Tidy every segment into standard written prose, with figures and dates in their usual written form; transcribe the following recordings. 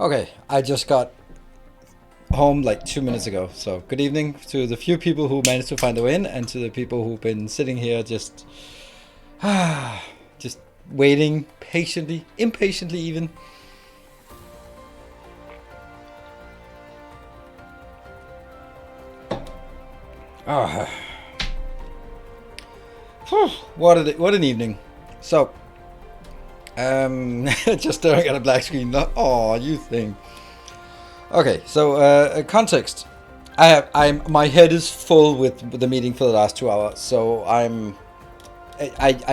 Okay, I just got home like 2 minutes ago. So good evening to the few people who managed to find their way in, and to the people who've been sitting here just waiting patiently, impatiently even. Oh, what an evening. So, just staring at a black screen. Oh, you think? Okay, so context. My head is full with the meeting for the last 2 hours, so I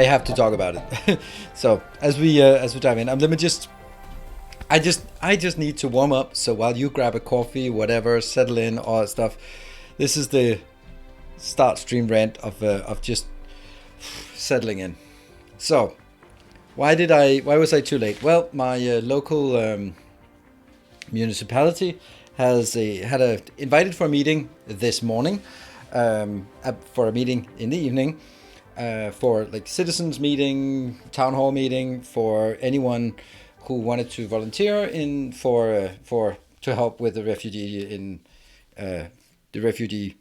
have to talk about it. So as we dive in, I just need to warm up. So while you grab a coffee, whatever, settle in, all that stuff. This is the start stream rant of just settling in. So why was I too late? Well, my local municipality had invited for a meeting this morning, for a meeting in the evening, for like citizens meeting, town hall meeting, for anyone who wanted to volunteer in for to help with the refugees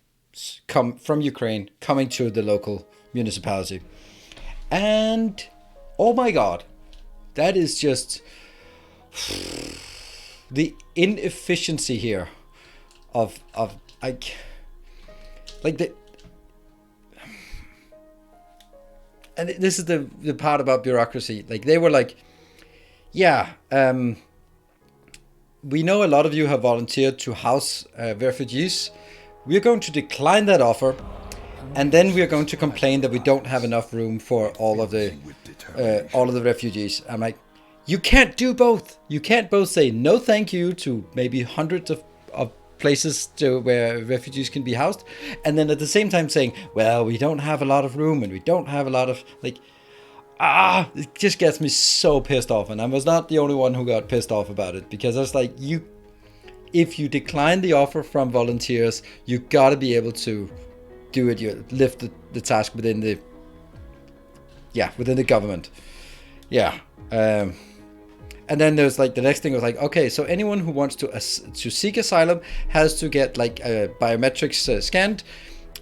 come from Ukraine coming to the local municipality. And oh my god, that is just the inefficiency here of like the, and this is the part about bureaucracy. Like they were like, yeah, we know a lot of you have volunteered to house refugees. We're going to decline that offer, and then we're going to complain that we don't have enough room for all of the refugees. I'm like, you can't do both. You can't both say no thank you to maybe hundreds of places where refugees can be housed, and then at the same time saying, well, we don't have a lot of room and we don't have a lot of like, it just gets me so pissed off. And I was not the only one who got pissed off about it, because I was like, if you decline the offer from volunteers, you gotta be able to do it. You lift the task within the government. Yeah. And then there's like the next thing was like, okay, so anyone who wants to seek asylum has to get like biometrics scanned,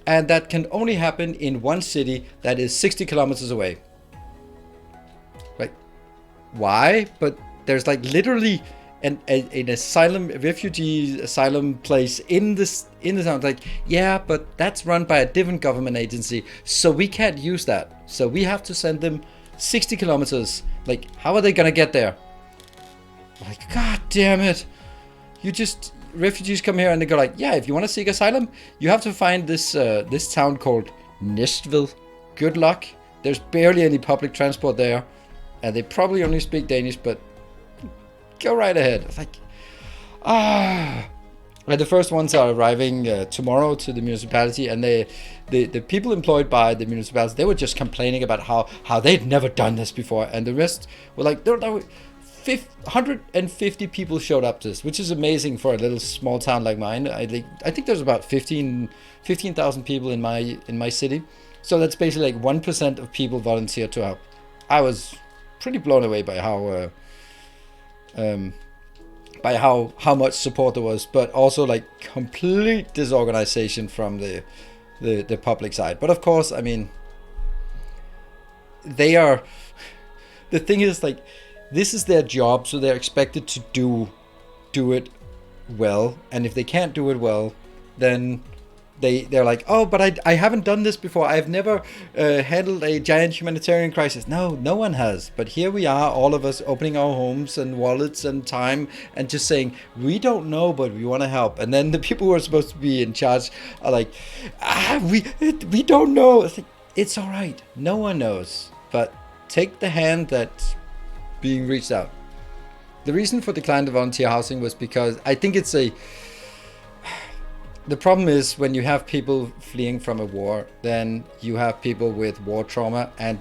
and that can only happen in one city that is 60 kilometers away. Like, why? But there's like literally an refugee asylum place in the town. Like, yeah, but that's run by a different government agency, so we can't use that. So we have to send them 60 kilometers. Like, how are they gonna get there? Like, god damn it. Refugees come here and they go like, yeah, if you want to seek asylum, you have to find this town called Nistville. Good luck. There's barely any public transport there, and they probably only speak Danish, but go right ahead. It's like, And the first ones are arriving tomorrow to the municipality, and the people employed by the municipality, they were just complaining about how they'd never done this before, and the rest were like, there were 150 people showed up to this, which is amazing for a little small town like mine. I think there's about 15,000 people in my city, so that's basically like 1% of people volunteer to help. I was pretty blown away by how much support there was, but also like complete disorganization from the public side. But of course, I mean, the thing is, like, this is their job, so they're expected to do it well, and if they can't do it well, then they're like, oh, but I haven't done this before. I've never handled a giant humanitarian crisis. No one has. but here we are, all of us opening our homes and wallets and time and just saying, we don't know, but we want to help. And then the people who are supposed to be in charge are like, we don't know. It's all right, no one knows, but take the hand that's being reached out. The reason for decline of volunteer housing was because I think the problem is, when you have people fleeing from a war, then you have people with war trauma, and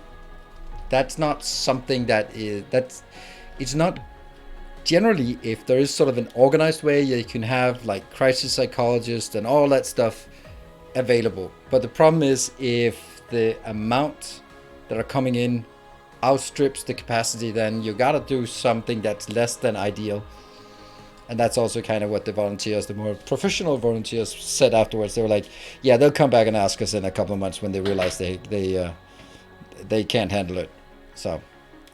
that's not something it's not generally, if there is sort of an organized way, you can have like crisis psychologists and all that stuff available. But the problem is, if the amount that are coming in outstrips the capacity, then you gotta do something that's less than ideal. And that's also kind of what the volunteers, the more professional volunteers, said afterwards. They were like, yeah, they'll come back and ask us in a couple of months when they realize they can't handle it. So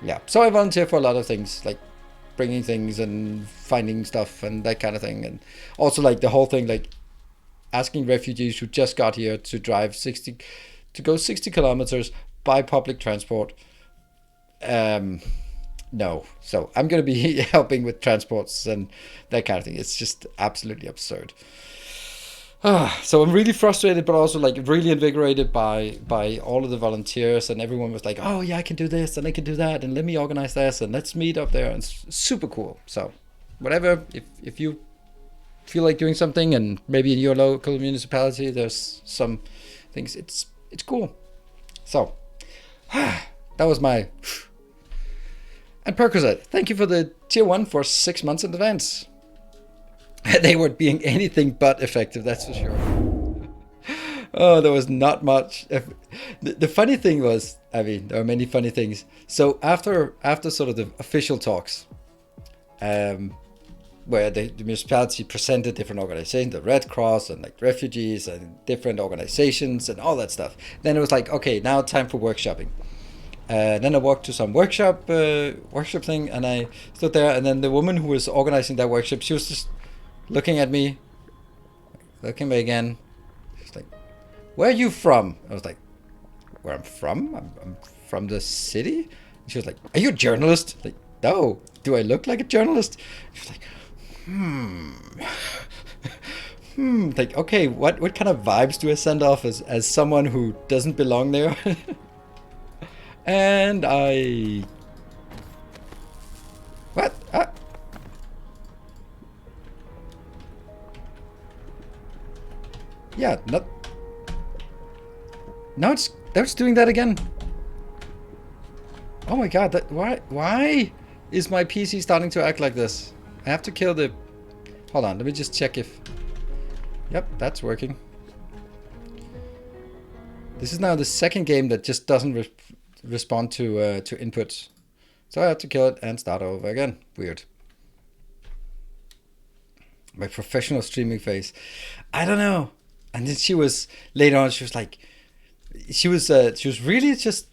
yeah, so I volunteer for a lot of things, like bringing things and finding stuff and that kind of thing. And also like the whole thing, like asking refugees who just got here to go 60 kilometers by public transport. No, so I'm going to be helping with transports and that kind of thing. It's just absolutely absurd. So I'm really frustrated, but also like really invigorated by all of the volunteers, and everyone was like, oh yeah, I can do this and I can do that, and let me organize this and let's meet up there, and it's super cool. So whatever, if you feel like doing something, and maybe in your local municipality there's some things, it's cool. So that was my... And Percocet, thank you for the tier 1 for 6 months in advance. They weren't being anything but effective, that's for sure. Oh, there was not much. The funny thing was, I mean, there are many funny things. So after sort of the official talks, where the municipality presented different organizations, the Red Cross and like refugees and different organizations and all that stuff, then it was like, okay, now time for workshopping. Then I walked to some workshop thing, and I stood there, and then the woman who was organizing that workshop, she was just looking at me again. She's like, where are you from? I was like, where I'm from? I'm from the city. And she was like, are you a journalist? Like, no. Do I look like a journalist? She was like, like, okay, what kind of vibes do I send off as someone who doesn't belong there? And I... What? Yeah, not... Now it's doing that again. Oh my god, why is my PC starting to act like this? I have to kill the... Hold on, let me just check if... Yep, that's working. This is now the second game that just doesn't respond to inputs. So I have to kill it and start over again. Weird. My professional streaming face. I don't know. And then she was, later on, she was like, she was really just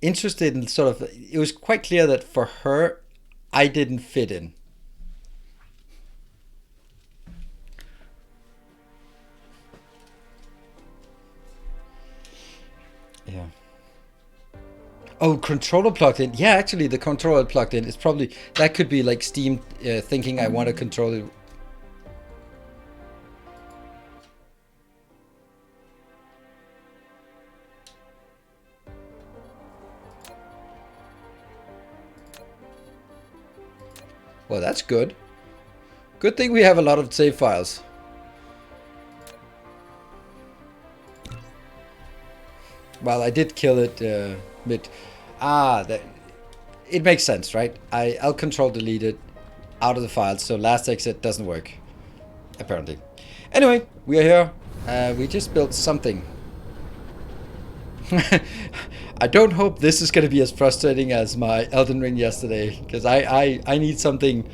interested in sort of, it was quite clear that for her, I didn't fit in. Yeah. Oh, controller plugged in. Yeah, actually, the controller plugged in is probably... That could be like Steam thinking I want to control it. Well, that's good. Good thing we have a lot of save files. Well, I did kill it mid... it makes sense, right? I'll control delete it out of the file, so last exit doesn't work, apparently. Anyway, we are here. We just built something. I don't hope this is going to be as frustrating as my Elden Ring yesterday, because I need something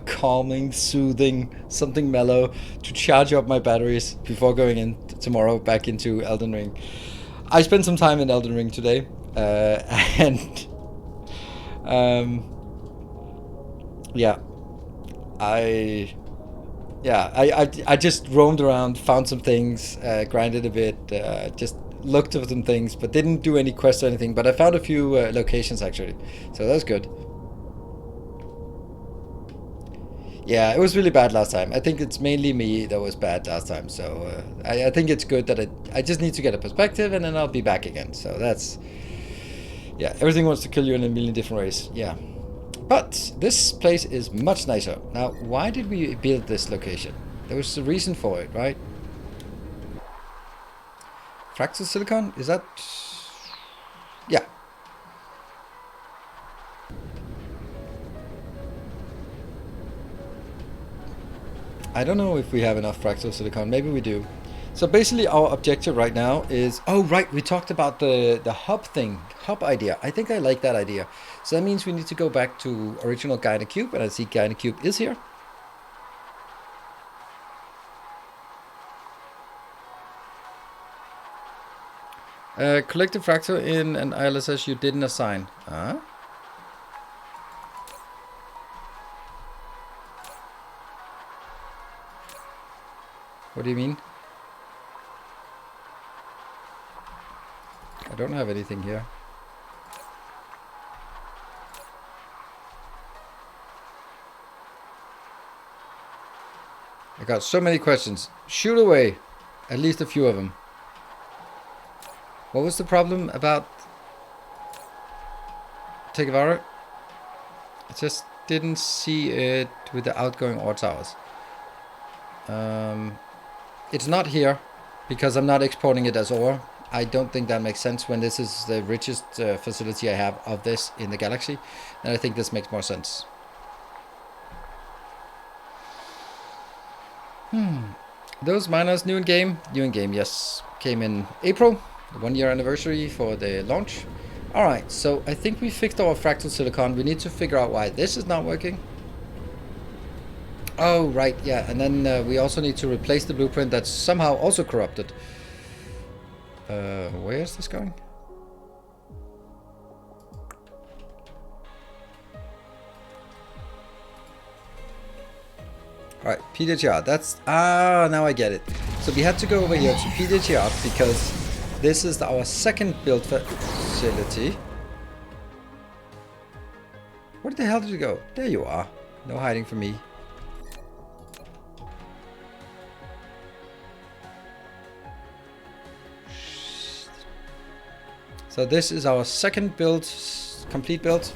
calming, soothing, something mellow to charge up my batteries before going in tomorrow back into Elden Ring. I spent some time in Elden Ring today, and yeah, I just roamed around, found some things, grinded a bit, just looked at some things, but didn't do any quests or anything. But I found a few locations actually, so that was good. Yeah, it was really bad last time. I think it's mainly me that was bad last time. So I think it's good that I just need to get a perspective, and then I'll be back again. So that's... Yeah, everything wants to kill you in a million different ways. Yeah. But this place is much nicer. Now, why did we build this location? There was a reason for it, right? Fractal silicon? Is that... Yeah. I don't know if we have enough fractal silicon. Maybe we do. So basically our objective right now is... Oh, right. We talked about the hub thing. Hub idea. I think I like that idea. So that means we need to go back to original Guy in a Cube. And I see Guy in a Cube is here. Collect a fractal in an ILSS you didn't assign. Huh? What do you mean? I don't have anything here. I got so many questions. Shoot away. At least a few of them. What was the problem about Tekavara? I just didn't see it with the outgoing ore towers. It's not here because I'm not exporting it as ore. I don't think that makes sense when this is the richest facility I have of this in the galaxy. And I think this makes more sense. Those miners new in game? New in game, yes. Came in April, the 1 year anniversary for the launch. Alright, so I think we fixed our fractal silicon. We need to figure out why this is not working. Oh, right, yeah. And then we also need to replace the blueprint that's somehow also corrupted. Where is this going? Alright, PDHR, that's... Ah, now I get it. So we had to go over here to PDHR because this is our second build facility. Where the hell did you go? There you are. No hiding from me. So this is our second build, complete build.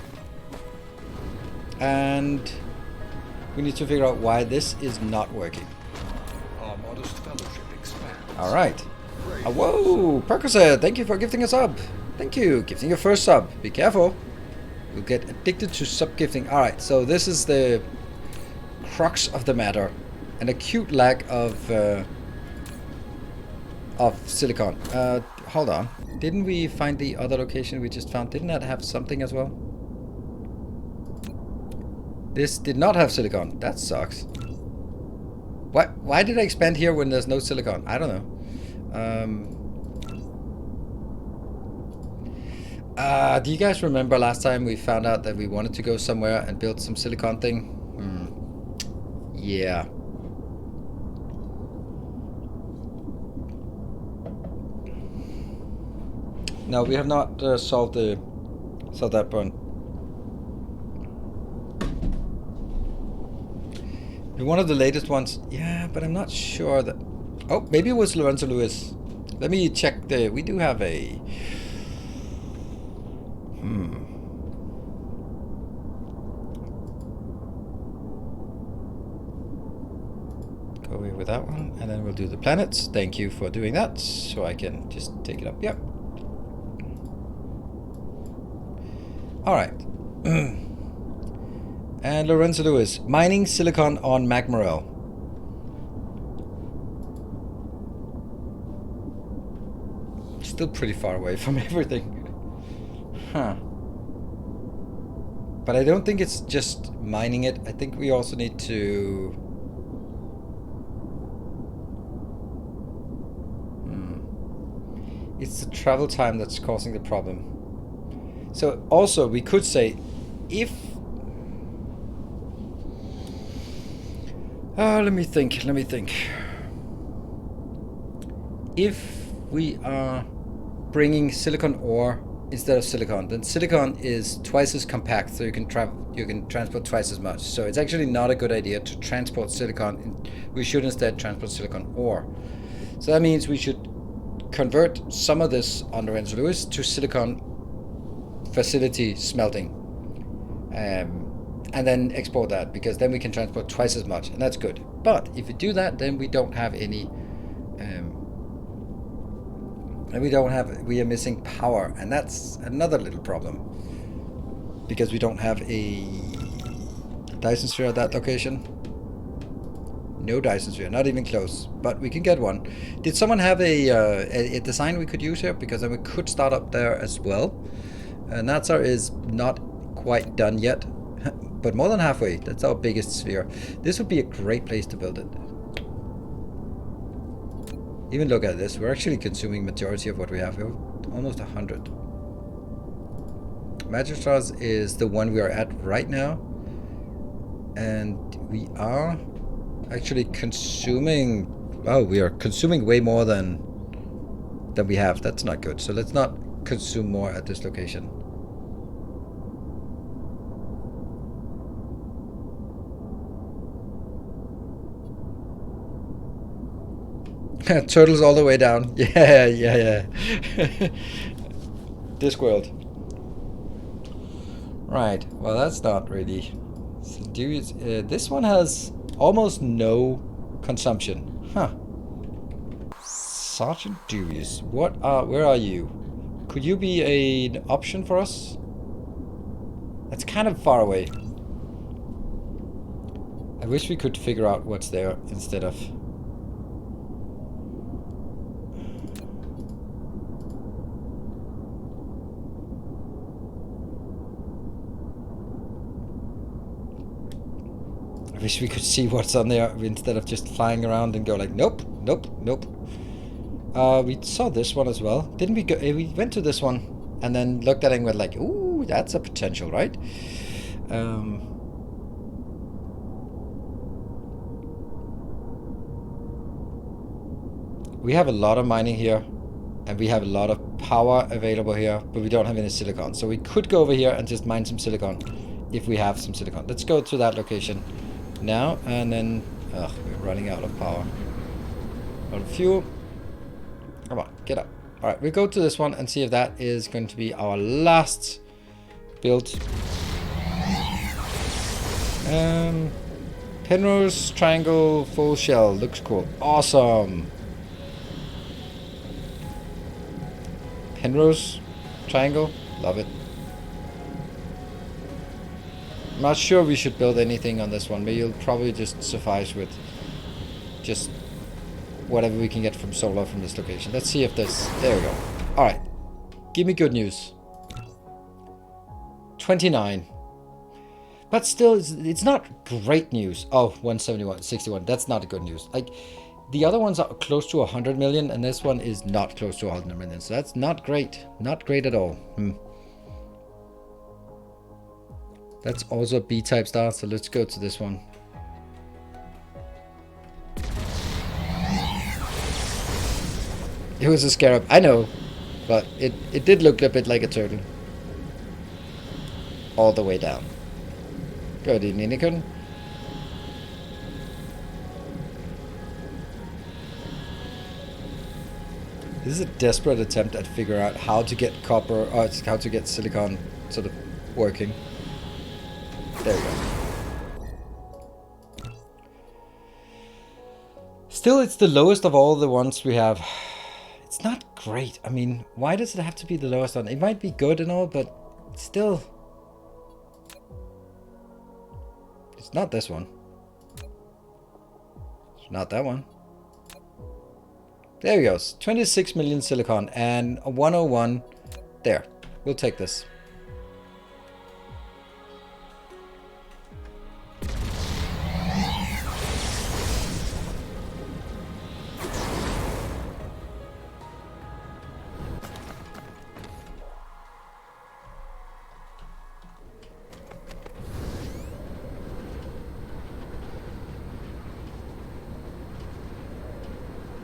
And we need to figure out why this is not working. Our modest fellowship expands. All right. Whoa, Percocet, thank you for gifting a sub. Thank you, gifting your first sub. Be careful. You'll get addicted to sub gifting. All right, so this is the crux of the matter. An acute lack of silicon. Hold on. Didn't we find the other location we just found? Didn't that have something as well? This did not have silicon. That sucks. Why did I expand here when there's no silicon? I don't know. Do you guys remember last time we found out that we wanted to go somewhere and build some silicon thing? Yeah. No, we have not solved that point. One of the latest ones, yeah, but I'm not sure that. Oh, maybe it was Lorenzo Lewis. Let me check the. We do have a. Go away with that one, and then we'll do the planets. Thank you for doing that, so I can just take it up. Yep. All right. And Lorenzo Lewis, mining silicon on Magmarel. Still pretty far away from everything. Huh. But I don't think it's just mining it. I think we also need to... It's the travel time that's causing the problem. So also we could say, if... let me think. If we are bringing silicon ore instead of silicon, then silicon is twice as compact, so you can transport twice as much. So it's actually not a good idea to transport silicon. We should instead transport silicon ore. So that means we should convert some of this on Lorenzo Lewis to silicon facility smelting, and then export that, because then we can transport twice as much, and that's good. But if we do that, then we don't have any, and we are missing power, and that's another little problem, because we don't have a Dyson sphere at that location. No Dyson sphere, not even close, but we can get one. Did someone have a design we could use here? Because then we could start up there as well. Natsar is not quite done yet, but more than halfway. That's our biggest sphere. This would be a great place to build it. Even look at this. We're actually consuming majority of what we have here. almost 100. Magistras is the one we are at right now. And we are actually consuming... Oh, we are consuming way more than we have. That's not good. So let's not consume more at this location. Turtles all the way down. Yeah. Discworld. Right. Well, that's not really... So this one has almost no consumption. Huh. Sergeant Dewey's. Where are you? Could you be an option for us? That's kind of far away. I wish we could figure out what's there instead of... I wish we could see what's on there instead of just flying around and go like, nope. We saw this one as well. Didn't we go? We went to this one and then looked at it and went like, ooh, that's a potential, right? We have a lot of mining here and we have a lot of power available here, but we don't have any silicon. So we could go over here and just mine some silicon if we have some silicon. Let's go to that location now, and then we're running out of power, out of fuel. Come on, get up. All right, we'll go to this one and see if that is going to be our last build. Penrose triangle full shell looks cool. Awesome. Penrose triangle, love it. I'm not sure we should build anything on this one. Maybe you'll probably just suffice with just whatever we can get from solar from this location. Let's see if this... There we go. Alright. Give me good news. 29. But still, it's not great news. Oh, 171, 61. That's not good news. Like, the other ones are close to 100 million, and this one is not close to 100 million. So that's not great. Not great at all. That's also a B-type star, so let's go to this one. It was a scarab, I know, but it did look a bit like a turtle. All the way down. Good evening, Nikon. This is a desperate attempt at figuring out how to get copper, or how to get silicon sort of working. There we go. Still, it's the lowest of all the ones we have. It's not great. I mean, why does it have to be the lowest one? It might be good and all, but still. It's not this one. It's not that one. There we go. 26 million silicon and a 101. There. We'll take this.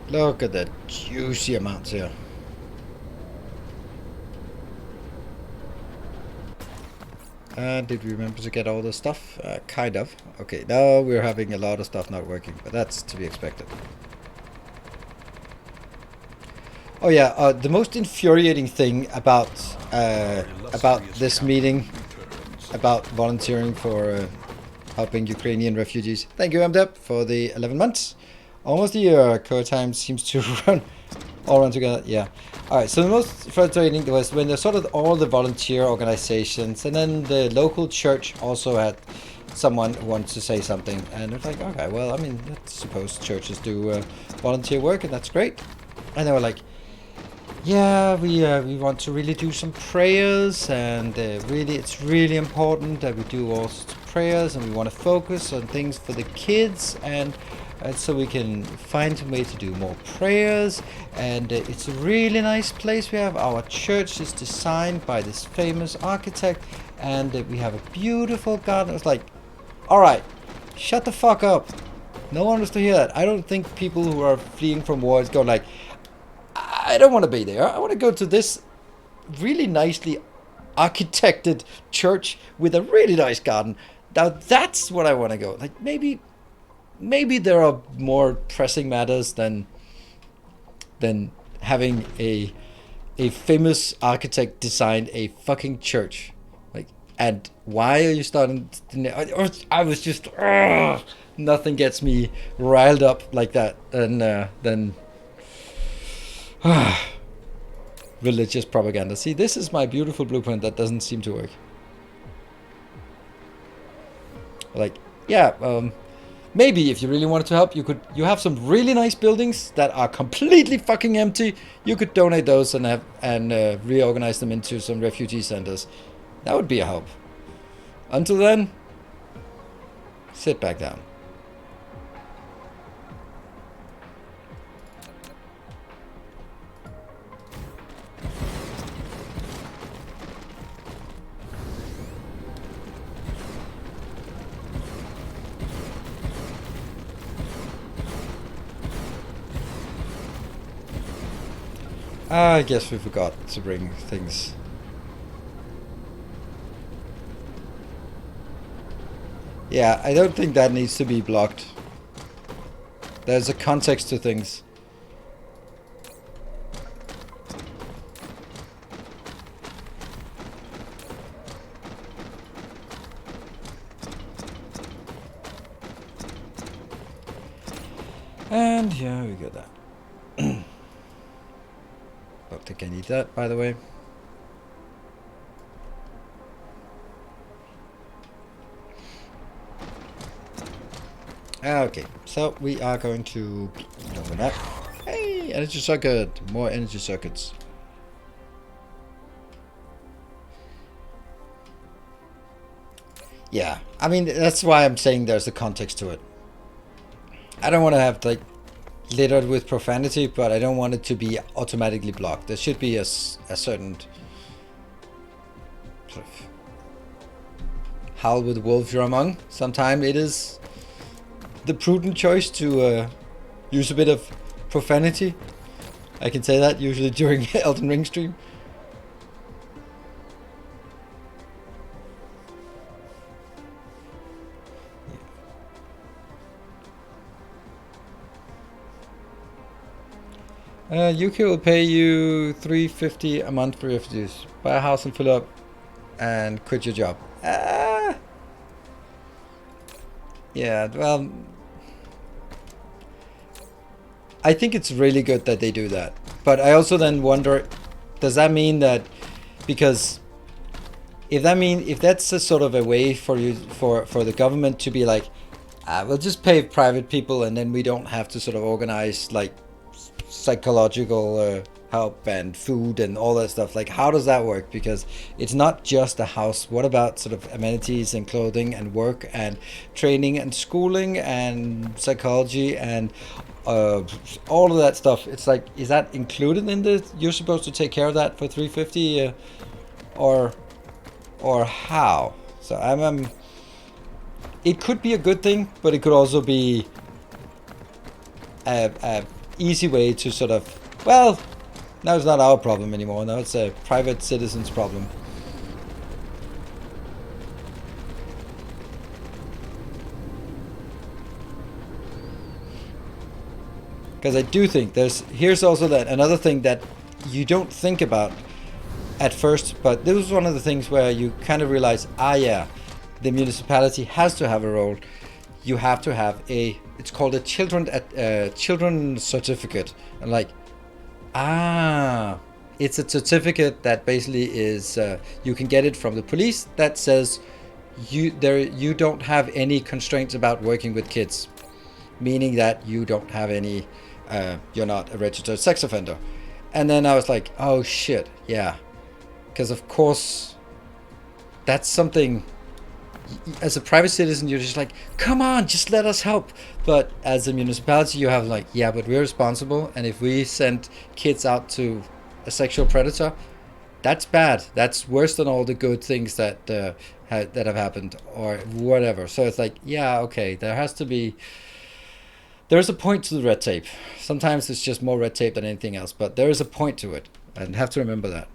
Look at the juicy amounts here. Did we remember to get all the stuff? Kind of. Okay, now we're having a lot of stuff not working, but that's to be expected. Oh yeah, the most infuriating thing about this meeting, about volunteering for helping Ukrainian refugees. Thank you, MDEP, for the 11 months. Almost a year. Code time seems to all run together. Yeah. All right. So the most frustrating was when there's sort of all the volunteer organizations, and then the local church also had someone who wanted to say something, and it's like, okay, well, I mean, I suppose churches do volunteer work, and that's great. And they were like, yeah, we want to really do some prayers, and it's really important that we do all sorts of prayers, and we want to focus on things for the kids, and and so we can find a way to do more prayers. And it's a really nice place. We have our church is designed by this famous architect, and we have a beautiful garden. It's like, all right, shut the fuck up. No one wants to hear that. I don't think people who are fleeing from war is going like, I don't want to be there. I want to go to this really nicely architected church with a really nice garden. Now that's what I want to go. Like maybe there are more pressing matters than having a famous architect design a fucking church. Like, and why are you starting? I was just nothing gets me riled up like that than religious propaganda. See, this is my beautiful blueprint that doesn't seem to work. Like, yeah, maybe if you really wanted to help, you have some really nice buildings that are completely fucking empty. You could donate those and reorganize them into some refugee centers. That would be a help. Until then, sit back down. I guess we forgot to bring things. Yeah, I don't think that needs to be blocked. There's a context to things. And yeah, we got that. Don't think I need that, by the way. Okay, so we are going to open that. Hey, energy circuit, more energy circuits. Yeah, I mean, that's why I'm saying there's a context to it. I don't want to have like littered with profanity, but I don't want it to be automatically blocked. There should be a certain sort of howl with wolves you're among. Sometimes it is the prudent choice to use a bit of profanity. I can say that usually during Elden Ring stream. UK will pay you $350 a month for refugees. Buy a house and fill up and quit your job. Yeah, well, I think it's really good that they do that. But I also then wonder, does that mean that, because if that's a sort of a way for you for the government to be like, we'll just pay private people and then we don't have to sort of organize like psychological help and food and all that stuff. Like, how does that work? Because it's not just a house. What about sort of amenities and clothing and work and training and schooling and psychology and all of that stuff? It's like, is that included in the, you're supposed to take care of that for $350 or how? So I'm it could be a good thing, but it could also be a easy way to sort of, well, now it's not our problem anymore. Now it's a private citizen's problem. Because I do think here's also that another thing that you don't think about at first, but this was one of the things where you kind of realize, yeah, the municipality has to have a role. You have to have it's called a children certificate, and like, it's a certificate that basically is you can get it from the police that says you don't have any constraints about working with kids, meaning that you don't have any you're not a registered sex offender. And then I was like, oh shit, yeah, because of course that's something as a private citizen, you're just like, come on, just let us help. But as a municipality, you have like, yeah, but we're responsible, and if we send kids out to a sexual predator, that's bad. That's worse than all the good things that that have happened or whatever. So it's like, yeah, okay, there's a point to the red tape. Sometimes it's just more red tape than anything else, but there is a point to it, and have to remember that.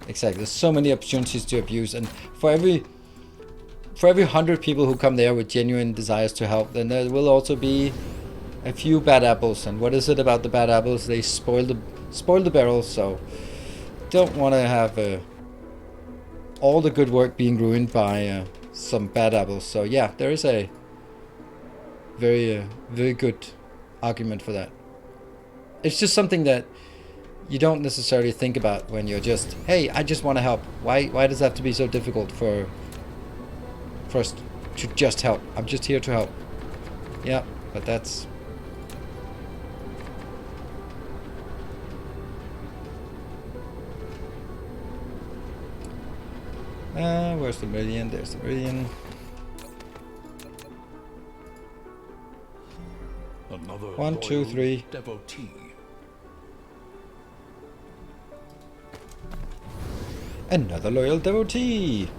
Exactly. There's so many opportunities to abuse, and for every 100 people who come there with genuine desires to help, then there will also be a few bad apples. And what is it about the bad apples? They spoil the barrel. So don't want to have all the good work being ruined by some bad apples. So yeah, there is a very very good argument for that. It's just something that you don't necessarily think about when you're just, hey, I just want to help. Why does it have to be so difficult for us to just help? I'm just here to help. Yeah, but that's... where's the meridian? There's the meridian. Another 1, 2, 3. devotee. Another loyal devotee.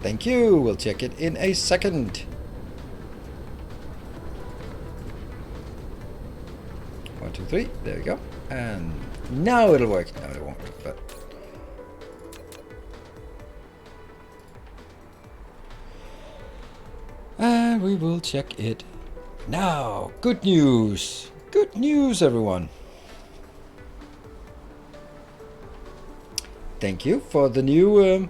Thank you. We'll check it in a second. 1, 2, 3. There we go. And now it'll work. No, it won't. But we will check it now. Good news. Good news, everyone. Thank you for the new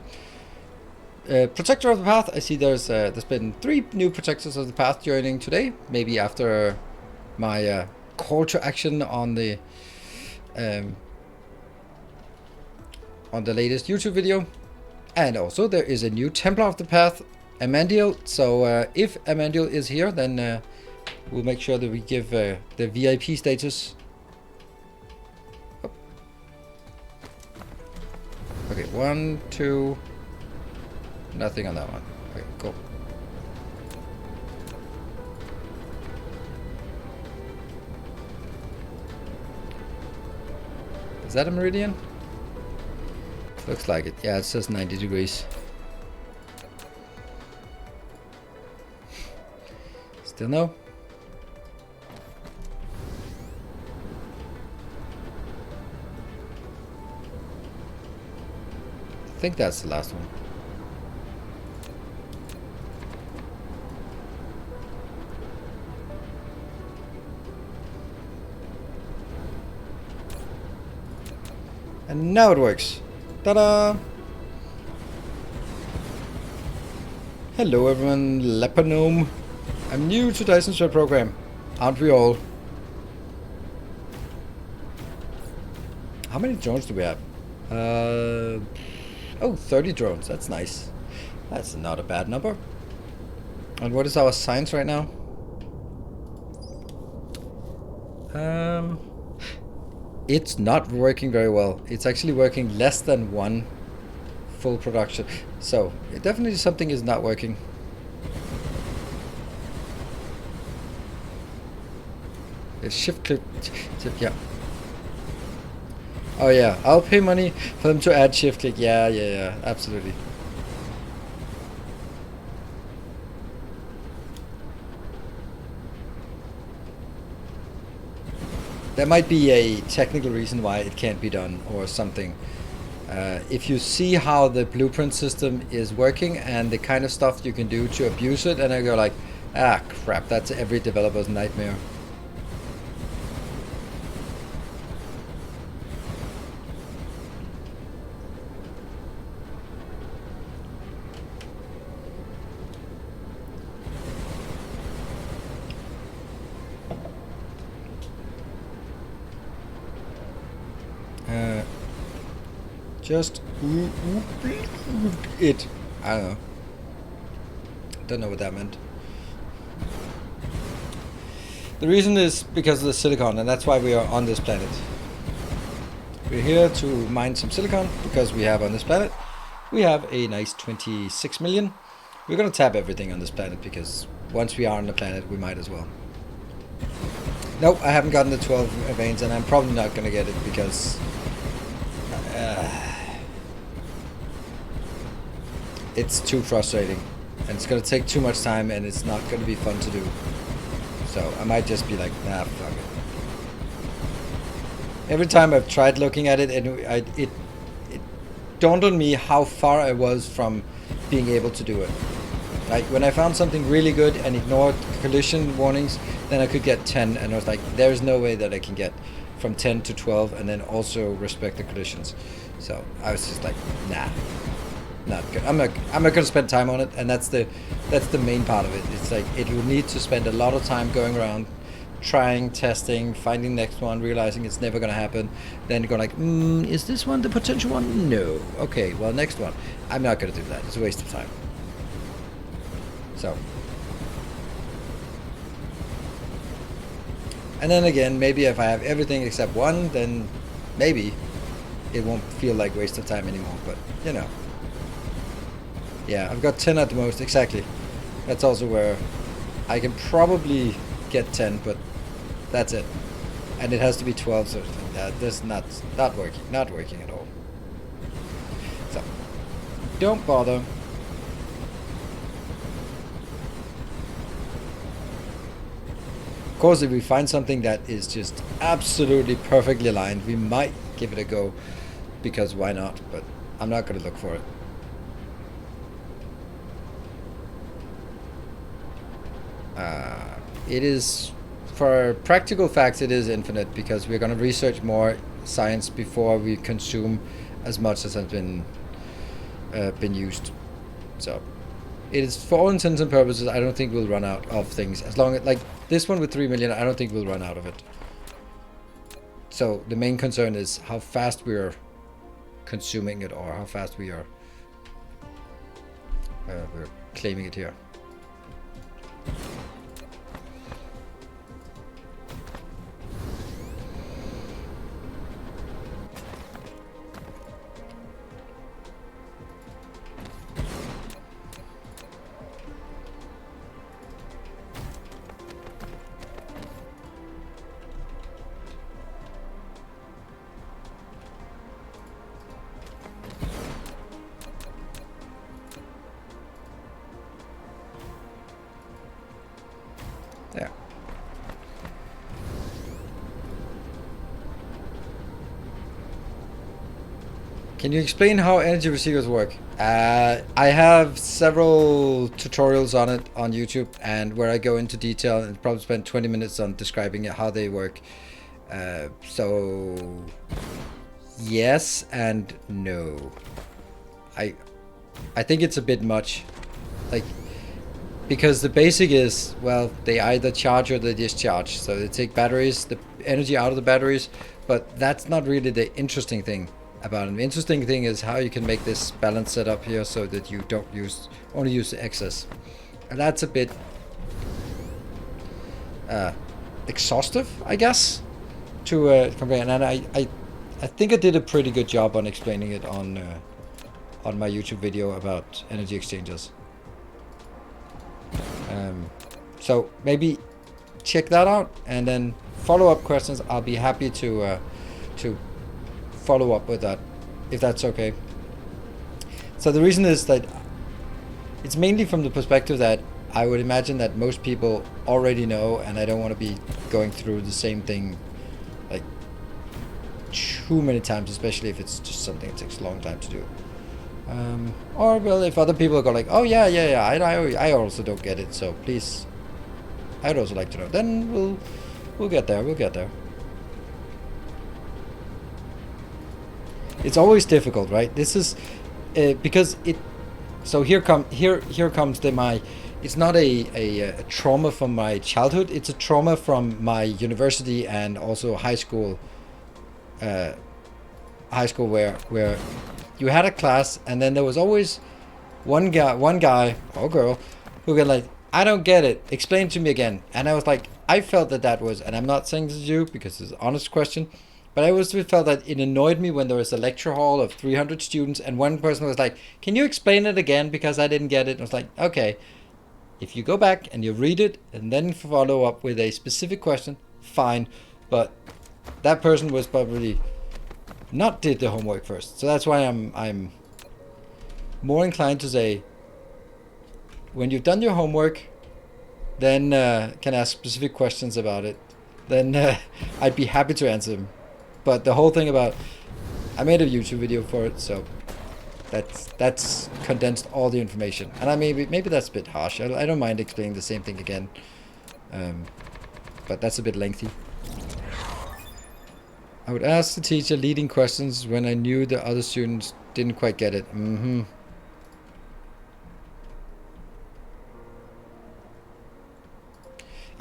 Protector of the Path. I see there's been 3 new Protectors of the Path joining today. Maybe after my call to action on the latest YouTube video. And also there is a new Templar of the Path, Amandiel. So if Amandiel is here, then we'll make sure that we give the VIP status. Okay, 1, 2, nothing on that one. Okay, cool. Is that a meridian? Looks like it. Yeah, it says 90 degrees. Still no? I think that's the last one. And now it works. Ta-da! Hello everyone, Lepanome. I'm new to Dyson's Web program. Aren't we all? How many drones do we have? Oh, 30 drones. That's nice. That's not a bad number. And what is our science right now? It's not working very well. It's actually working less than 1 full production. So, definitely something is not working. It's shift click. Yeah. Oh yeah, I'll pay money for them to add shift click. Yeah, absolutely. There might be a technical reason why it can't be done or something. If you see how the blueprint system is working and the kind of stuff you can do to abuse it, and I go like, ah crap, that's every developer's nightmare. Just it. I don't know. Don't know what that meant. The reason is because of the silicon, and that's why we are on this planet. We're here to mine some silicon because we have on this planet, we have a nice 26 million We're gonna tap everything on this planet because once we are on the planet, we might as well. Nope, I haven't gotten the 12 veins, and I'm probably not gonna get it because it's too frustrating, and it's gonna take too much time, and it's not gonna be fun to do. So I might just be like, nah, fuck it. Every time I've tried looking at it, and it dawned on me how far I was from being able to do it. Like when I found something really good and ignored collision warnings, then I could get 10, and I was like, there's no way that I can get from 10 to 12 and then also respect the collisions. So I was just like, nah, not good. I'm not gonna spend time on it, and that's the main part of it. It's like it will need to spend a lot of time going around, trying, testing, finding next one, realizing it's never gonna happen, then go like, is this one the potential one? No. Okay, well, next one. I'm not gonna do that. It's a waste of time. So, and then again, maybe if I have everything except one, then maybe it won't feel like waste of time anymore. But you know, yeah, I've got 10 at the most. Exactly. That's also where I can probably get 10, but that's it. And it has to be 12, so this not working at all. So don't bother. Of course, if we find something that is just absolutely perfectly aligned, we might give it a go, because why not? But I'm not going to look for it. It is, for practical facts, it is infinite, because we're going to research more science before we consume as much as has been used. So it is, for all intents and purposes, I don't think we'll run out of things. As long as, like this one with 3 million, I don't think we'll run out of it. So the main concern is how fast we are consuming it, or how fast we are we're claiming it here. There. Can you explain how energy receivers work? I have several tutorials on it on YouTube, and where I go into detail and probably spend 20 minutes on describing how they work. So yes and no. I think it's a bit much. Like, because the basic is, well, they either charge or they discharge. So they take batteries, the energy out of the batteries, but that's not really the interesting thing about it. The interesting thing is how you can make this balance set up here so that you don't only use the excess. And that's a bit exhaustive, I guess, to compare. And I think I did a pretty good job on explaining it on my YouTube video about energy exchanges. So maybe check that out, and then follow-up questions. I'll be happy to follow up with that, if that's okay. So the reason is that it's mainly from the perspective that I would imagine that most people already know, and I don't want to be going through the same thing like too many times, especially if it's just something that takes a long time to do. Or, well, if other people go like, oh yeah, I also don't get it, so please, I'd also like to know, then we'll get there, It's always difficult, right? This is, because it, so here comes it's not a trauma from my childhood, it's a trauma from my university and also high school where you had a class, and then there was always one guy or girl who got like, I don't get it, explain to me again. And I was like, I felt that was, and I'm not saying this to you because it's an honest question, But I always felt that it annoyed me when there was a lecture hall of 300 students and one person was like, can you explain it again because I didn't get it? And I was like, okay, if you go back and you read it and then follow up with a specific question, fine. But that person was probably not did the homework first. So that's why I'm more inclined to say, when you've done your homework, then can ask specific questions about it. Then I'd be happy to answer them. But the whole thing about, I made a YouTube video for it, so that's condensed all the information. And I maybe that's a bit harsh. I don't mind explaining the same thing again, but that's a bit lengthy. I would ask the teacher leading questions when I knew the other students didn't quite get it.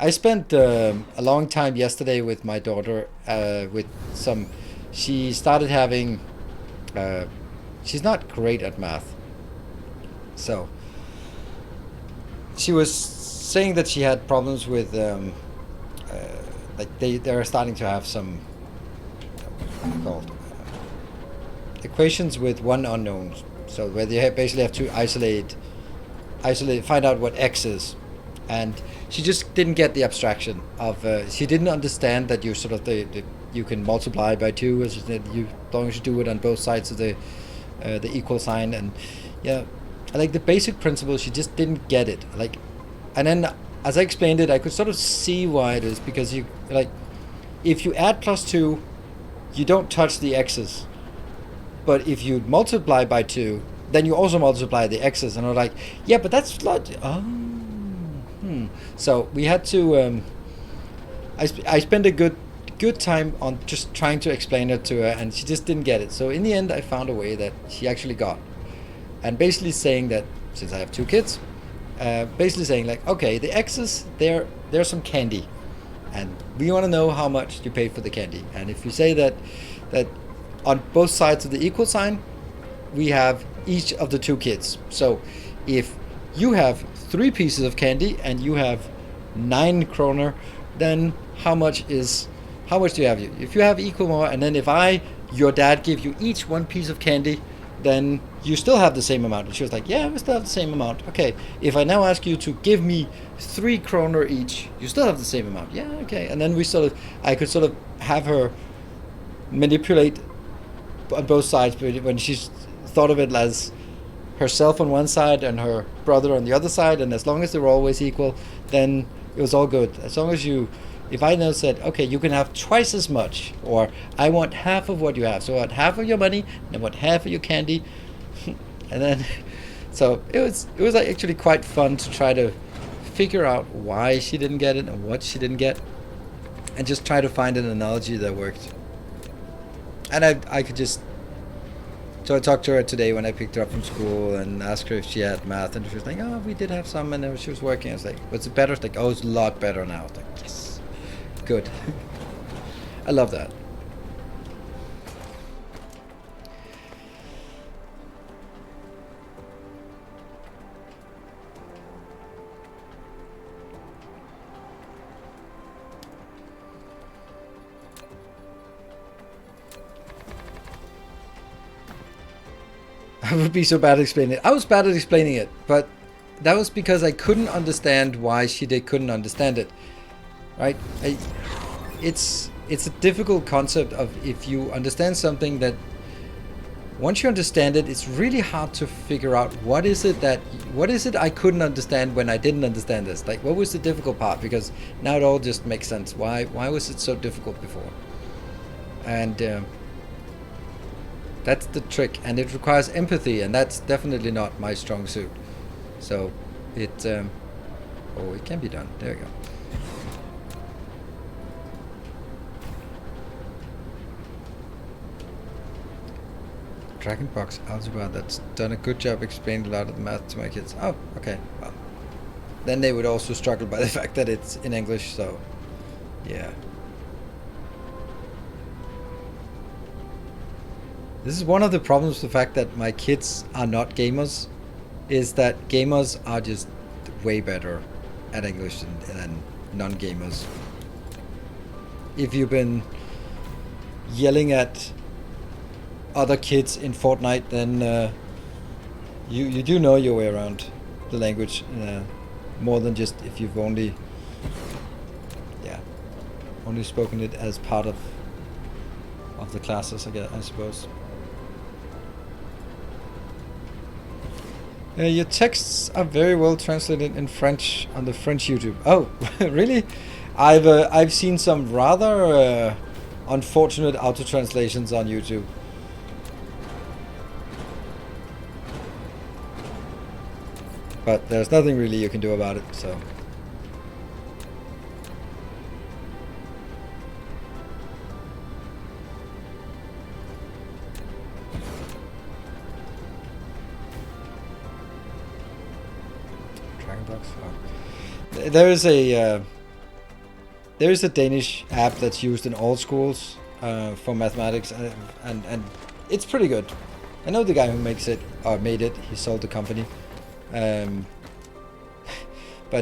I spent a long time yesterday with my daughter. She started having. She's not great at math, so she was saying that she had problems with like they're starting to have some called equations with one unknown. So where they basically have to isolate, find out what x is. And she just didn't get the abstraction of. She didn't understand that you sort of you can multiply by 2 as long as you do it on both sides of the equal sign. And yeah, like the basic principle, she just didn't get it. Like, and then as I explained it, I could sort of see why it is, because you like if you add +2, you don't touch the x's, but if you multiply by 2, then you also multiply the x's. And I'm like, yeah, but that's not. So we had to. I spent a good time on just trying to explain it to her, and she just didn't get it. So in the end, I found a way that she actually got, and basically saying that since I have 2 kids, basically saying like, okay, the x's there's some candy, and we want to know how much you paid for the candy. And if you say that on both sides of the equal sign, we have each of the 2 kids. So if you have 3 pieces of candy and you have 9 kroner, then how much do you have? If you have equal more, and then if your dad give you each 1 piece of candy, then you still have the same amount. And she was like, yeah, we still have the same amount. Okay, if I now ask you to give me 3 kroner each, you still have the same amount. Yeah, okay. And then I could sort of have her manipulate on both sides, but when she's thought of it as herself on one side and her brother on the other side, and as long as they were always equal, then it was all good. As long as if I now said, okay, you can have twice as much, or I want half of what you have, so I want half of your money and I want half of your candy, and then so it was actually quite fun to try to figure out why she didn't get it and what she didn't get, and just try to find an analogy that worked. And I could just. So I talked to her today when I picked her up from school and asked her if she had math, and she was like, oh, we did have some, and then she was working. I was like, what's it better? It's like, oh, it's a lot better now. I was like, yes, good. I love that. I would be so bad at explaining it. I was bad at explaining it, but that was because I couldn't understand why she couldn't understand it. Right? It's a difficult concept of, if you understand something, that once you understand it, it's really hard to figure out what is it I couldn't understand when I didn't understand this. Like, what was the difficult part? Because now it all just makes sense. Why was it so difficult before? And that's the trick, and it requires empathy, and that's definitely not my strong suit. So it can be done. There we go. Dragonbox algebra, that's done a good job explaining a lot of the math to my kids. Oh, okay. Well, then they would also struggle by the fact that it's in English, so yeah. This is one of the problems with the fact that my kids are not gamers, is that gamers are just way better at English than non-gamers. If you've been yelling at other kids in Fortnite, then you do know your way around the language more than just if you've only spoken it as part of the classes, I suppose. Your texts are very well translated in French on the French YouTube. Oh, really? I've seen some rather unfortunate auto translations on YouTube. But there's nothing really you can do about it, so. There is a Danish app that's used in all schools for mathematics, and it's pretty good. I know the guy who makes it or made it. He sold the company, but I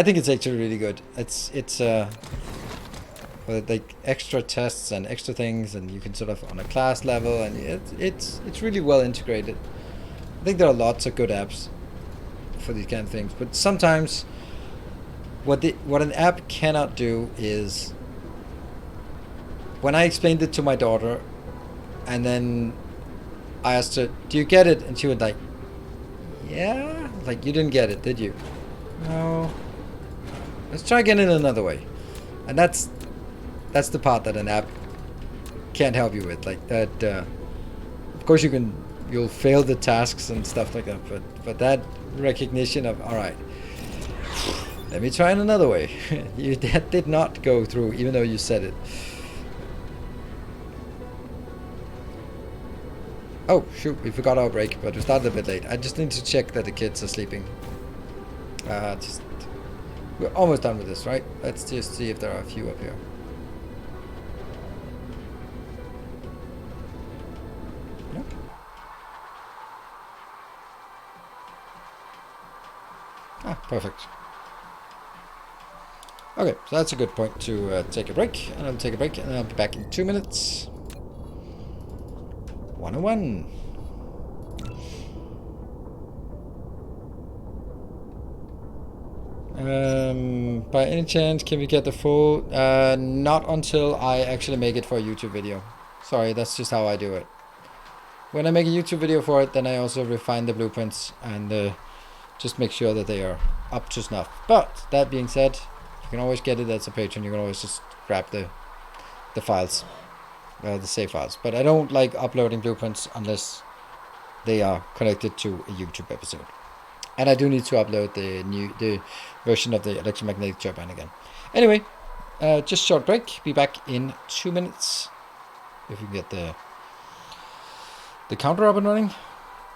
think it's actually really good. It's like extra tests and extra things, and you can sort of on a class level, and it's really well integrated. I think there are lots of good apps for these kind of things, but sometimes what an app cannot do is, when I explained it to my daughter and then I asked her, do you get it? And she was like, yeah. Like, you didn't get it, did you? No. Let's try again in another way. And that's the part that an app can't help you with. Like that, of course you'll fail the tasks and stuff like that, but that recognition of, all right, let me try in another way. That did not go through, even though you said it. Oh shoot, we forgot our break, but we started a bit late. I just need to check that the kids are sleeping. We're almost done with this, right? Let's just see if there are a few up here. Perfect. Okay, so that's a good point to take a break, and I'll take a break, and I'll be back in 2 minutes. 101. By any chance, can we get the full? Not until I actually make it for a YouTube video. Sorry, that's just how I do it. When I make a YouTube video for it, then I also refine the blueprints and just make sure that they are up to snuff. But that being said, you can always get it as a patron. You can always just grab the files, the save files. But I don't like uploading blueprints unless they are connected to a YouTube episode. And I do need to upload the version of the electromagnetic turbine again. Anyway, just short break. Be back in 2 minutes. If we can get the counter up and running.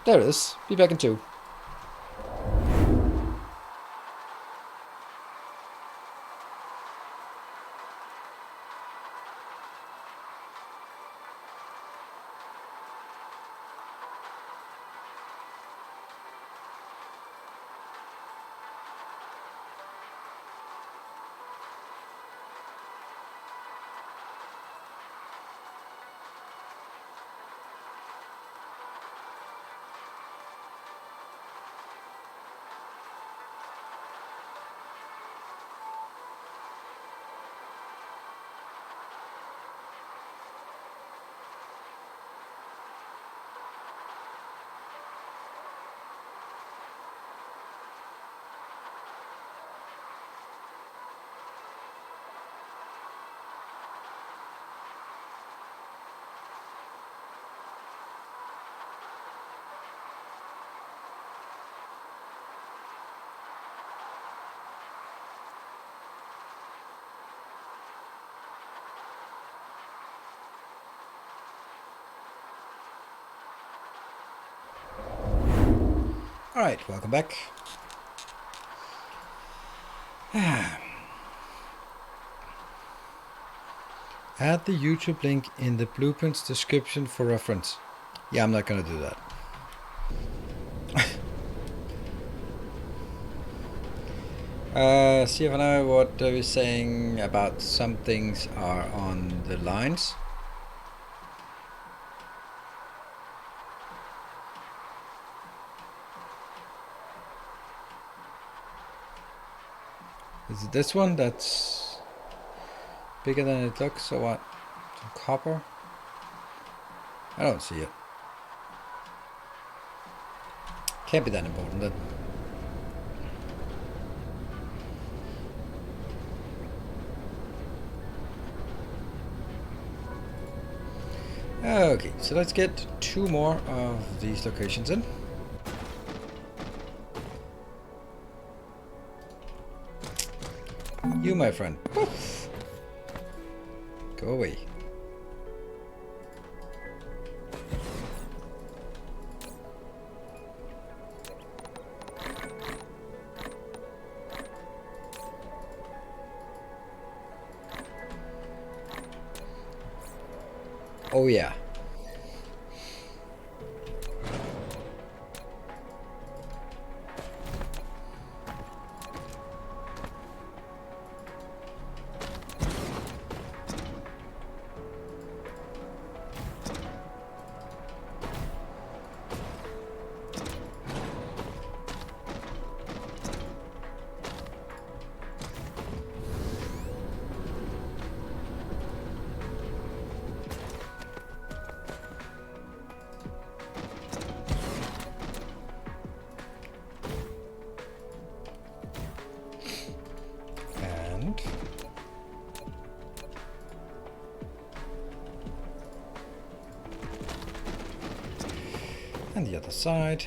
There it is. Be back in 2. Alright, welcome back. Add the YouTube link in the blueprints description for reference. Yeah, I'm not gonna do that. Stefano, what are you saying about some things are on the lines? Is it this one that's bigger than it looks, or what? Some copper? I don't see it. Can't be that important then. Okay, so let's get 2 more of these locations in. You, my friend. Poof. Go away. Oh yeah. And the other side.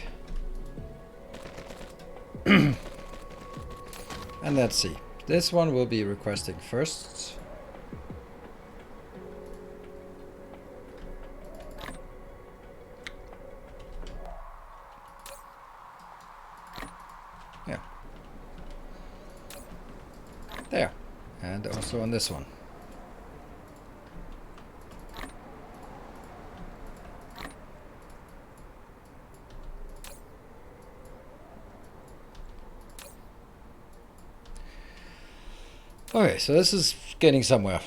And let's see. This one will be requesting first. Yeah. There. And also on this one. Okay, so this is getting somewhere.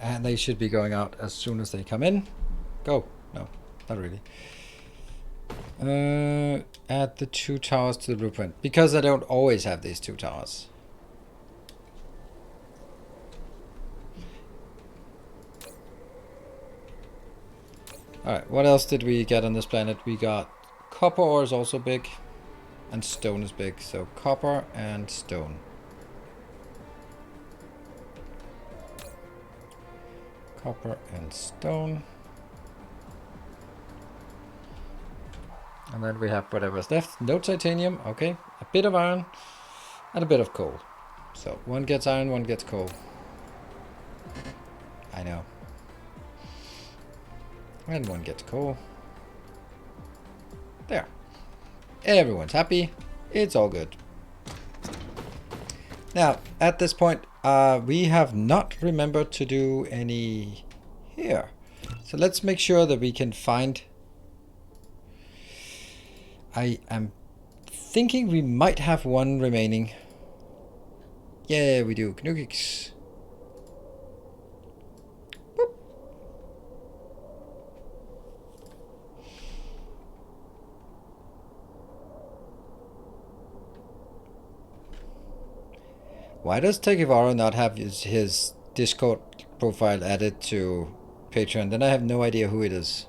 And they should be going out as soon as they come in. Go. No, not really. Add the 2 towers to the blueprint. Because I don't always have these 2 towers. Alright, what else did we get on this planet? We got copper ore is also big. And stone is big. So copper and stone. Copper and stone. And then we have whatever's left. No titanium. Okay. A bit of iron. And a bit of coal. So one gets iron, one gets coal. I know. And one gets coal. There. Everyone's happy. It's all good. Now, at this point, we have not remembered to do any here. So let's make sure that we can find... I am thinking we might have one remaining. Yeah, we do. Knukix. Why does Tekivaro not have his Discord profile added to Patreon? Then I have no idea who it is.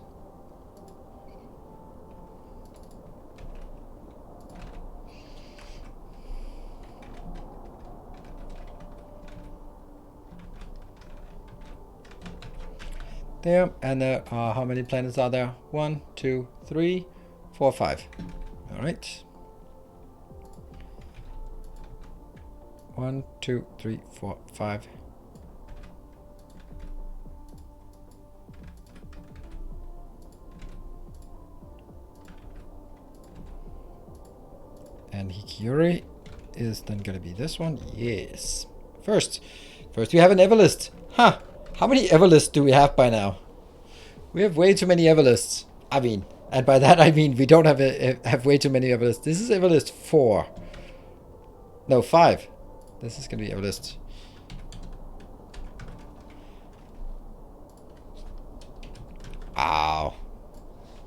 There, and there are how many planets are there? 1, 2, 3, 4, 5. All right. 1, 2, 3, 4, 5. And Hikiyori is then going to be this one. Yes. First we have an Everlist. Huh. How many Everlists do we have by now? We have way too many Everlists. I mean, and by that I mean we don't have way too many Everlists. This is Everlist 4. No, 5. This is gonna be our list. Ow.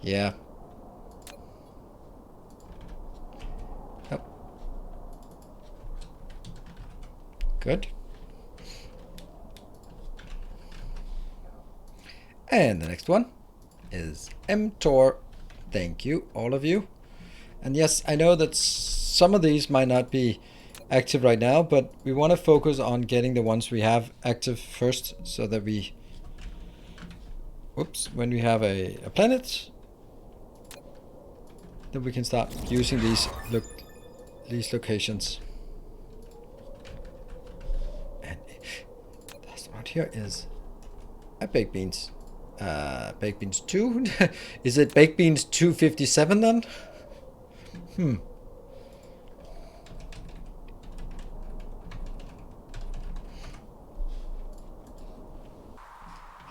Yeah. Yep. Good. And the next one is mTOR. Thank you, all of you. And yes, I know that some of these might not be active right now, but we want to focus on getting the ones we have active first, so that we, whoops, when we have a planet, then we can start using these locations. And that's right here is a baked beans. Baked beans 2. Is it baked beans 257 then?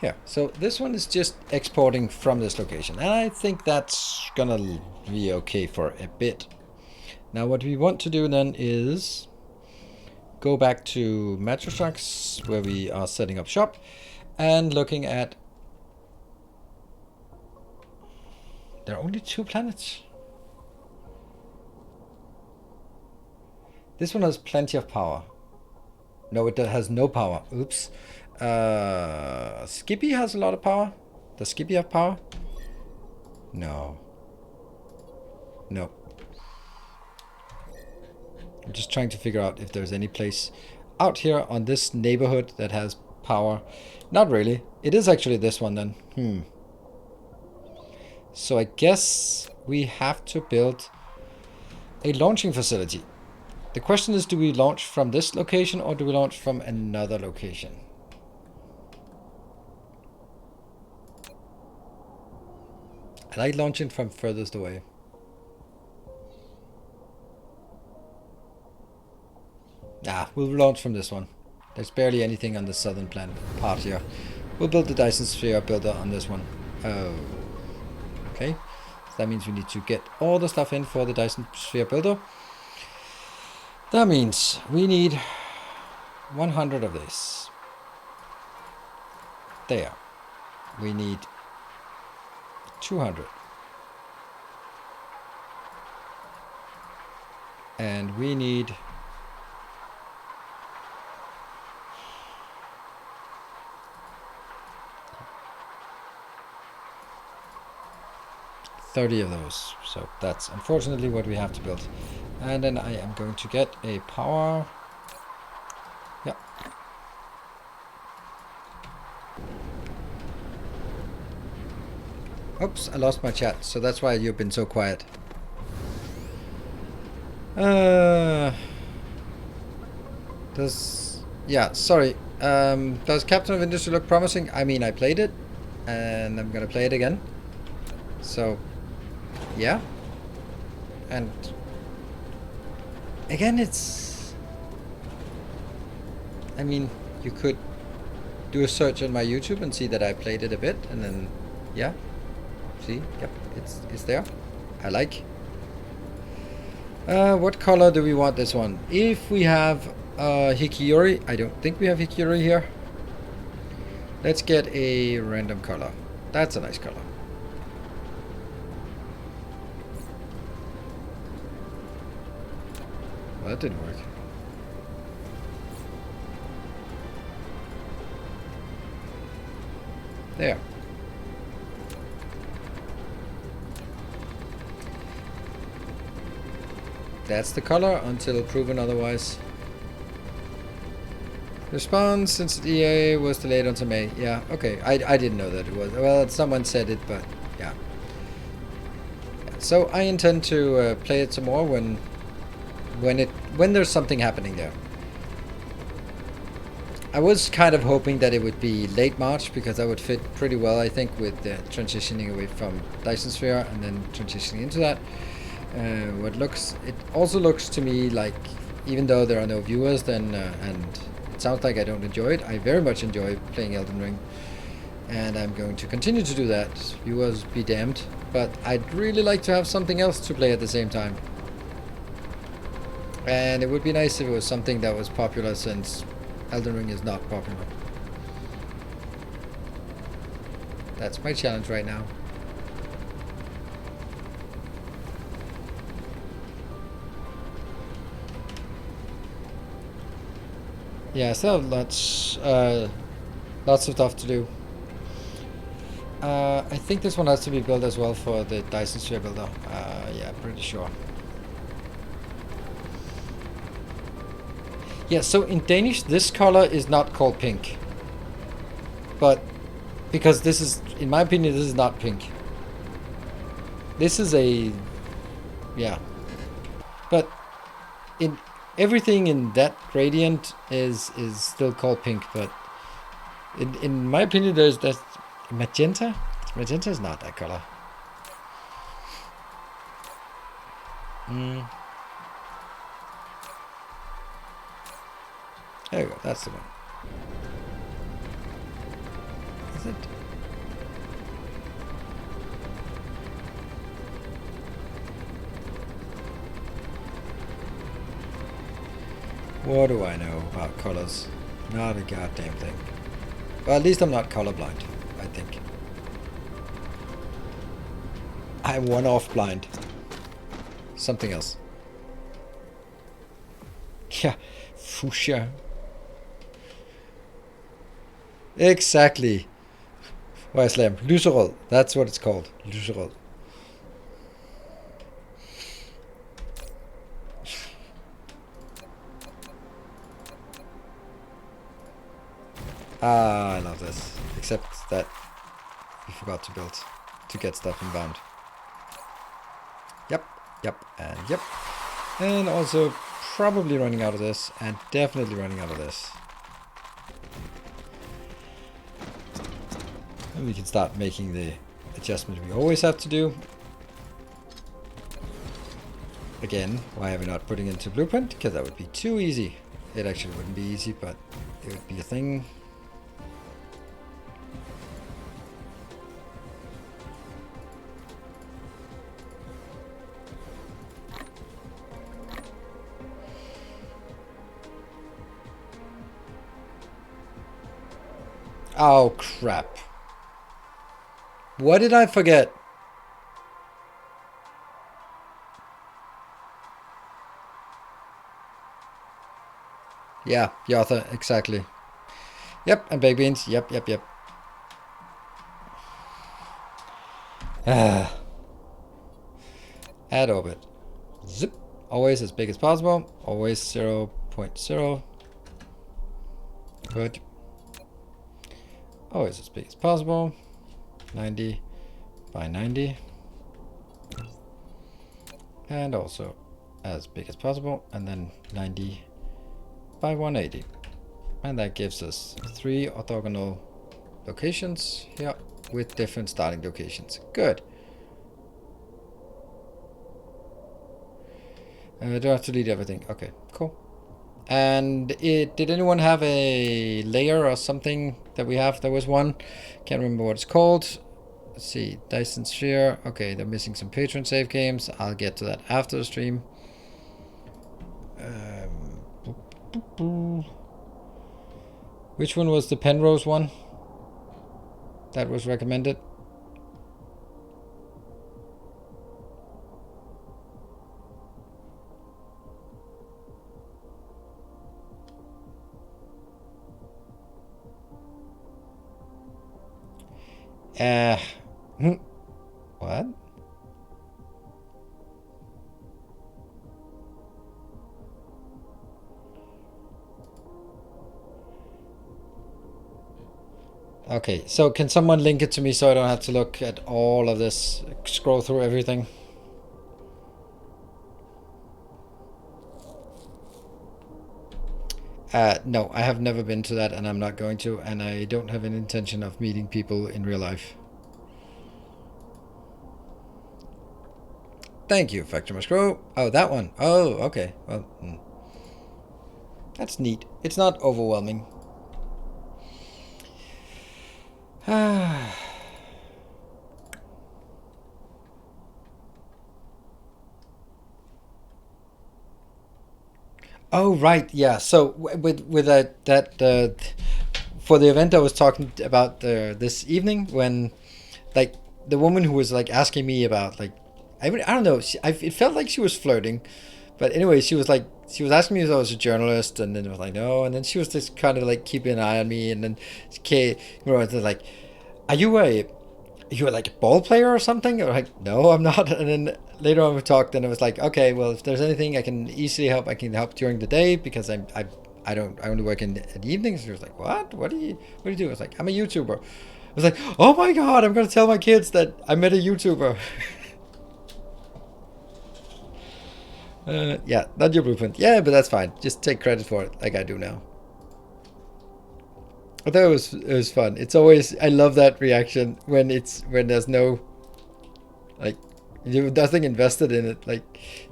Here, so this one is just exporting from this location, and I think that's gonna be okay for a bit. Now what we want to do then is go back to Metrostructs, where we are setting up shop, and looking at... There are only 2 planets. This one has plenty of power. No, it has no power. Oops. Skippy has a lot of power. Does Skippy have power? No. No. I'm just trying to figure out if there's any place out here on this neighborhood that has power. Not really. It is actually this one then. So I guess we have to build a launching facility. The question is, do we launch from this location or do we launch from another location? I like launching from furthest away. We'll launch from this one. There's barely anything on the southern planet part here. We'll build the Dyson sphere builder on this one. Oh. Okay. So that means we need to get all the stuff in for the Dyson sphere builder. That means we need 100 of this. There. We need 200. And we need 30 of those. So that's unfortunately what we have to build. And then I am going to get a power. Yeah. Oops, I lost my chat, so that's why you've been so quiet. Sorry. Does Captain of Industry look promising? I mean, I played it, and I'm gonna play it again. So, yeah. And again, it's... I mean, you could do a search on my YouTube and see that I played it a bit, and then, yeah. See, yep, it's there. I like. What color do we want this one? If we have Hikiyori, I don't think we have Hikiyori here. Let's get a random color. That's a nice color. Well, that didn't work. There. That's the color until proven otherwise. Response since EA was delayed until May. Yeah, okay. I didn't know that it was. Well, someone said it, but yeah. So I intend to play it some more when there's something happening there. I was kind of hoping that it would be late March, because that would fit pretty well, I think, with transitioning away from Dyson Sphere and then transitioning into that. It also looks to me like, even though there are no viewers, then and it sounds like I don't enjoy it, I very much enjoy playing Elden Ring, and I'm going to continue to do that. Viewers be damned, but I'd really like to have something else to play at the same time. And it would be nice if it was something that was popular, since Elden Ring is not popular. That's my challenge right now. Yeah, I still have lots of stuff to do. I think this one has to be built as well for the Dyson Sphere Builder. Yeah, pretty sure. Yeah, so in Danish, this color is not called pink. But, because this is, in my opinion, this is not pink. This is a, yeah. But, in everything in that gradient is still called pink, but in my opinion, there's magenta. Magenta is not that color. There you go. That's the one. Is it? What do I know about colors? Not a goddamn thing. Well, at least I'm not colorblind, I think. I'm one-off blind. Something else. Yeah, fuchsia. Exactly. Why slam? Lyserød. That's what it's called. Lyserød. Ah, I love this. Except that we forgot to build to get stuff inbound. Yep, and yep. And also probably running out of this, and definitely running out of this. And we can start making the adjustment we always have to do. Again, why are we not putting into blueprint? Because that would be too easy. It actually wouldn't be easy, but it would be a thing. Oh, crap. What did I forget? Yeah, Yotha, exactly. Yep, and baked beans. Yep. Add orbit. Zip. Always as big as possible. Always 0.0. Good. Always as big as possible. 90 by 90. And also as big as possible. And then 90 by 180. And that gives us 3 orthogonal locations here with different starting locations. Good. I don't have to delete everything. Okay, cool. And did anyone have a layer or something that we have? There was one. Can't remember what it's called. Let's see. Dyson Sphere. Okay, they're missing some patron save games. I'll get to that after the stream. Which one was the Penrose one that was recommended? What? Okay, so can someone link it to me so I don't have to look at all of this, scroll through everything? No, I have never been to that, and I'm not going to, and I don't have an intention of meeting people in real life. Thank you, Factor Muscro. Oh, that one. Oh, okay. Well, that's neat. It's not overwhelming. Oh right, yeah. So with that for the event I was talking about this evening, when like the woman who was like asking me about like I don't know, it felt like she was flirting, but anyway, she was asking me if I was a journalist, and then I was like no, and then she was just kind of like keeping an eye on me, and then okay, like, are you a you were like a ball player or something? Or like, no, I'm not. And then later on we talked, and it was like, okay, well, if there's anything I can easily help, I can help during the day because I only work in the evenings. She was like, what? What do you do? I was like, I'm a YouTuber. I was like, oh my god, I'm gonna tell my kids that I met a YouTuber. Yeah, not your blueprint. Yeah, but that's fine. Just take credit for it, like I do now. I thought it was fun. It's always I love that reaction when there's no like you have nothing invested in it. Like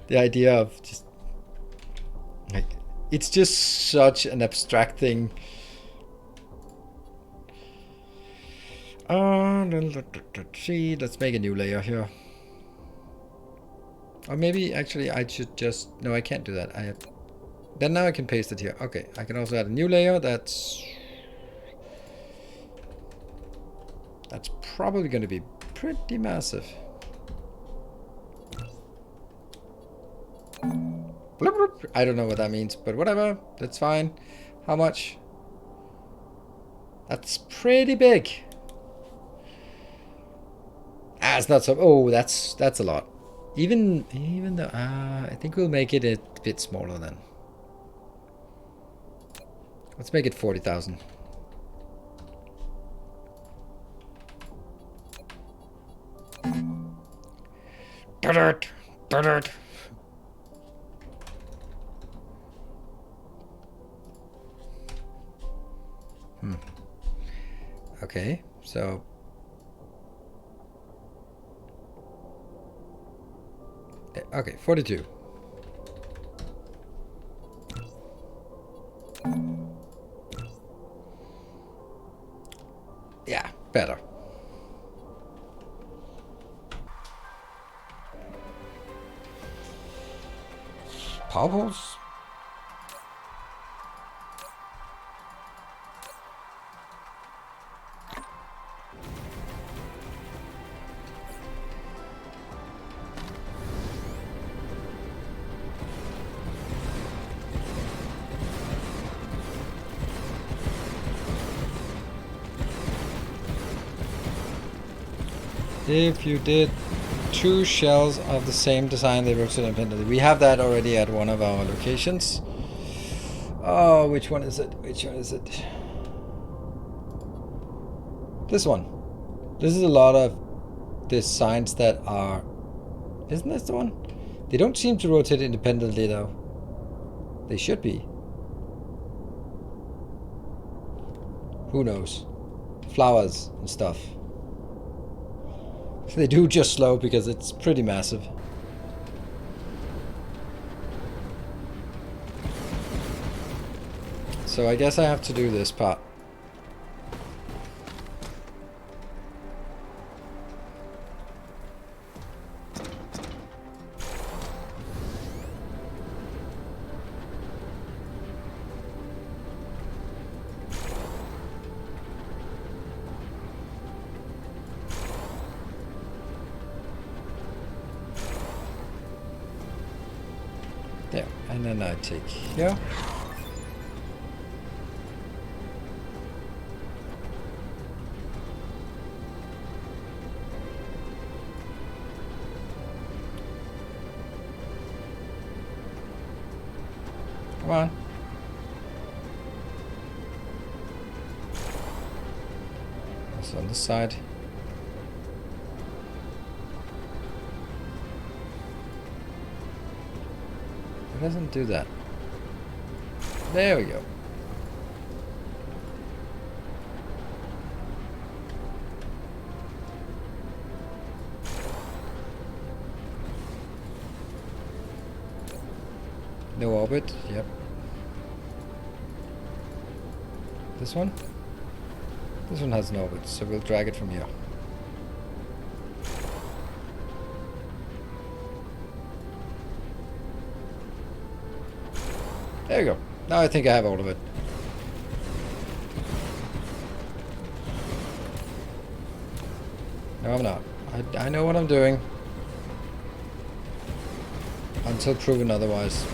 the idea of just like it's just such an abstract thing. Let's make a new layer here. Or maybe actually I should just no, I can't do that. I have then now I can paste it here. Okay, I can also add a new layer. That's probably going to be pretty massive. I don't know what that means, but whatever. That's fine. How much? That's pretty big. Ah, it's not so. Oh, that's a lot. Even though I think we'll make it a bit smaller then. Let's make it 40,000. Okay, so okay, 42. Yeah, better. Power poles? If you did 2 shells of the same design, they rotate independently. We have that already at one of our locations. Oh, which one is it? Which one is it? This one. This is a lot of designs that are... Isn't this the one? They don't seem to rotate independently though. They should be. Who knows? Flowers and stuff. They do just slow because it's pretty massive. So I guess I have to do this part. There, and then I take here. Come on. Also on this side. It doesn't do that. There we go. No orbit, yep. This one? This one has an orbit, so we'll drag it from here. There you go. Now I think I have all of it. No, I'm not. I know what I'm doing. Until proven otherwise.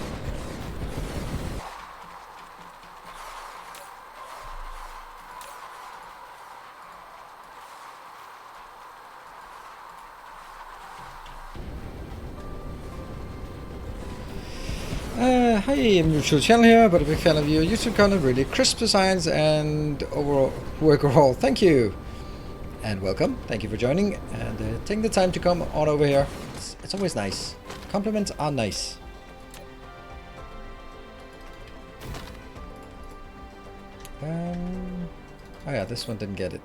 Hi, I'm new to the channel here, but a big fan of your YouTube content, really crisp designs and overall work overall. Thank you and welcome. Thank you for joining and taking the time to come on over here. It's always nice. Compliments are nice. Oh yeah, this one didn't get it.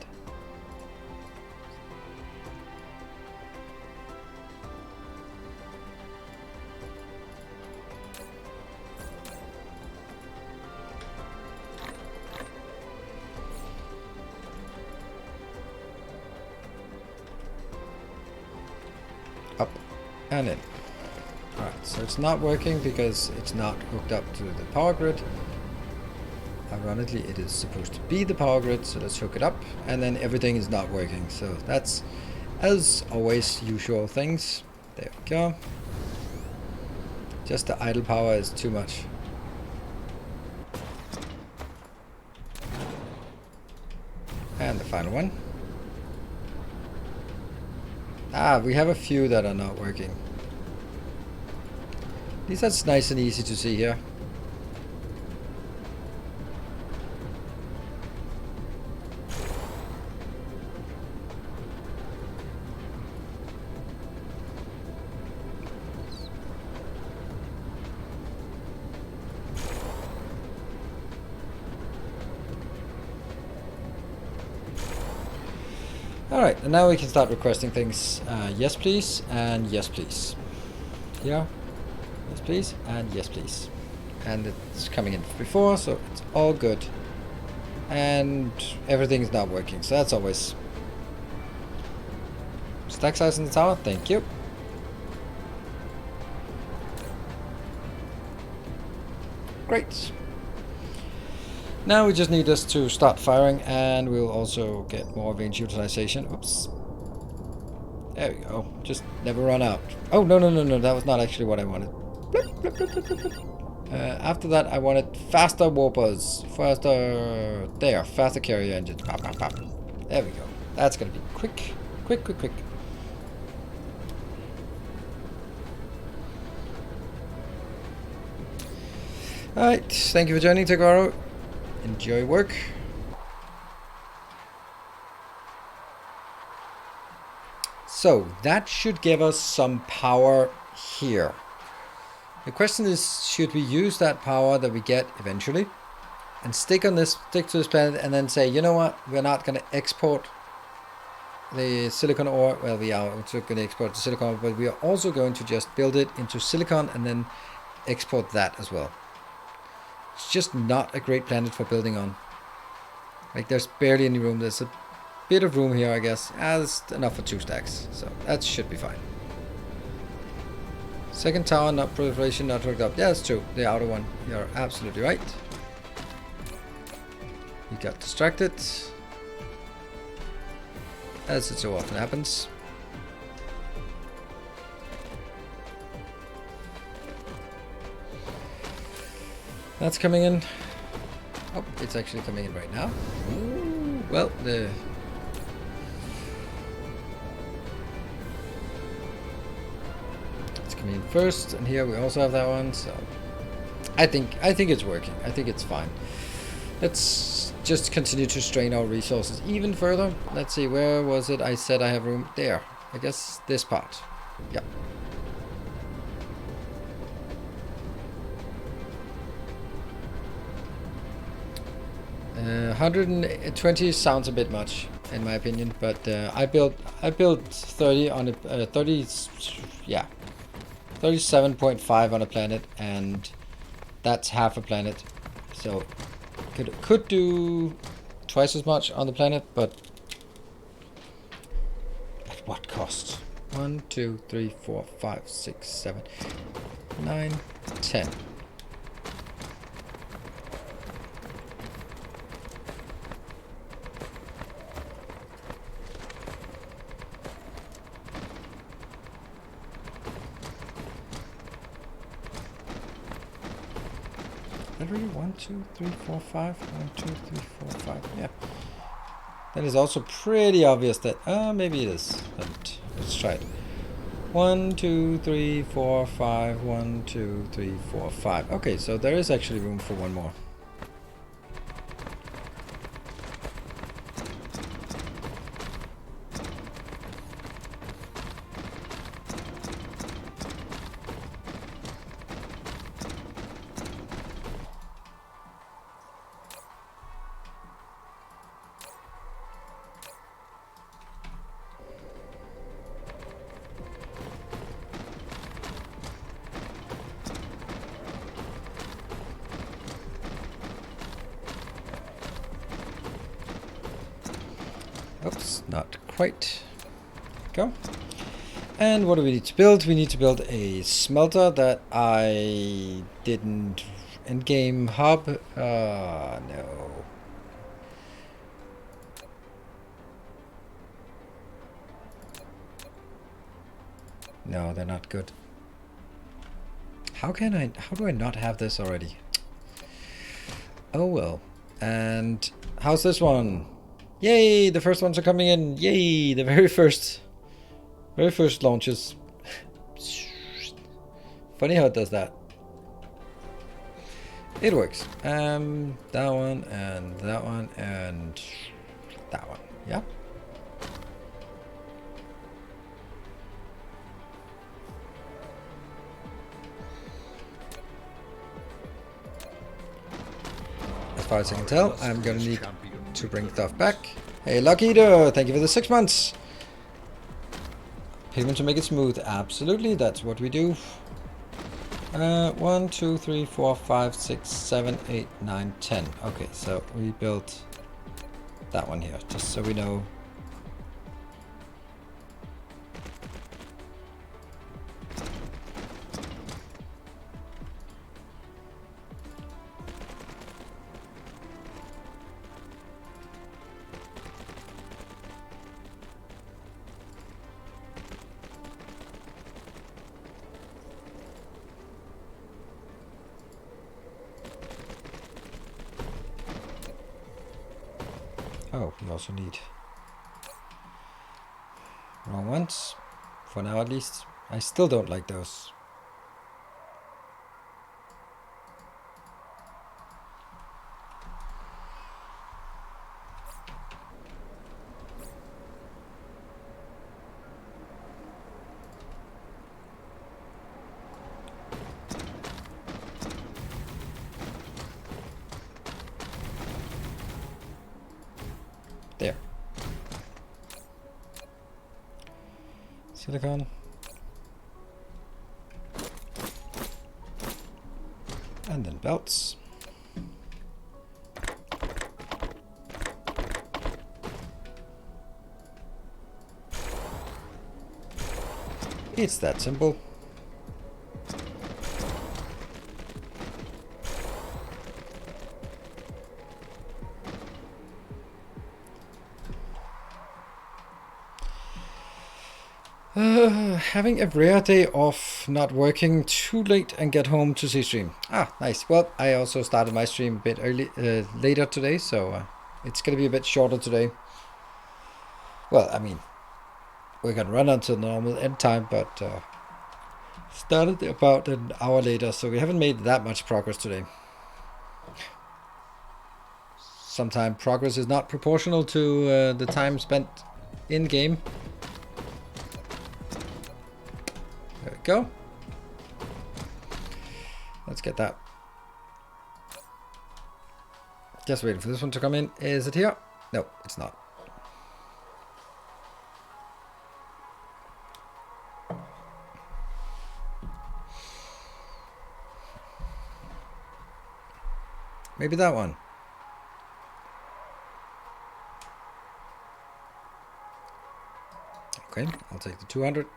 Up and in. Alright, so it's not working because it's not hooked up to the power grid. Ironically, it is supposed to be the power grid, so let's hook it up, and then everything is not working. So that's, as always, usual things. There we go. Just the idle power is too much. And the final one. Ah, we have a few that are not working. At least that's nice and easy to see here. Alright, and now we can start requesting things. Yes please, and yes please. Yeah, yes please, and yes please. And it's coming in before, so it's all good. And everything is not working, so that's always... Stack size in the tower, thank you. Great. Now we just need us to start firing, and we'll also get more range utilization. Oops. There we go. Just never run out. Oh, no, that was not actually what I wanted. Blip, blip, blip, blip, blip, blip. After that, I wanted faster warpers. Faster... There, faster carrier engines. Pop, pop, pop. There we go. That's gonna be quick. Quick, quick, quick. Alright, thank you for joining, Tagaro. Enjoy work. So that should give us some power here. The question is, should we use that power that we get eventually and stick to this planet and then say, you know what, we're not going to export the silicon ore. Well, we are also going to export the silicon, but we are also going to just build it into silicon and then export that as well. It's just not a great planet for building on. Like, there's barely any room. There's a bit of room here, I guess. That's enough for 2 stacks, so that should be fine. Second tower, not proliferation, not hooked up. Yeah, that's true. The outer one. You're absolutely right. He got distracted, as it so often happens. That's coming in. Oh, it's actually coming in right now. Ooh, well, it's coming in first, and here we also have that one. So I think it's working. I think it's fine. Let's just continue to strain our resources even further. Let's see, where was it? I said I have room there. I guess this part. Yeah. 120 sounds a bit much, in my opinion, but I built 30 on a 30, yeah, 37.5 on a planet, and that's half a planet, so could do twice as much on the planet, but at what cost? 1, 2, 3, 4, 5, 6, 7, 9, 10. that really 1, 2, 3, 4, 5? 1, 2, 3, 4, 5. Yeah. That is also pretty obvious that maybe it is. But let's try it. 1, 2, 3, 4, 5. 1, 2, 3, 4, 5. Okay, so there is actually room for one more. Oops, not quite. Go. And what do we need to build? We need to build a smelter that I didn't endgame hub. No. No, they're not good. How do I not have this already? Oh well. And how's this one? Yay, the first ones are coming in. Yay, the very first launches. Funny how it does that. It works. That one and that one and that one. Yeah. As far as I can tell, I'm gonna need to bring stuff back. Hey, Lucky Eater, thank you for the 6 months. Payment to make it smooth. Absolutely, that's what we do. 1, 2, 3, 4, 5, 6, 7, 8, 9, 10. Okay, so we built that one here, just so we know. Oh, we also need wrong ones, for now at least. I still don't like those. There. Silicon. And then belts. It's that simple. Having a rare day off, not working too late and get home to see stream. Ah, nice. Well, I also started my stream a bit early, later today, so it's gonna be a bit shorter today. Well, I mean, we're gonna run until normal end time, but started about an hour later, so we haven't made that much progress today. Sometimes progress is not proportional to the time spent in game. There we go. Let's get that. Just waiting for this one to come in. Is it here? No, it's not. Maybe that one. Okay, I'll take the 200.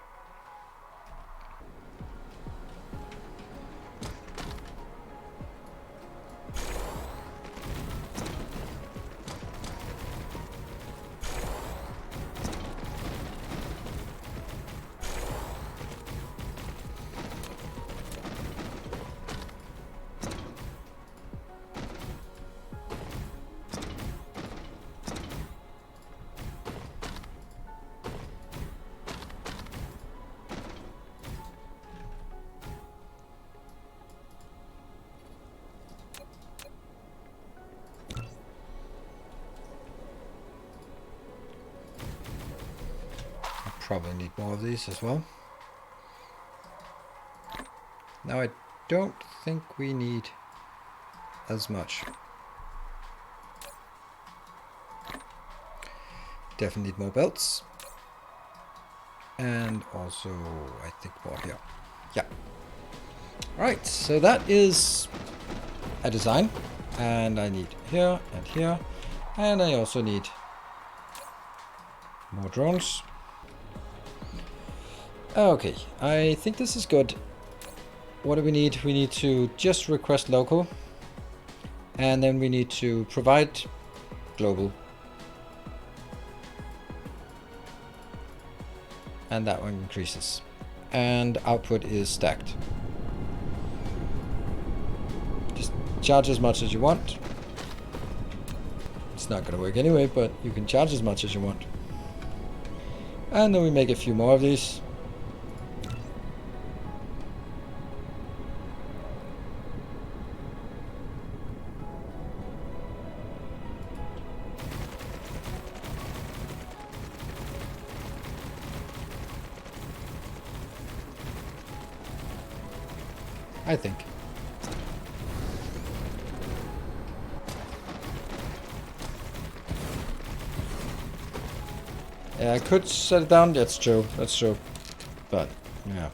probably need more of these as well. Now I don't think we need as much. Definitely need more belts. And also, I think more here. Yeah. Alright, so that is a design. And I need here and here. And I also need more drones. Okay, I think this is good. What do we need? We need to just request local. And then we need to provide global. And that one increases. And output is stacked. Just charge as much as you want. It's not going to work anyway, but you can charge as much as you want. And then we make a few more of these. I think. Yeah, I could set it down. That's true. That's true. But, yeah.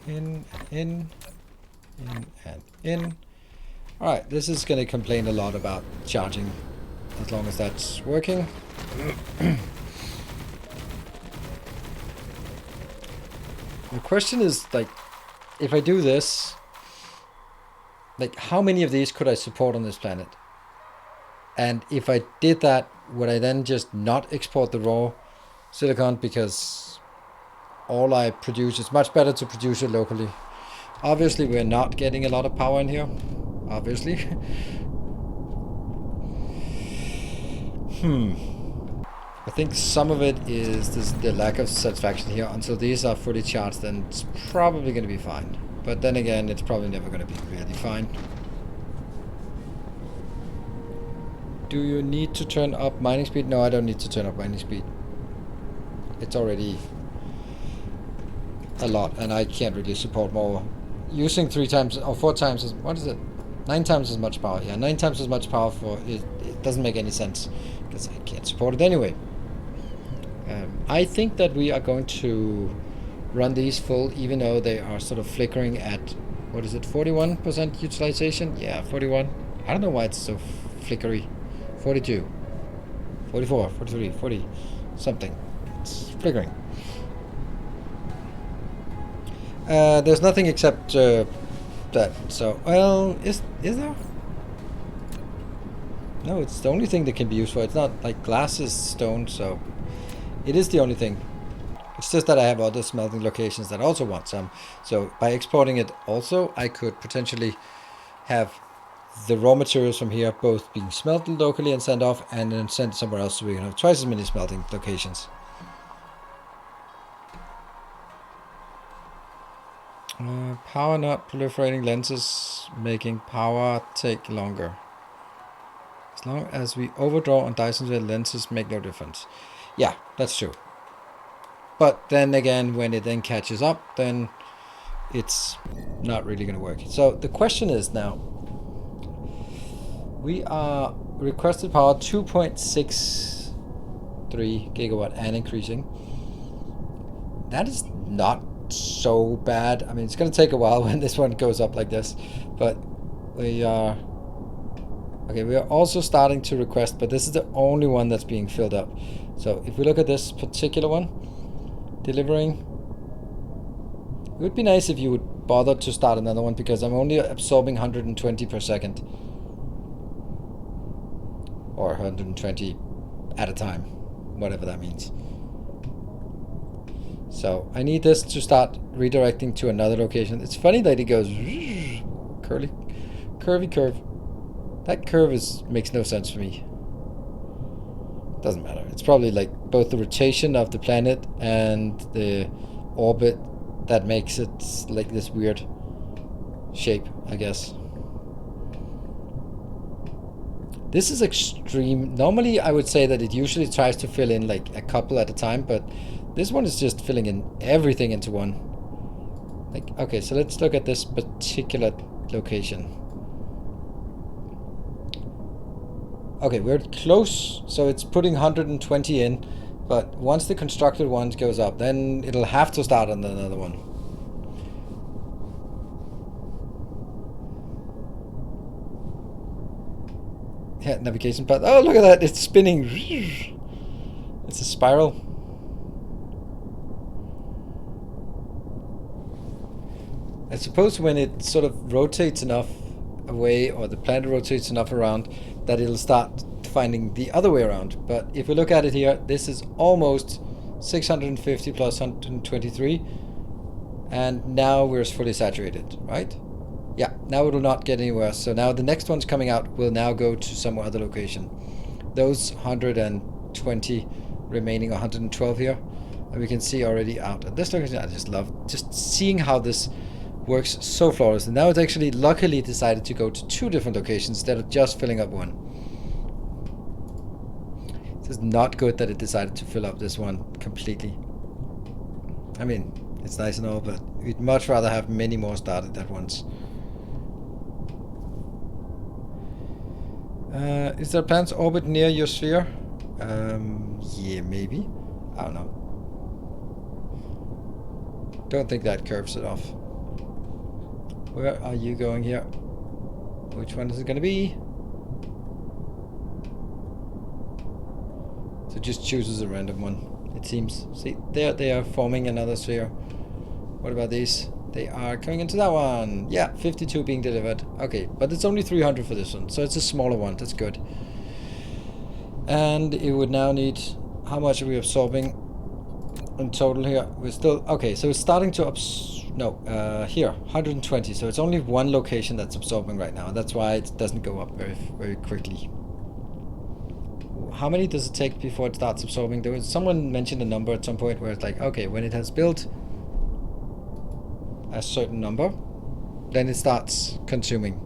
In, and in. Alright, this is going to complain a lot about charging. As long as that's working. The question is, like, if I do this, like, how many of these could I support on this planet? And if I did that, would I then just not export the raw silicon? Because all I produce, it's much better to produce it locally. Obviously, we're not getting a lot of power in here. Obviously. I think some of it is the lack of satisfaction here. Until these are fully charged, then it's probably going to be fine. But then again, it's probably never going to be really fine. Do you need to turn up mining speed? No, I don't need to turn up mining speed. It's already a lot, and I can't really support more. Using 3 times or 4 times, what is it? 9 times as much power. Yeah, 9 times as much power for it. It doesn't make any sense because I can't support it anyway. I think that we are going to run these full, even though they are sort of flickering at, what is it, 41% utilization? Yeah, 41. I don't know why it's so flickery. 42, 44, 43, 40, something. It's flickering. There's nothing except that. So, well, is there? No, it's the only thing that can be used for. It's not like glass is stone, so it is the only thing. It's just that I have other smelting locations that also want some. So by exporting it also, I could potentially have the raw materials from here both being smelted locally and sent off, and then sent somewhere else, so we can have twice as many smelting locations. Power not proliferating lenses, making power take longer. As long as we overdraw on Dyson, the lenses make no difference. Yeah, that's true. But then again, when it then catches up, then it's not really going to work. So the question is now, we are requested power 2.63 gigawatt and increasing. That is not so bad. I mean, it's going to take a while when this one goes up like this, but we are okay. We are also starting to request, but this is the only one that's being filled up. So if we look at this particular one, delivering, it would be nice if you would bother to start another one, because I'm only absorbing 120 per second, or 120 at a time, whatever that means. So I need this to start redirecting to another location. It's funny that it goes curvy curve. That curve makes no sense for me. Doesn't matter. It's probably like both the rotation of the planet and the orbit that makes it like this weird shape, I guess. This is extreme. Normally, I would say that it usually tries to fill in like a couple at a time, but this one is just filling in everything into one. Like, okay, so let's look at this particular location. Okay, we're close, so it's putting 120 in, but once the constructed one goes up, then it'll have to start on another one. Yeah, navigation path. Oh, look at that, it's spinning. It's a spiral. I suppose when it sort of rotates enough away, or the planet rotates enough around, that it'll start finding the other way around. But if we look at it here, this is almost 650 plus 123, and now we're fully saturated, right? Yeah, now it will not get any worse. So now the next one's coming out will now go to some other location. Those 120 remaining 112 here, and we can see already out at this location. I just love just seeing how this works so flawlessly. Now it's actually luckily decided to go to 2 different locations instead of just filling up one. It's not good that it decided to fill up this one completely. I mean, it's nice and all, but we'd much rather have many more started at once. Is there a planet's orbit near your sphere? Yeah, maybe. I don't know. Don't think that curves it off. Where are you going here? Which one is it going to be? So it just chooses a random one, it seems. See, there they are forming another sphere. What about these? They are coming into that one. Yeah, 52 being delivered. Okay, but it's only 300 for this one, so it's a smaller one. That's good. And it would now need... How much are we absorbing in total here? We're still... Okay, so it's starting to... here, 120. So it's only one location that's absorbing right now. That's why it doesn't go up very, very quickly. How many does it take before it starts absorbing? There was someone mentioned a number at some point where it's like, okay, when it has built a certain number, then it starts consuming.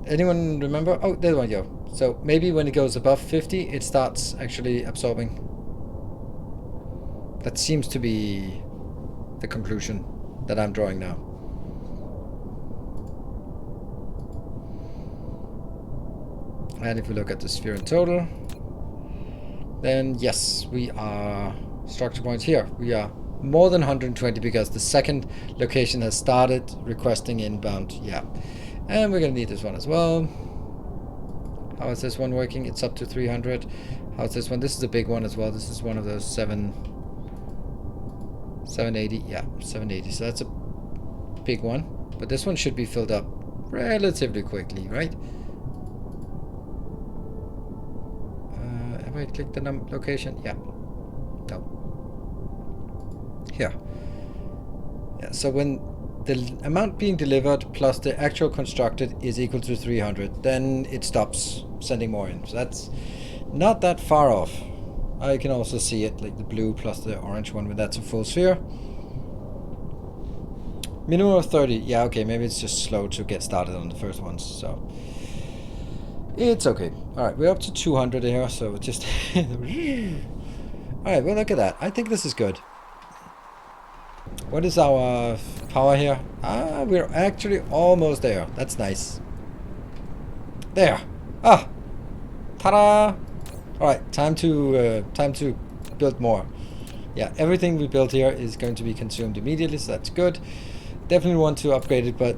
Anyone remember? Oh, there we go. So maybe when it goes above 50, it starts actually absorbing. That seems to be the conclusion that I'm drawing now. And if we look at the sphere in total, then yes, we are structure points here. We are more than 120 because the second location has started requesting inbound. Yeah. And we're going to need this one as well. How is this one working? It's up to 300. How's this one? This is a big one as well. This is one of those 780. Yeah, 780. So that's a big one. But this one should be filled up relatively quickly, right? Have I clicked the location? Yeah. No. Here. Yeah, so when the amount being delivered plus the actual constructed is equal to 300, then it stops sending more in. So that's not that far off. I can also see it, like the blue plus the orange one, when that's a full sphere. Minimum of 30. Yeah, okay, maybe it's just slow to get started on the first ones, so it's okay. Alright, we're up to 200 here, so just... Alright, well, look at that. I think this is good. What is our power here? Ah, we're actually almost there. That's nice. There. Ah! Ta-da! Alright, time to build more. Yeah, everything we built here is going to be consumed immediately, so that's good. Definitely want to upgrade it, but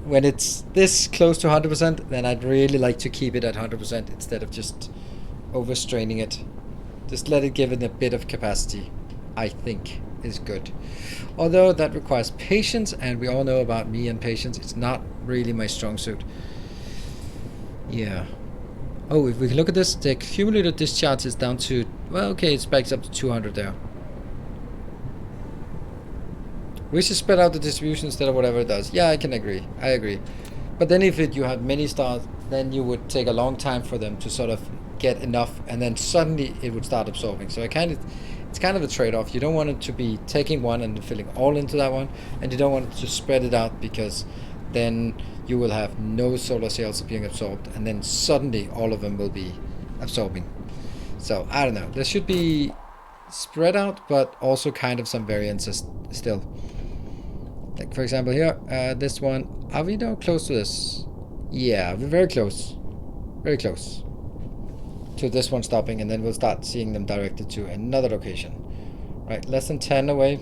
when it's this close to 100%, then I'd really like to keep it at 100% instead of just overstraining it. Just let it give it a bit of capacity, I think, is good. Although that requires patience, and we all know about me and patience. It's not really my strong suit. Yeah. Oh, if we can look at this, the accumulated discharge is down to, well, okay, it spikes up to 200 there. We should spread out the distribution instead of whatever it does. Yeah, I can agree. I agree. But then if you had many stars, then you would take a long time for them to sort of get enough, and then suddenly it would start absorbing. So it's kind of a trade-off. You don't want it to be taking one and filling all into that one, and you don't want it to spread it out because then you will have no solar cells being absorbed, and then suddenly all of them will be absorbing. So I don't know. There should be spread out, but also kind of some variances still. Like for example here, this one. Are we now close to this? Yeah, we're very close. Very close to this one stopping, and then we'll start seeing them directed to another location. Right, less than 10 away.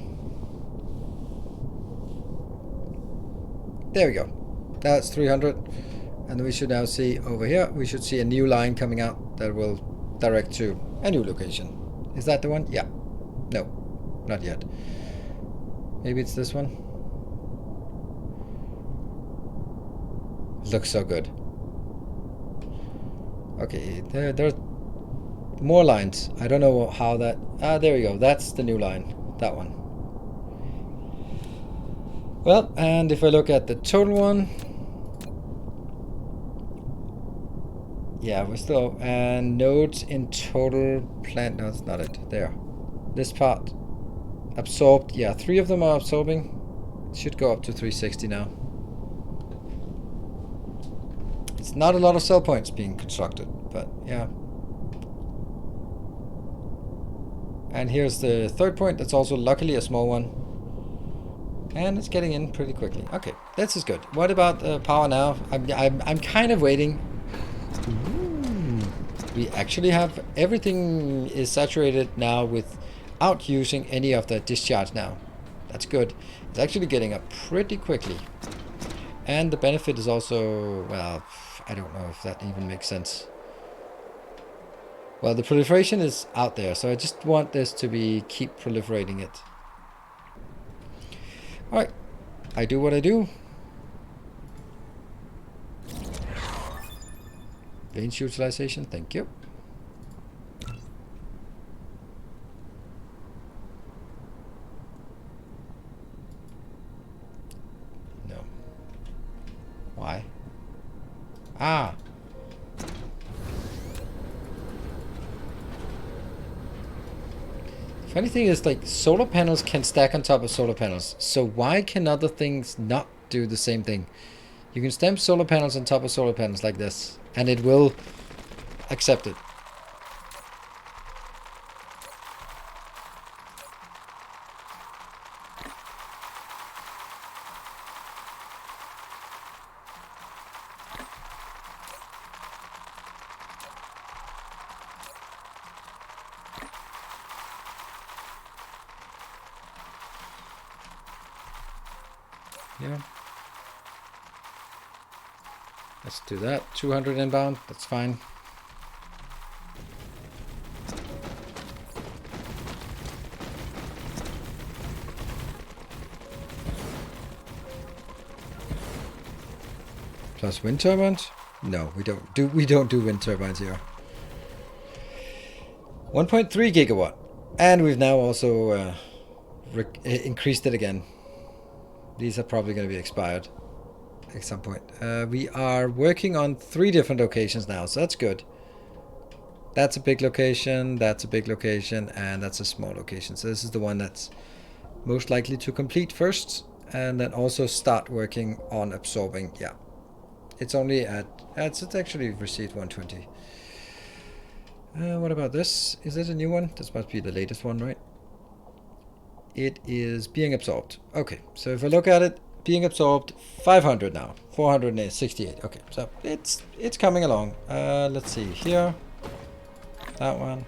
There we go. That's 300. And we should now see over here, we should see a new line coming out that will direct to a new location. Is that the one? Yeah. No, not yet. Maybe it's this one. Looks so good. Okay, there are more lines. I don't know how that... there we go. That's the new line. That one. Well, and if I look at the total one... Yeah, we're still... And nodes in total plant... No, that's not it. There. This part. Absorbed. Yeah, 3 of them are absorbing. It should go up to 360 now. It's not a lot of cell points being constructed, but yeah. And here's the third point. That's also luckily a small one. And it's getting in pretty quickly. Okay, this is good. What about power now? I'm kind of waiting. Ooh. We actually have everything is saturated now without using any of the discharge now. That's good. It's actually getting up pretty quickly. And the benefit is also, well, I don't know if that even makes sense. Well, the proliferation is out there, so I just want this to keep proliferating it. Alright, I do what I do. Range utilization, thank you. No. Why? Ah! Funny thing is, like, solar panels can stack on top of solar panels. So why can other things not do the same thing? You can stamp solar panels on top of solar panels like this, and it will accept it. Yeah. Let's do that. 200 inbound. That's fine. Plus wind turbines? No, we don't do wind turbines here. 1.3 gigawatt. And we've now also increased it again. These are probably going to be expired at some point. We are working on 3 different locations now, so that's good. That's a big location, that's a big location, and that's a small location. So this is the one that's most likely to complete first, and then also start working on absorbing. Yeah, it's only at... it's actually received 120. What about this? Is it a new one? This must be the latest one, right? It is being absorbed. Okay, so if I look at it, being absorbed 500 now, 468. Okay, so it's coming along. Let's see here, that one.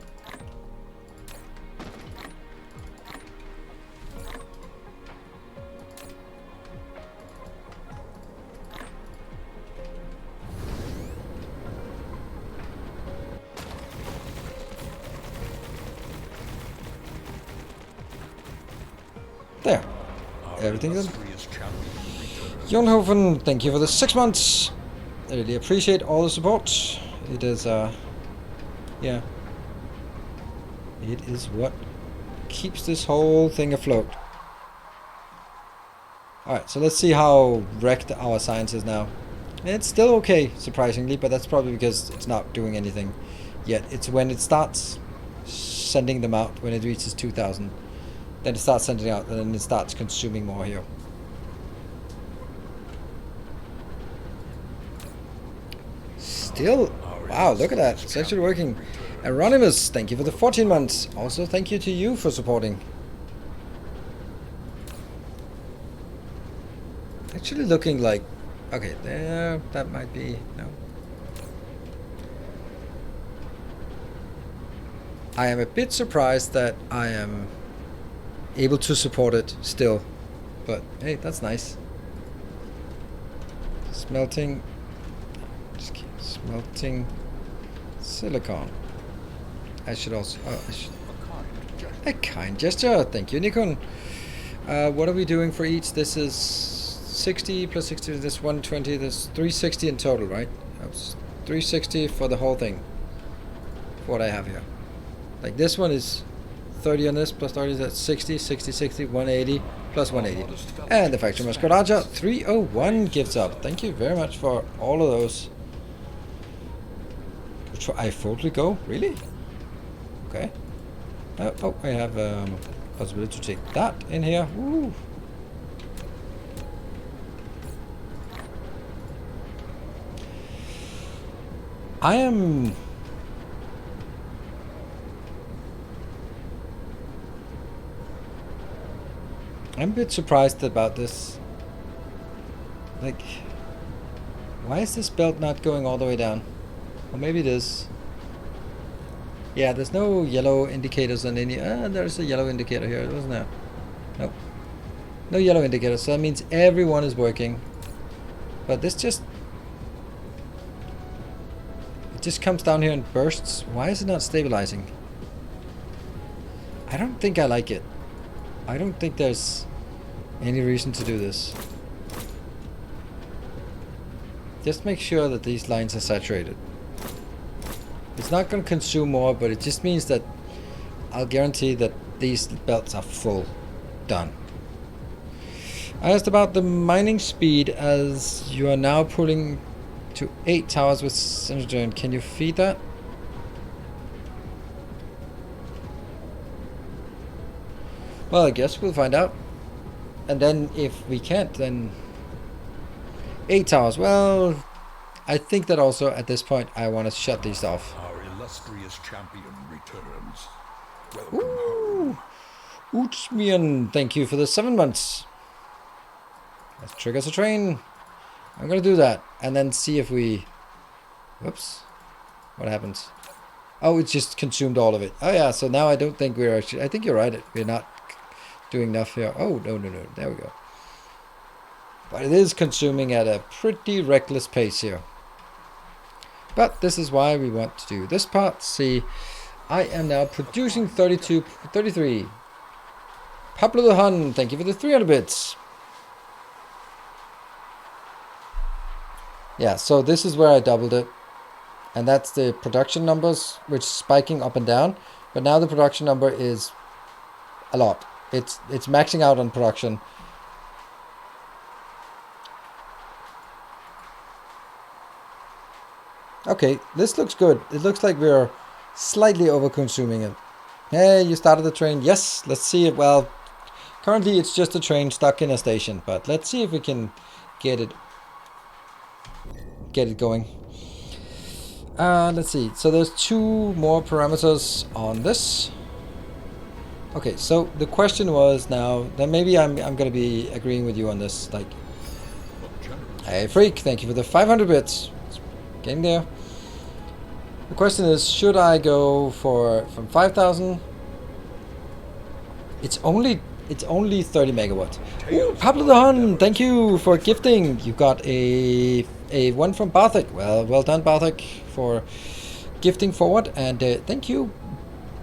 There. Everything's in. Jonhoven, thank you for the 6 months. I really appreciate all the support. It is, yeah. It is what keeps this whole thing afloat. Alright, so let's see how wrecked our science is now. It's still okay, surprisingly, but that's probably because it's not doing anything yet. It's when it starts sending them out, when it reaches 2,000. Then it starts sending out, and then it starts consuming more here. Still, wow, look at that. It's actually working. Anonymous, thank you for the 14 months. Also, thank you to you for supporting. Actually looking like... Okay, there, that might be... No. I am a bit surprised that I am able to support it still. But, hey, that's nice. Smelting... Just keep smelting silicon. I should also... Oh, I should... A kind gesture. Thank you, Nikon. What are we doing for each? This is 60 plus 60. This 120. This 360 in total, right? That's 360 for the whole thing. For what I have here. Like this one is 30 on this plus 30. That's 60, 60, 60, 180 plus 180. And the Factory Musculaja 301 gives up. Thank you very much for all of those. I totally go? Really? Okay. Oh, I have possibility to take that in here. Woo. I'm a bit surprised about this. Like, why is this belt not going all the way down? Or maybe it is. Yeah, there's no yellow indicators on any... there's a yellow indicator here, wasn't there? Nope. No yellow indicator, so that means everyone is working. But this just... It just comes down here and bursts. Why is it not stabilizing? I don't think I like it. I don't think there's any reason to do this. Just make sure that these lines are saturated. It's not going to consume more, but it just means that I'll guarantee that these belts are full. Done. I asked about the mining speed as you are now pulling to 8 towers with Synergen. Can you feed that? Well, I guess we'll find out. And then if we can't, then 8 towers. Well, I think that also at this point I want to shut these off. Our illustrious champion returns. Ooh, Utsmian, thank you for the 7 months. That triggers a train. I'm gonna do that and then see if we... Whoops. What happens? Oh, it's just consumed all of it. Oh yeah, so now I don't think we're actually... I think you're right. We're not doing enough here. Oh, no. There we go. But it is consuming at a pretty reckless pace here. But this is why we want to do this part. See, I am now producing 32, 33. Pablo the Hun, thank you for the 300 bits. Yeah, so this is where I doubled it. And that's the production numbers, which is spiking up and down. But now the production number is a lot. It's maxing out on production. Okay, this looks good. It looks like we're slightly over-consuming it. Hey, you started the train. Yes, let's see it. Well, currently it's just a train stuck in a station, but let's see if we can get it going. Let's see. So there's 2 more parameters on this. Okay, so the question was now, then maybe I'm going to be agreeing with you on this. Like, hey, Freak, thank you for the 500 bits. Getting there. The question is, should I go from 5,000? It's only 30 megawatts. Ooh, Pablo the Hun, thank you for gifting. You got a one from Barthik. Well done, Barthik, for gifting forward, and thank you.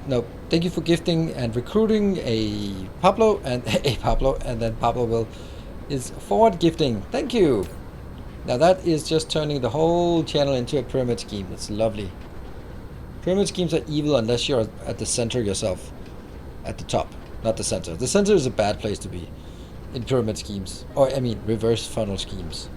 No, thank you for gifting and recruiting a Pablo and then Pablo is forward gifting. Thank you. Now that is just turning the whole channel into a pyramid scheme. That's lovely. Pyramid schemes are evil unless you're at the center yourself. At the top, not the center. The center is a bad place to be in pyramid schemes. Or, I mean, reverse funnel schemes.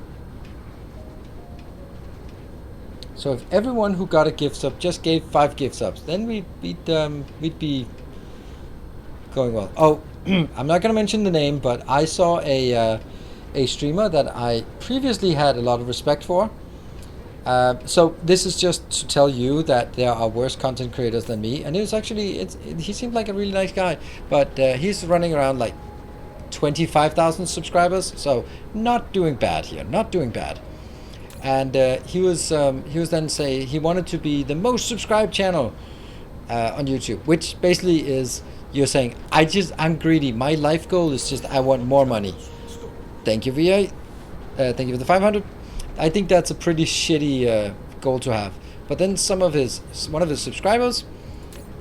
So if everyone who got a gift sub just gave 5 gift subs, then we'd be going well. Oh, I'm not going to mention the name, but I saw a streamer that I previously had a lot of respect for, So this is just to tell you that there are worse content creators than me, and he seemed like a really nice guy, but he's running around like 25,000 subscribers, so not doing bad here, not doing bad. And he was then say he wanted to be the most subscribed channel on YouTube, which basically is you're saying I'm greedy. My life goal is just I want more money. Thank you, VA. Thank you for the 500. I think that's a pretty shitty goal to have. But then one of his subscribers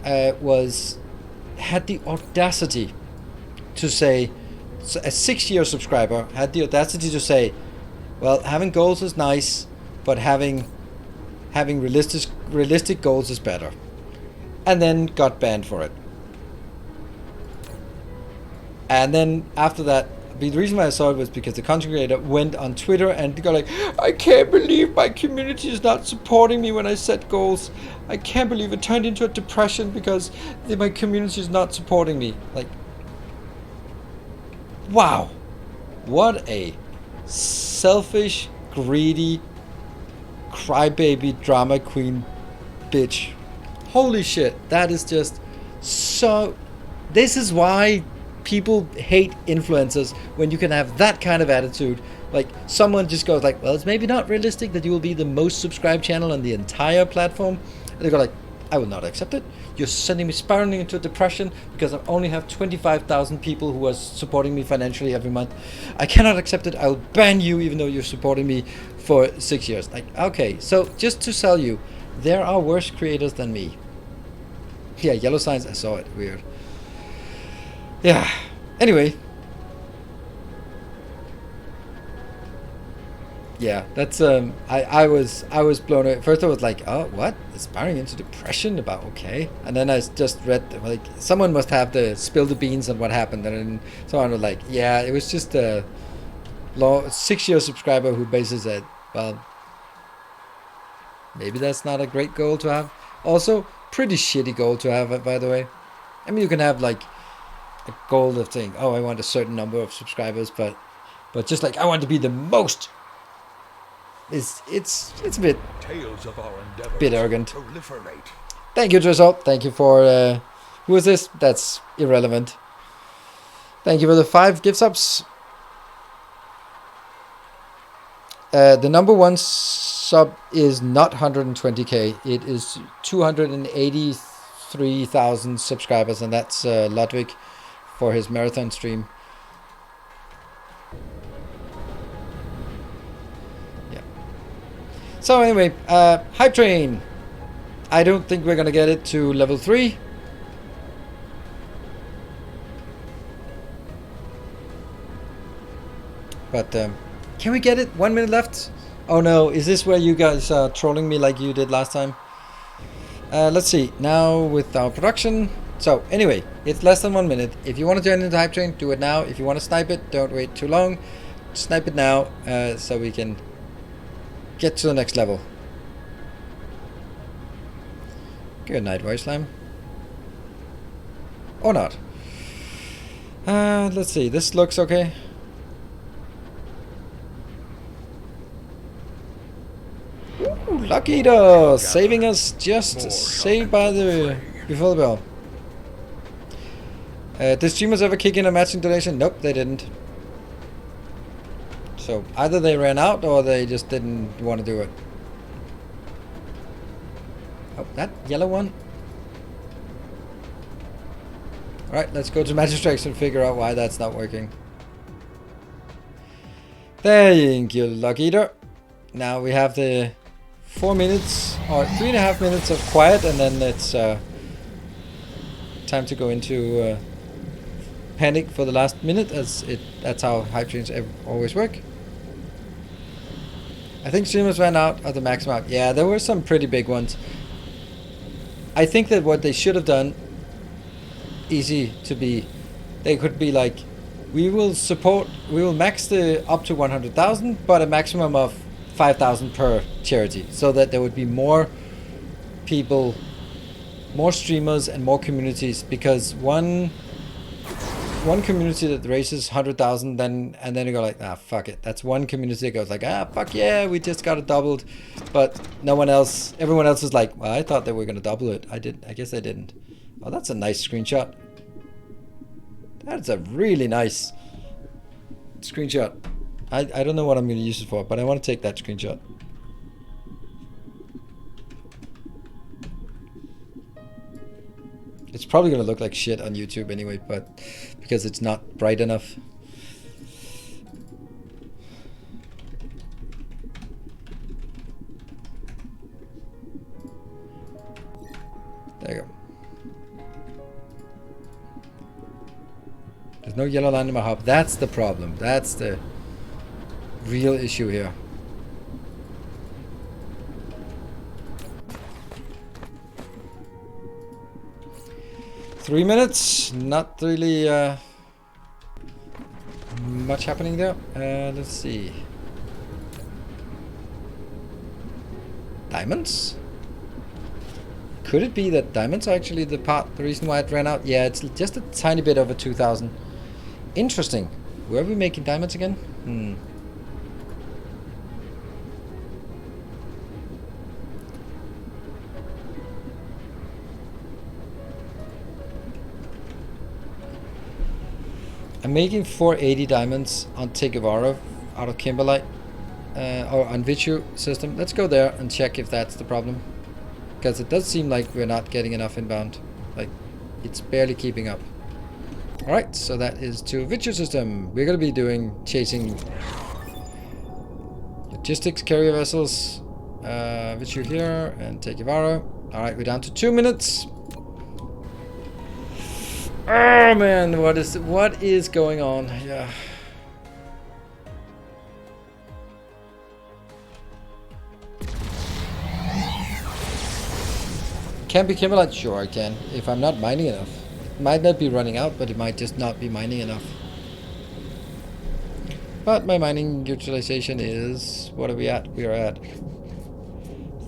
had the audacity to say, a 6-year subscriber had the audacity to say, well, having goals is nice, but having realistic goals is better, and then got banned for it. And then after that, the reason why I saw it was because the content creator went on Twitter and got like, I can't believe my community is not supporting me when I set goals. I can't believe it turned into a depression because my community is not supporting me. Like, wow, what a selfish, greedy, crybaby drama queen bitch. Holy shit, that is just so... This is why people hate influencers, when you can have that kind of attitude. Like, someone just goes like, well, it's maybe not realistic that you will be the most subscribed channel on the entire platform. And they go like, I will not accept it. You're sending me spiraling into a depression because I only have 25,000 people who are supporting me financially every month. I cannot accept it. I'll ban you even though you're supporting me for 6 years. Like, okay, so just to tell you, there are worse creators than me. Yeah, yellow signs, I saw it. Weird. Yeah. Anyway. Yeah, that's I was blown away. First I was like, oh, what? Aspiring into depression about, okay. And then I just read, like, someone must have spill the beans on what happened, and then someone was like, yeah, it was just a 6-year subscriber who basically said, well, maybe that's not a great goal to have. Also, pretty shitty goal to have, by the way. I mean, you can have like a goal of saying, oh, I want a certain number of subscribers, but just like I want to be the most. It's a bit arrogant. Proliferate. Thank you, Drizzle. Thank you for who is this? That's irrelevant. Thank you for the 5 gift subs. The number 1 sub is not 120k. It is 283,000 subscribers, and that's Ludwig for his marathon stream. Yeah. So anyway, Hype Train. I don't think we're gonna get it to level 3. But can we get it? 1 minute left. Oh no, is this where you guys are trolling me like you did last time? Let's see, now with our production. So anyway, it's less than 1 minute. If you want to join into Hype Train, do it now. If you want to snipe it, don't wait too long. Snipe it now, so we can get to the next level. Good night, Voice Slam. Or not. Let's see, this looks okay. Ooh, Lucky Eater, saving us, just saved by before the bell. Did streamers ever kick in a matching donation? Nope, they didn't. So either they ran out or they just didn't want to do it. Oh, that yellow one. Alright, let's go to Magistrates and figure out why that's not working. Thank you, Lucky Eater. Now we have the 4 minutes or 3.5 minutes of quiet, and then it's time to go into panic for the last minute, as that's how hype trains always work. I think streamers ran out of the maximum. Yeah, there were some pretty big ones. I think that what they should have done, easy to be, they could be like, we will max the up to 100,000, but a maximum of 5,000 per charity, so that there would be more people, more streamers and more communities, because one one community that raises 100,000, then you go like, ah, fuck it. That's one community that goes like, ah, fuck yeah, we just got it doubled. But no one else, everyone else is like, well, I thought they were gonna double it. I guess they didn't. Oh, that's a nice screenshot. That's a really nice screenshot. I don't know what I'm gonna use it for, but I want to take that screenshot. It's probably gonna look like shit on YouTube anyway, but because it's not bright enough. There you go. There's no yellow line in my hub. That's the problem. That's the real issue here. Three minutes, not really much happening there. Let's see. Diamonds? Could it be that diamonds are actually the reason why it ran out? Yeah, it's just a tiny bit over 2,000. Interesting. Were we making diamonds again? I'm making 480 diamonds on Tegavara out of Kimberlite or on Vichu system. Let's go there and check if that's the problem, because it does seem like we're not getting enough inbound. Like, it's barely keeping up. All right, so that is to Vichu system. We're gonna be chasing logistics carrier vessels, Vichu here and Tegavara. All right, we're down to 2 minutes. Oh man, what is going on? Yeah. Can be Kimberlite? Sure I can, if I'm not mining enough. It might not be running out, but it might just not be mining enough. But my mining utilization is, what are we at? We are at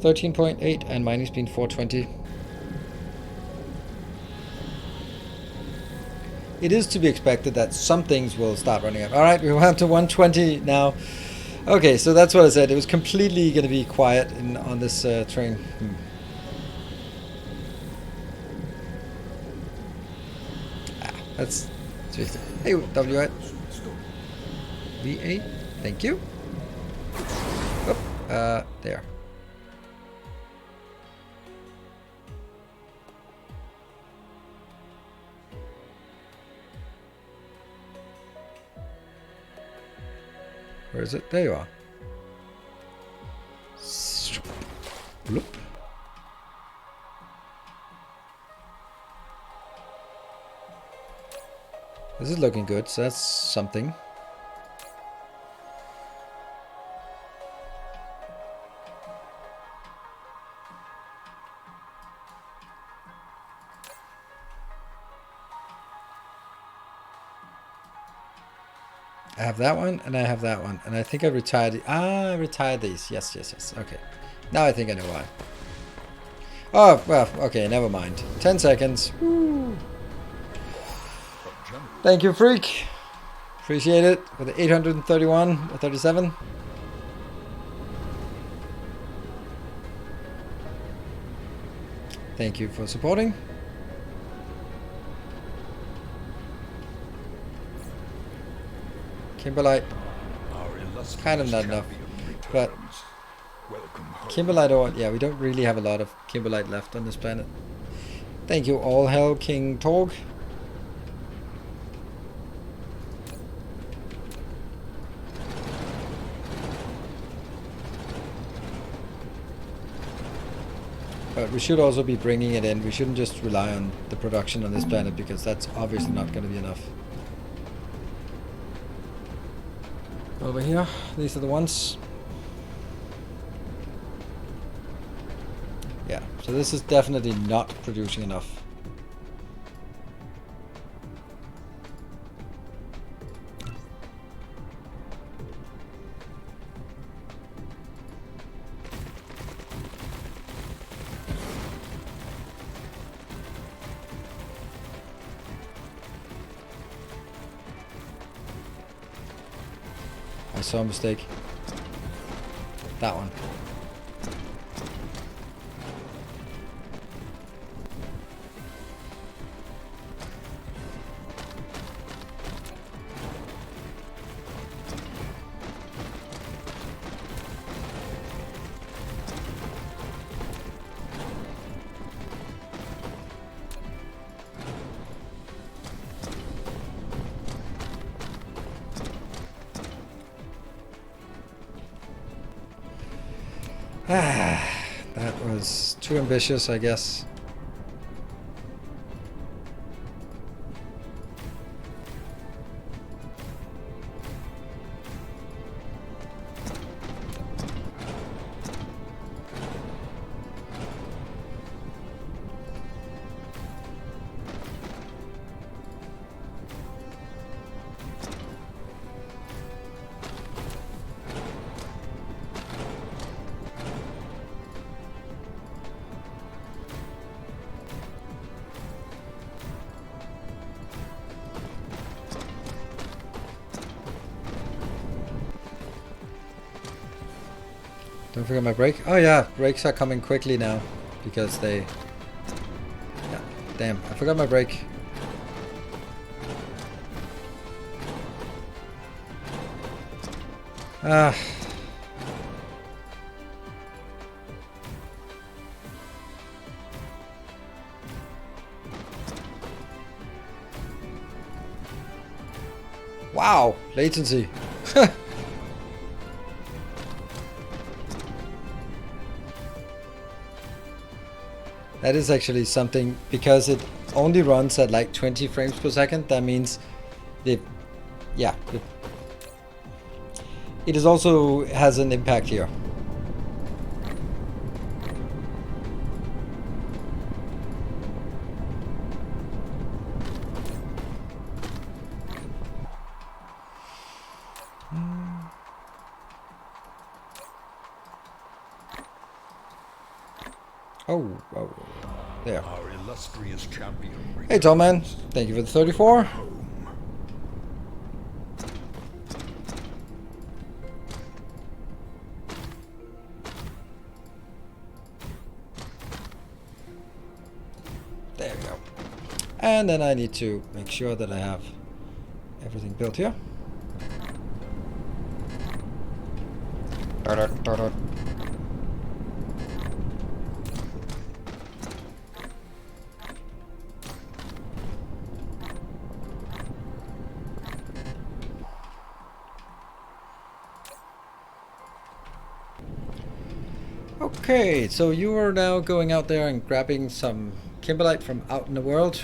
13.8 and mining's been 420. It is to be expected that some things will start running out. All right, we're up to 120 now. Okay, so that's what I said. It was completely going to be quiet on this train. That's just. Hey, W8. V8. Thank you. Oh, there. Where is it? There you are. Bloop. This is looking good, so that's something. I have that one, and I have that one, and I think I retired. I retired these. Yes. Okay. Now I think I know why. Oh, well, okay, never mind. 10 seconds. Woo. Thank you, Freak. Appreciate it. For the 831 or 37. Thank you for supporting. Kimberlite, kind of not enough, but Kimberlite ore, yeah, we don't really have a lot of Kimberlite left on this planet. Thank you, All Hell King Torg. But we should also be bringing it in. We shouldn't just rely on the production on this planet, because that's obviously not going to be enough. Over here, these are the ones. Yeah, so this is definitely not producing enough. saw a mistake. That one. That was too ambitious, I guess. Don't forget my brake. Oh yeah, brakes are coming quickly now because they... Yeah, damn, I forgot my brake. Ah. Wow, latency. That is actually something, because it only runs at like 20 frames per second. That means it is also has an impact here. Oh, there. Our illustrious champion Hey, tall man. Thank you for the 34. There we go. And then I need to make sure that I have everything built here. Okay, so you are now going out there and grabbing some kimberlite from out in the world.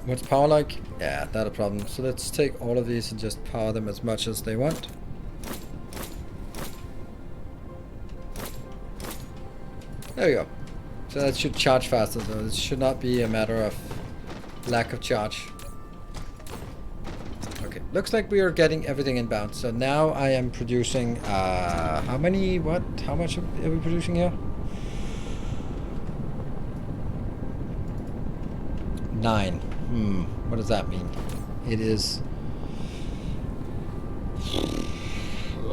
What's power like? Yeah, not a problem. So let's take all of these and just power them as much as they want. There we go. So that should charge faster, so it should not be a matter of lack of charge. Okay, looks like we are getting everything inbound. So now I am producing, how much are we producing here? 9. What does that mean? It is...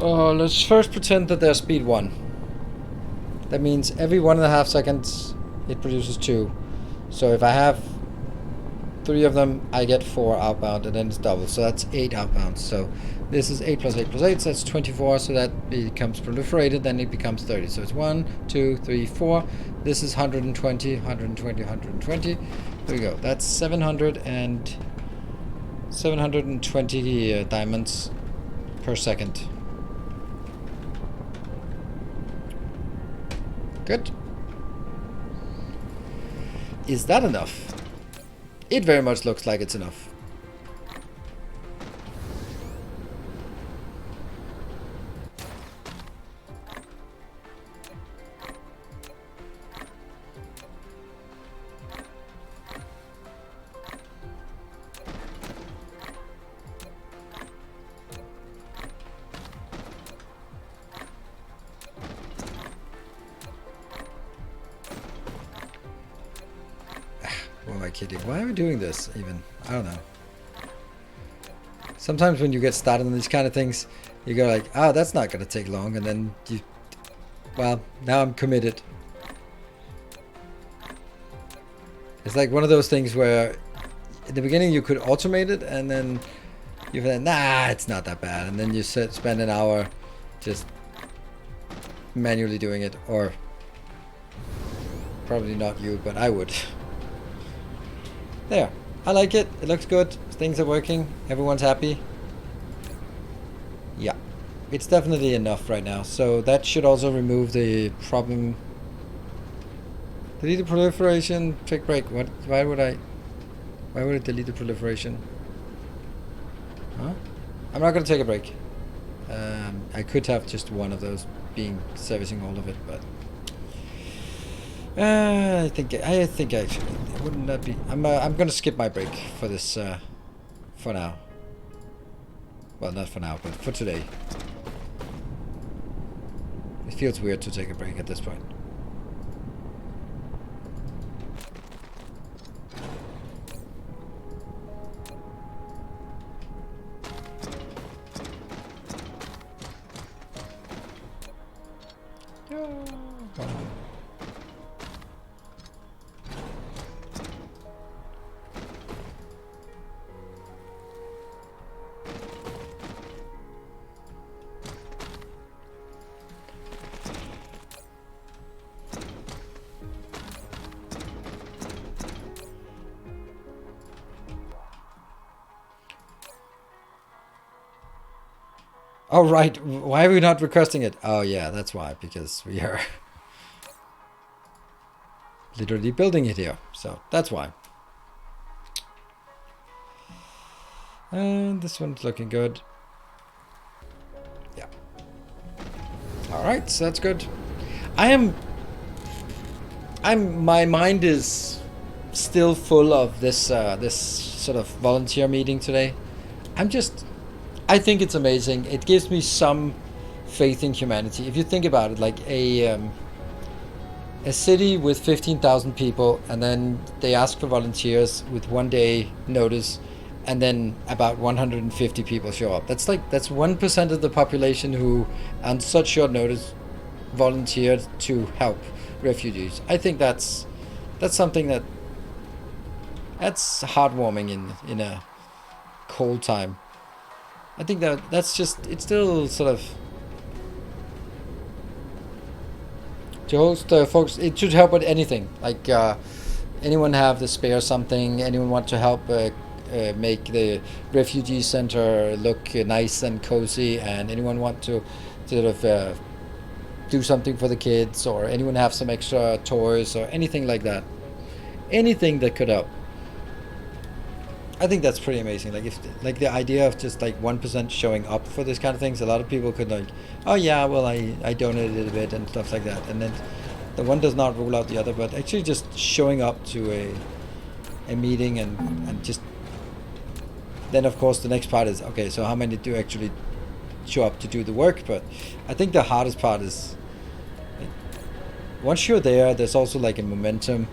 let's first pretend that they're speed 1. That means every 1.5 seconds it produces 2. So if I have 3 of them, I get 4 outbound, and then it's double. So that's 8 outbound. So this is 8 plus 8 plus 8, so that's 24. So that becomes proliferated, then it becomes 30. So it's 1, 2, 3, 4. This is 120, 120, 120. There we go. That's 720 diamonds per second. Good. Is that enough? It very much looks like it's enough. kidding. Why are we doing this even? I don't know. Sometimes when you get started on these kind of things, you go like, oh, that's not going to take long. And then you, well, now I'm committed. It's like one of those things where in the beginning you could automate it and then you think, nah, it's not that bad. And then you spend an hour just manually doing it, or probably not you, but I would. There. I like it. It looks good. Things are working. Everyone's happy. Yeah. It's definitely enough right now. So that should also remove the problem. Delete the proliferation. Take break. What? Why would it delete the proliferation? Huh? I'm not going to take a break. I could have just one of those being servicing all of it, but I think actually wouldn't that be? I'm going to skip my break for this for now. Well, not for now, but for today. It feels weird to take a break at this point. Oh, right. Why are we not requesting it? Oh, yeah, that's why. Because we are literally building it here. So that's why. And this one's looking good. Yeah. All right, so that's good. My mind is still full of this this sort of volunteer meeting today. I think it's amazing. It gives me some faith in humanity. If you think about it, like a city with 15,000 people, and then they ask for volunteers with 1 day notice, and then about 150 people show up. That's 1% of the population who, on such short notice, volunteered to help refugees. I think that's something that's heartwarming in a cold time. I think that's just, it's still sort of to host folks. It should help with anything. Like anyone have the spare something? Anyone want to help make the refugee center look nice and cozy? And anyone want to sort of do something for the kids, or anyone have some extra toys or anything like that? Anything that could help. I think that's pretty amazing. Like if the idea of just like 1% showing up for this kind of things, a lot of people could like, oh yeah, well I donated a bit and stuff like that, and then the one does not rule out the other. But actually just showing up to a meeting and just then of course the next part is, okay, so how many do actually show up to do the work? But I think the hardest part is like, once you're there, there's also like a momentum.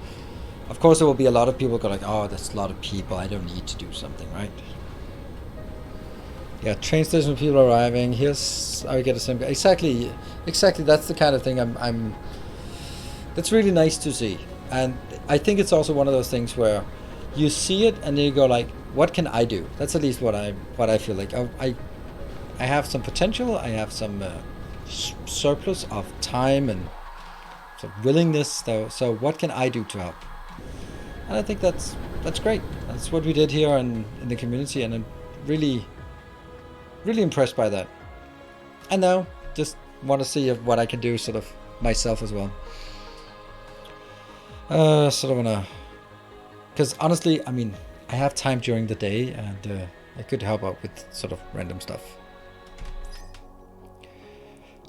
Of course, there will be a lot of people go like, oh, that's a lot of people. I don't need to do something, right? Yeah, train station people arriving. Here's I get a sim. Exactly. That's the kind of thing that's really nice to see. And I think it's also one of those things where you see it and then you go like, what can I do? That's at least what I feel like. I have some potential. I have some surplus of time and some willingness. So what can I do to help? And I think that's great. That's what we did here in the community, and I'm really impressed by that. And now just want to see what I can do sort of myself as well. Sort of wanna, because honestly, I mean, I have time during the day, and I could help out with sort of random stuff.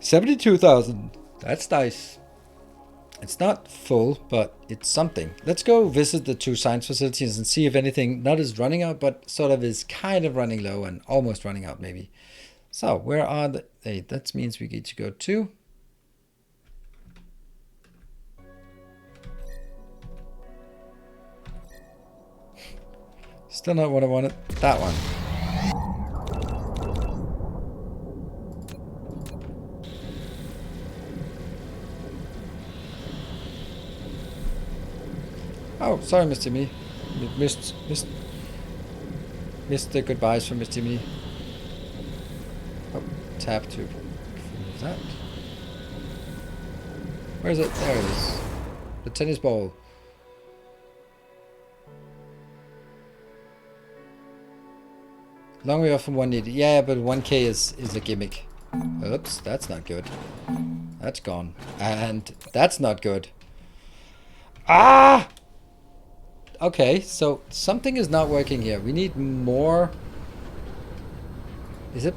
72,000. That's nice. It's not full, but it's something. Let's go visit the 2 science facilities and see if anything not is running out, but sort of is kind of running low and almost running out maybe. So where are they? That means we get to go to. Still not what I wanted. That one. Oh, sorry, Mr. Me. Missed the goodbyes from Mr. Me. Oh, tab to. Is that? Where is it? There it is. The tennis ball. Long way off from 1 needed. Yeah, but 1k is a gimmick. Oops, that's not good. That's gone. And that's not good. Ah! Okay, so something is not working here. We need more. Is it?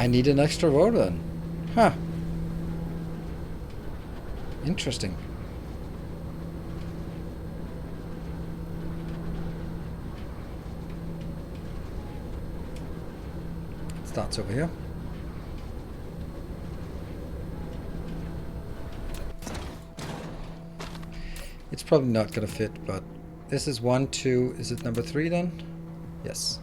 I need an extra road then. Huh. Interesting. Starts over here. It's probably not gonna fit, but this is 1, 2. Is it number 3 then? Yes.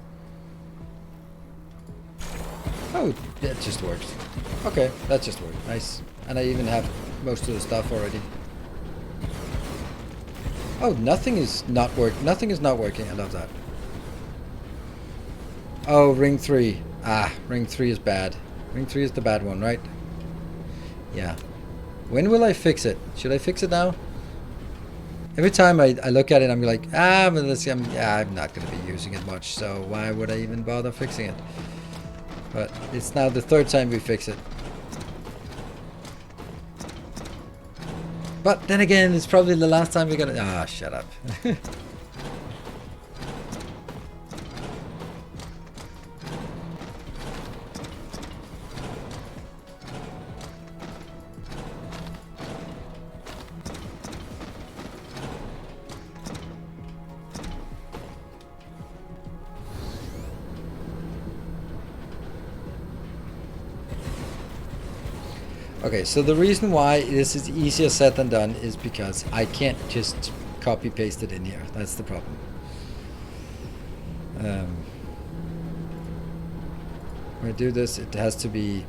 Oh, that just worked. Okay, that just worked. Nice. And I even have most of the stuff already. Oh, nothing is not working. I love that. Oh, ring 3. Ah, ring 3 is bad. Ring 3 is the bad one, right? Yeah. When will I fix it? Should I fix it now? Every time I look at it, I'm like, but I'm not going to be using it much, so why would I even bother fixing it? But it's now the 3rd time we fix it. But then again, it's probably the last time we're gonna... Ah, shut up. Okay, so the reason why this is easier said than done is because I can't just copy paste it in here. That's the problem. When I do this, it has to be...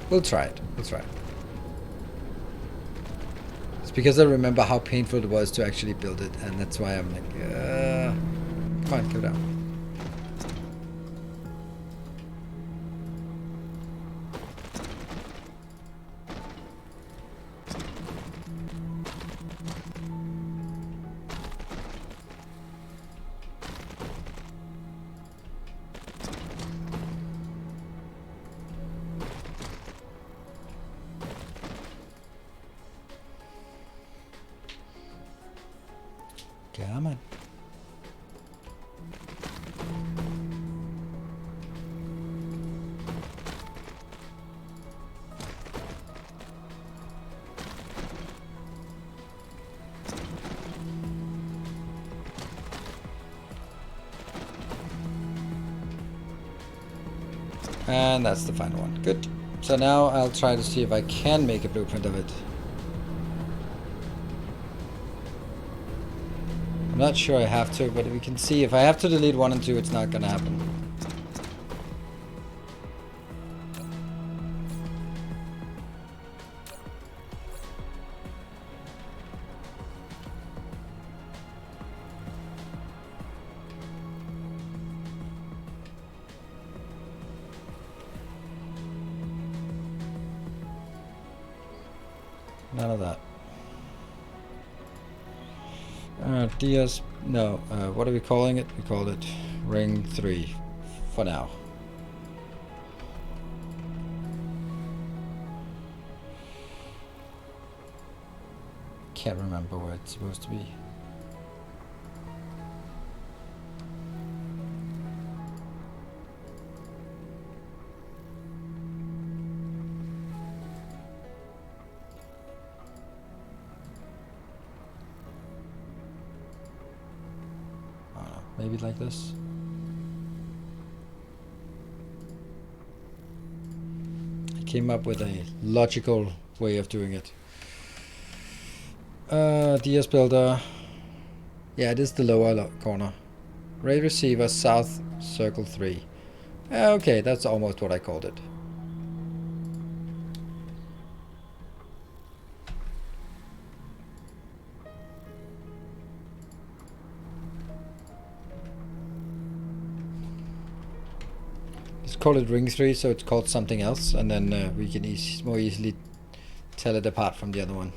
We'll try it. It's because I remember how painful it was to actually build it, and that's why I'm like, come on, go down. Come on. And that's the final one. Good. So now I'll try to see if I can make a blueprint of it. I'm not sure I have to, but we can see if I have to delete 1 and 2, it's not gonna happen. None of that. DS, no, what are we calling it? We called it ring 3 for now. Can't remember where it's supposed to be. Maybe like this. I came up with a logical way of doing it. DS builder. Yeah, it is the lower corner. Ray receiver, south circle 3. Okay, that's almost what I called it. Let's call it ring 3, so it's called something else, and then we can more easily tell it apart from the other one.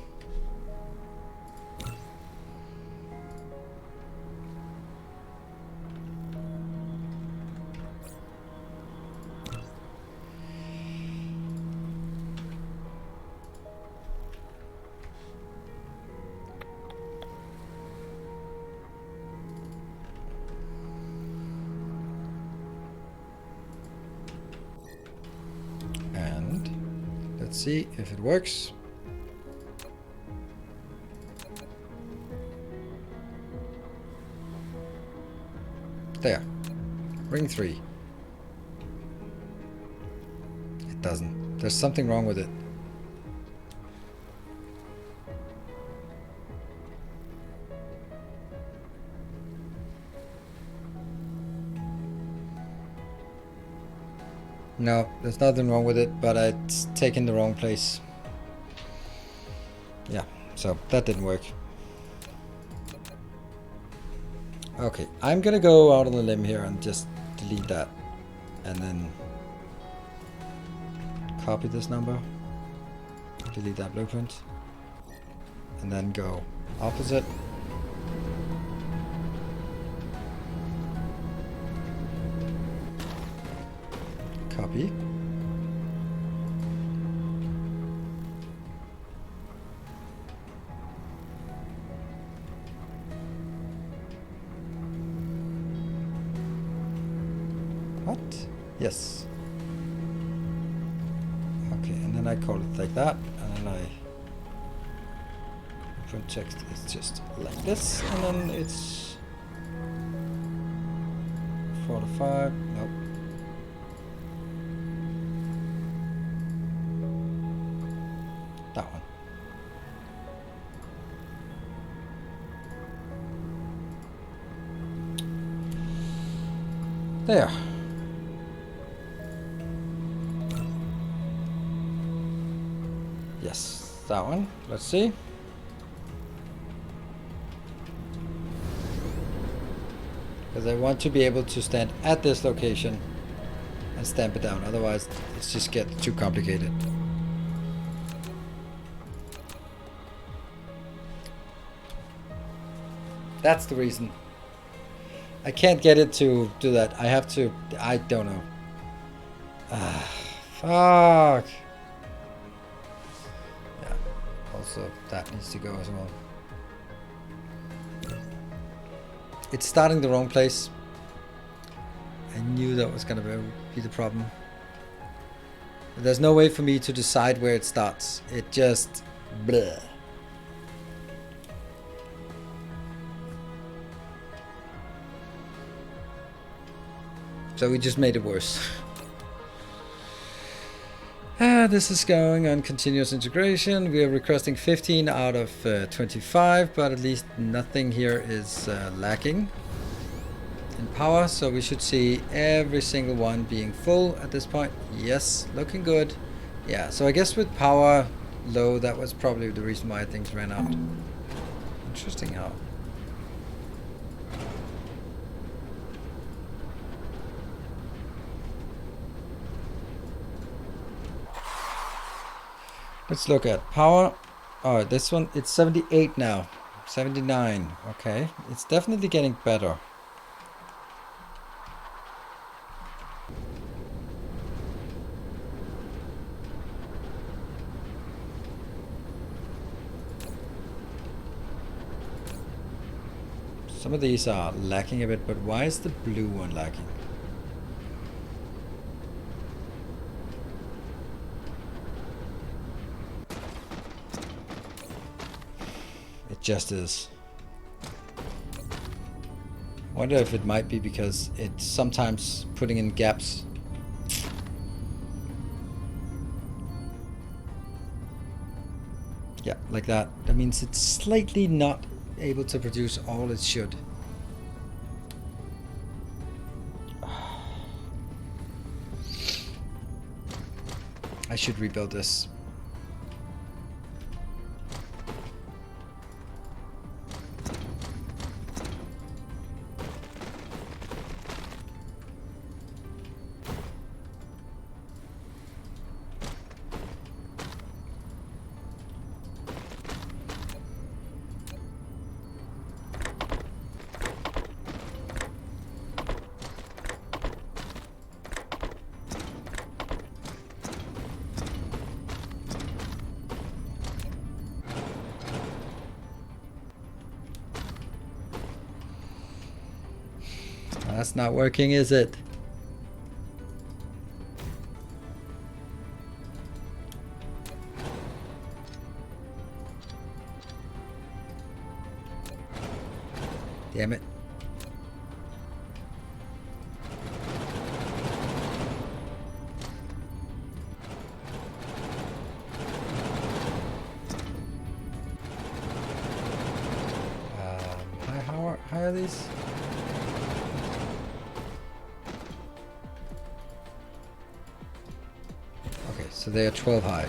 Let's see if it works. There. Ring 3. It doesn't. There's something wrong with it. No, there's nothing wrong with it, but it's taken the wrong place. Yeah, so that didn't work. Okay, I'm gonna go out on the limb here and just delete that. And then copy this number. Delete that blueprint. And then go opposite. Copy. What? Yes. Okay, and then I call it like that, and then I print text is just like this, and then it's 4 to 5. Nope. That one. There. Yes, that one. Let's see. Because I want to be able to stand at this location and stamp it down. Otherwise, it's just get too complicated. That's the reason. I can't get it to do that. I have to... I don't know. Ah, fuck. Yeah. Also, that needs to go as well. It's starting the wrong place. I knew that was going to be the problem. There's no way for me to decide where it starts. It just... bleh. So we just made it worse. This is going on continuous integration. We are requesting 15 out of 25, but at least nothing here is lacking in power. So we should see every single one being full at this point. Yes, looking good. Yeah, so I guess with power low, that was probably the reason why things ran out. Interesting how. Let's look at power. Oh, this one, it's 78 now. 79. Okay, it's definitely getting better. Some of these are lacking a bit, but why is the blue one lacking? Just is. Wonder if it might be because it's sometimes putting in gaps. Yeah, like that. That means it's slightly not able to produce all it should. I should rebuild this. That's not working, is it? Damn it. How high are these? Okay, so they are 12 high.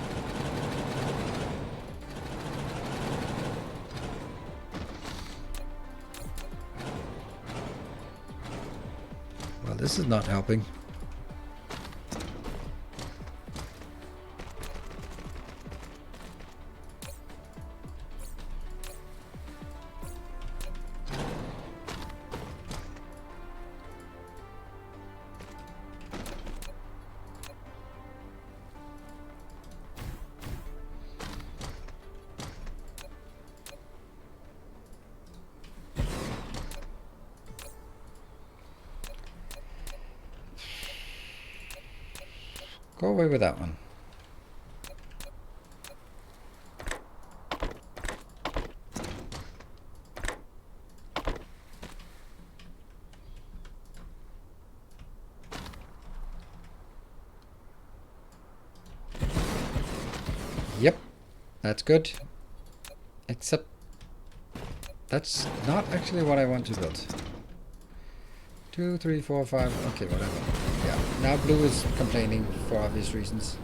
Well, this is not helping. Go away with that one. Yep, that's good. Except that's not actually what I want to build. 2, 3, 4, 5. Okay, whatever. Yeah, now blue is complaining for obvious reasons.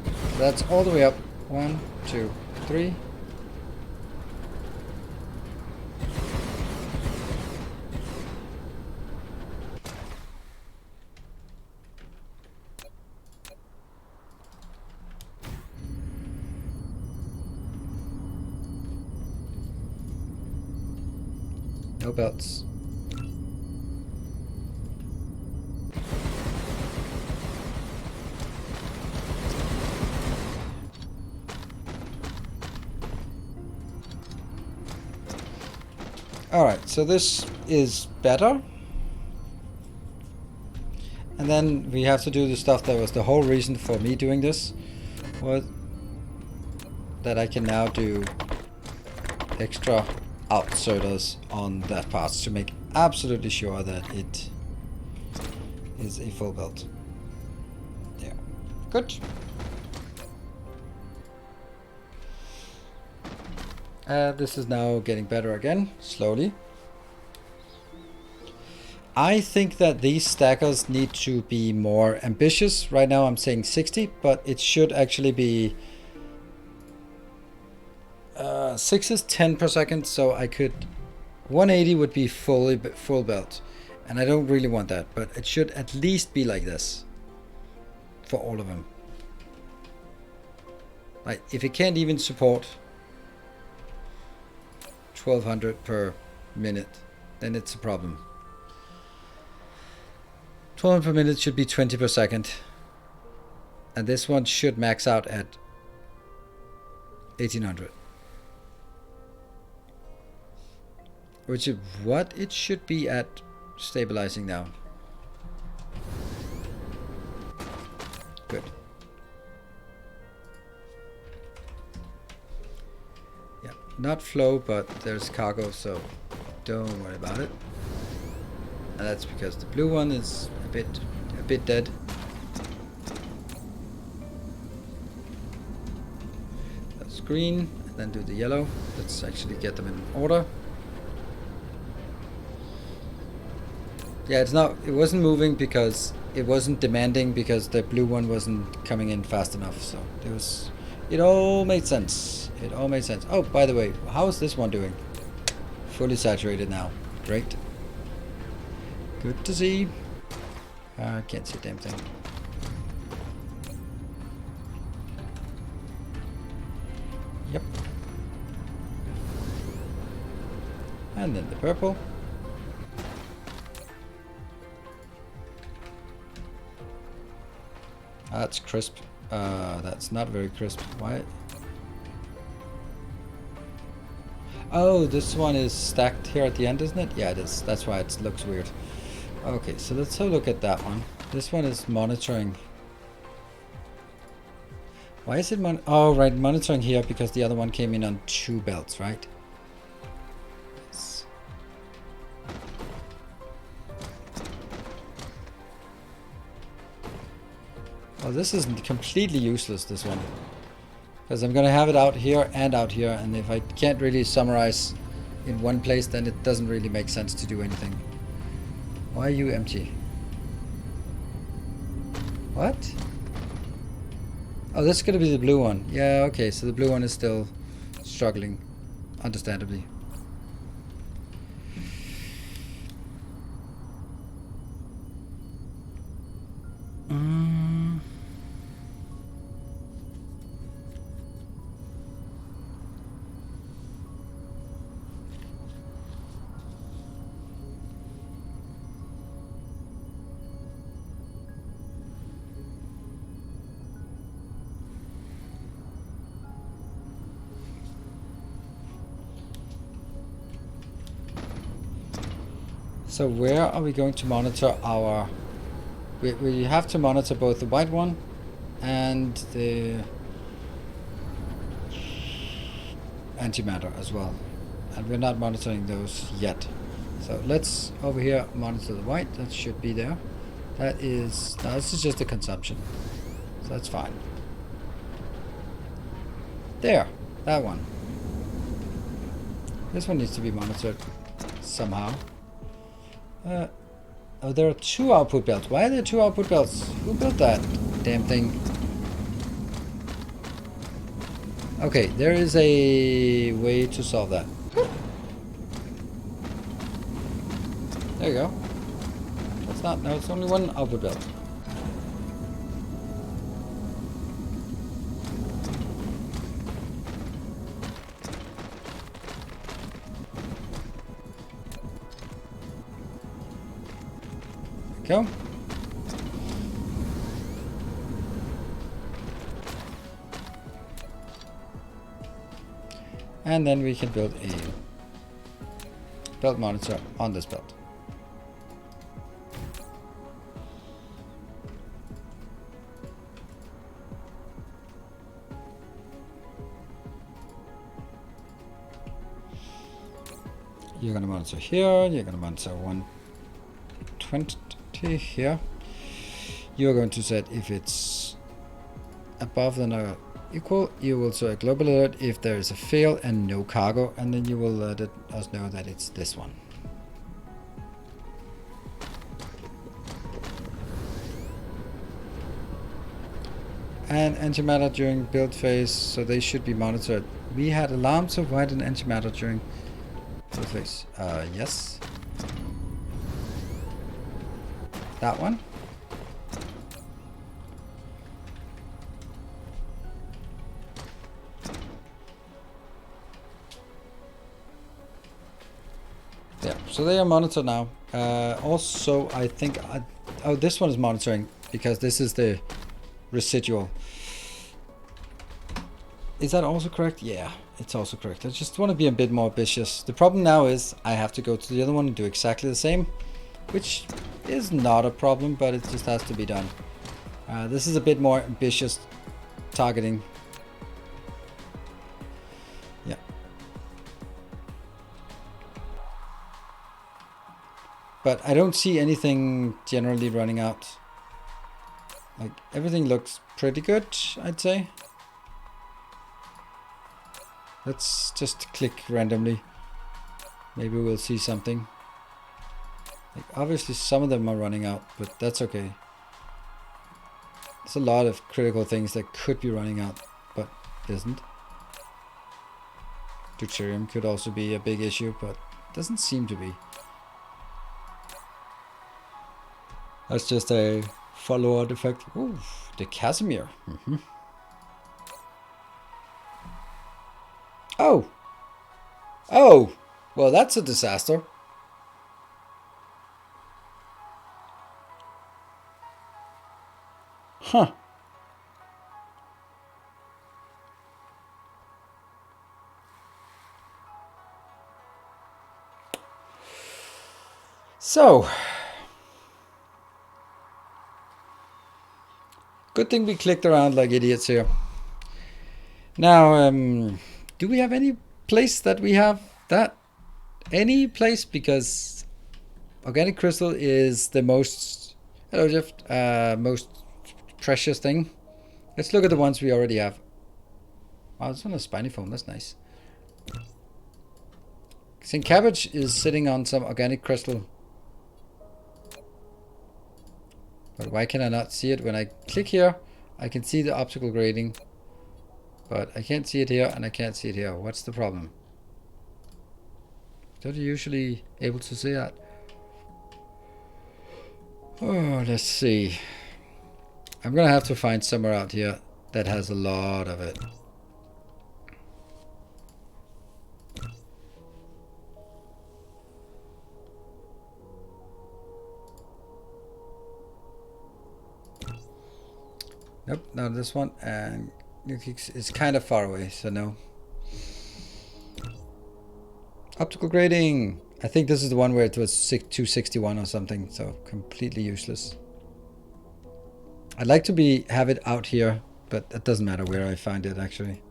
So that's all the way up. 1, 2, 3. No belts. Alright, so this is better. And then we have to do the stuff that was the whole reason for me doing this. Was that I can now do extra outserters on that part to make absolutely sure that it is a full build. Yeah, good. This is now getting better again, slowly. I think that these stackers need to be more ambitious. Right now I'm saying 60, but it should actually be 6 is 10 per second, so I could 180 would be full belt, and I don't really want that, but it should at least be like this for all of them. Like if it can't even support 1200 per minute, then it's a problem. 1200 per minute should be 20 per second, and this one should max out at 1800. Which is what it should be at stabilizing now. Good. Yeah, not flow, but there's cargo, so don't worry about it. And that's because the blue one is a bit dead. That's green, then do the yellow. Let's actually get them in order. Yeah, it wasn't moving because it wasn't demanding because the blue one wasn't coming in fast enough. So it all made sense. It all made sense. Oh, by the way, how is this one doing? Fully saturated now. Great. Good to see. I can't see a damn thing. Yep. And then the purple. That's crisp. That's not very crisp. Why? Oh, this one is stacked here at the end, isn't it? Yeah, it is. That's why it looks weird. Okay, so let's have a look at that one. This one is monitoring. Why is it oh, right, monitoring here because the other one came in on 2 belts, right? Yes. Oh, this is completely useless, this one. Because I'm going to have it out here, and if I can't really summarize in one place, then it doesn't really make sense to do anything. Why are you empty? What? Oh, that's going to be the blue one. Yeah, okay, so the blue one is still struggling, understandably. So where are we going to monitor our... We have to monitor both the white one and the antimatter as well. And we're not monitoring those yet. So let's over here monitor the white. That should be there. That is... No, this is just the consumption. So that's fine. There. That one. This one needs to be monitored somehow. Oh, there are 2 output belts. Why are there 2 output belts? Who built that damn thing? Okay, there is a way to solve that. There you go. That's not... No, it's only 1 output belt. Go. And then we can build a belt monitor on this belt. You're going to monitor here, you're going to monitor 120 here. You're going to set if it's above than or equal. You will show a global alert if there is a fail and no cargo, and then you will let us know that it's this one. And antimatter during build phase, so they should be monitored. We had alarms of white and antimatter during build phase. Yes. That one. Yeah, so they are monitored now. Also, I think... oh, this one is monitoring because this is the residual. Is that also correct? Yeah, it's also correct. I just want to be a bit more ambitious. The problem now is I have to go to the other one and do exactly the same, which is not a problem, but it just has to be done. This is a bit more ambitious targeting. Yeah. But I don't see anything generally running out. Like, everything looks pretty good, I'd say. Let's just click randomly. Maybe we'll see something. Like, obviously some of them are running out, but that's okay. There's a lot of critical things that could be running out, but isn't. Deuterium could also be a big issue, but doesn't seem to be. That's just a follow artifact. Ooh, the Casimir. Oh! Oh! Well, that's a disaster. Huh. So, good thing we clicked around like idiots here. Now, do we have any place that we have that? Any place? Because organic crystal is the most, hello Jeff, most precious thing. Let's look at the ones we already have. Wow, this one has spiny foam, that's nice. St. Cabbage is sitting on some organic crystal. But why can I not see it? When I click here, I can see the optical grading. But I can't see it here, and I can't see it here. What's the problem? Don't you usually able to see that? Oh, let's see. I'm gonna have to find somewhere out here that has a lot of it. Nope, not this one. And it's kind of far away, so no. Optical grading. I think this is the one where it was 261 or something, so completely useless. I'd like to have it out here, but it doesn't matter where I find it actually.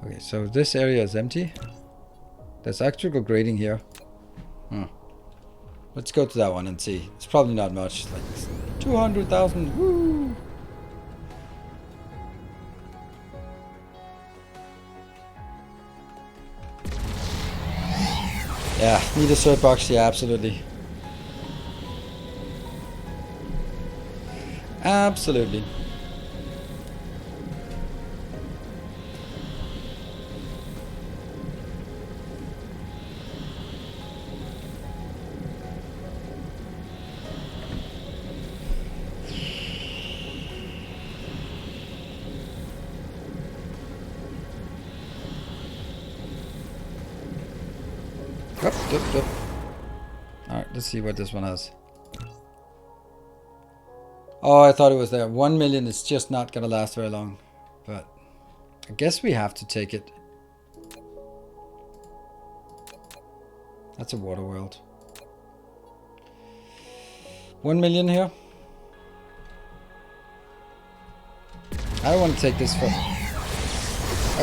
Okay, so this area is empty. There's actual grading here. Let's go to that one and see. It's probably not much, like 200,000. Woo! Yeah, need a cert box. Yeah, absolutely. Absolutely. Alright, let's see what this one has. Oh, I thought it was there. 1 million is just not gonna last very long. But I guess we have to take it. That's a water world. 1 million here. I don't want to take this for...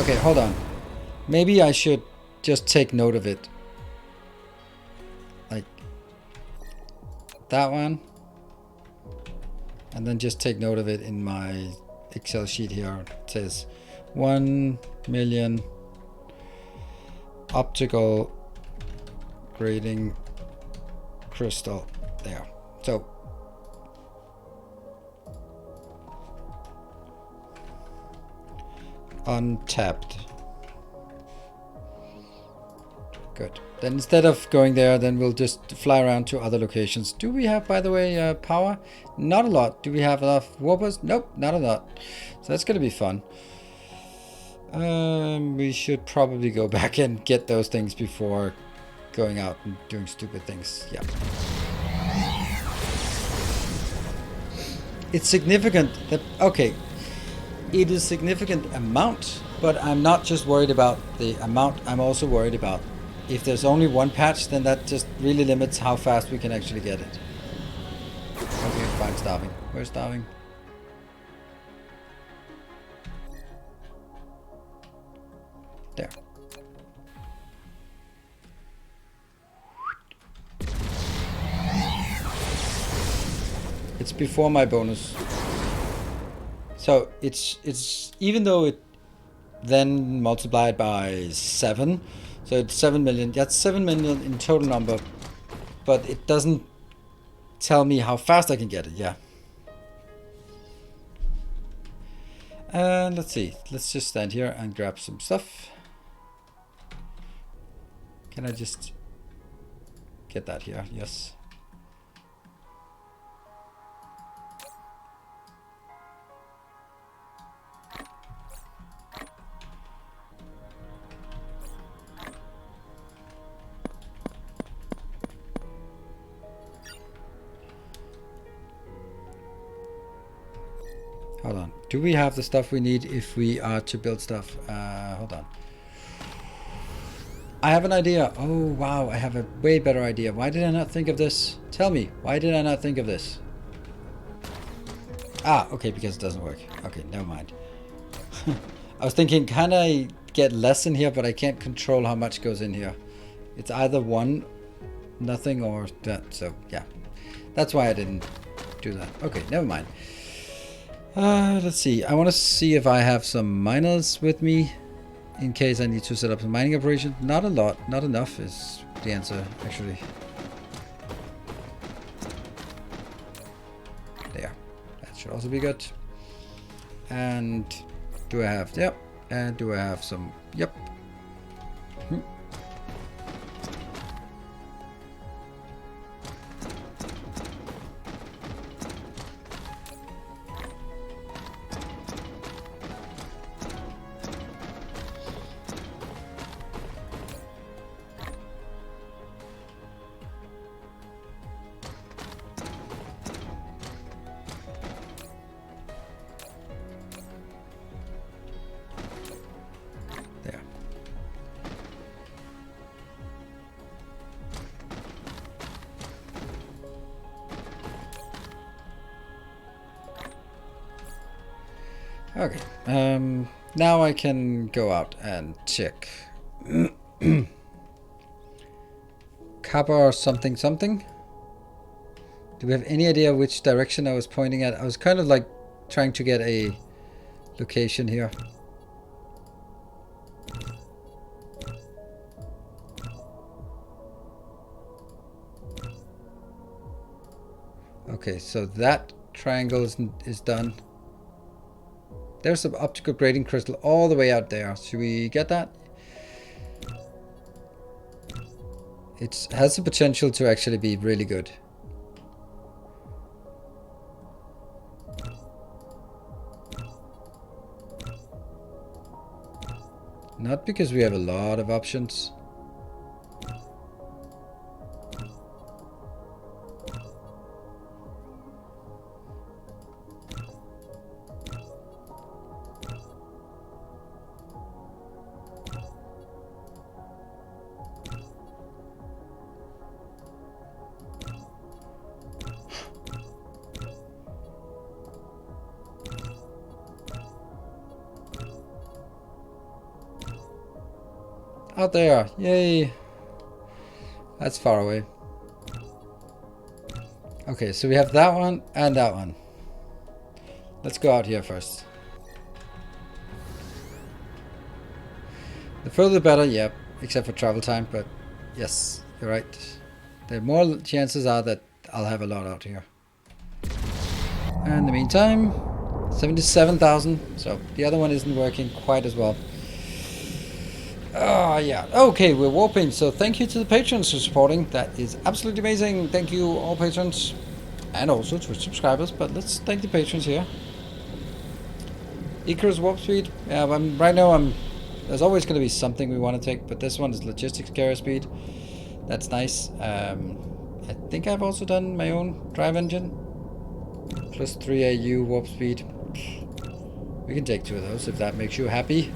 Okay, hold on. Maybe I should just take note of it. Like that one. And then just take note of it in my Excel sheet here. It says 1 million optical grading crystal. There. So untapped. Good. Then instead of going there, then we'll just fly around to other locations. Do we have, by the way, power? Not a lot. Do we have enough warpers? Nope, not a lot. So that's going to be fun. We should probably go back and get those things before going out and doing stupid things. Yeah. It's significant that, okay, it is significant amount, but I'm not just worried about the amount, I'm also worried about if there's only one patch, then that just really limits how fast we can actually get it. Okay, fine, starving. Where's starving? There. It's before my bonus. So it's even though it then multiplied by 7, so it's 7 million. That's 7 million in total number, but it doesn't tell me how fast I can get it. Yeah. And let's see. Let's just stand here and grab some stuff. Can I just get that here? Yes. Hold on. Do we have the stuff we need if we are to build stuff? Hold on. I have an idea. Oh, wow. I have a way better idea. Why did I not think of this? Tell me. Why did I not think of this? Ah, okay, because it doesn't work. Okay, never mind. I was thinking, can I get less in here, but I can't control how much goes in here. It's either one, nothing, or that. So, yeah. That's why I didn't do that. Okay, never mind. Let's see. I want to see if I have some miners with me in case I need to set up a mining operation. Not a lot. Not enough is the answer, actually. There. That should also be good. And do I have... Yep. And do I have some... Yep. Okay, now I can go out and check. Copper something something. Do we have any idea which direction I was pointing at? I was kind of like trying to get a location here. Okay, so that triangle is done. There's some optical grading crystal all the way out there. Should we get that? It has the potential to actually be really good. Not because we have a lot of options. Out there, yay! That's far away. Okay, so we have that one and that one. Let's go out here first. The further the better, yep, except for travel time, but yes, you're right. The more chances are that I'll have a lot out here. And in the meantime, 77,000, so the other one isn't working quite as well. Oh, yeah. Okay, we're warping. So thank you to the patrons for supporting. That is absolutely amazing. Thank you, all patrons. And also Twitch subscribers. But let's thank the patrons here. Icarus warp speed. Yeah, right now there's always going to be something we want to take. But this one is logistics carrier speed. That's nice. I think I've also done my own drive engine. Plus 3 AU warp speed. We can take 2 of those if that makes you happy.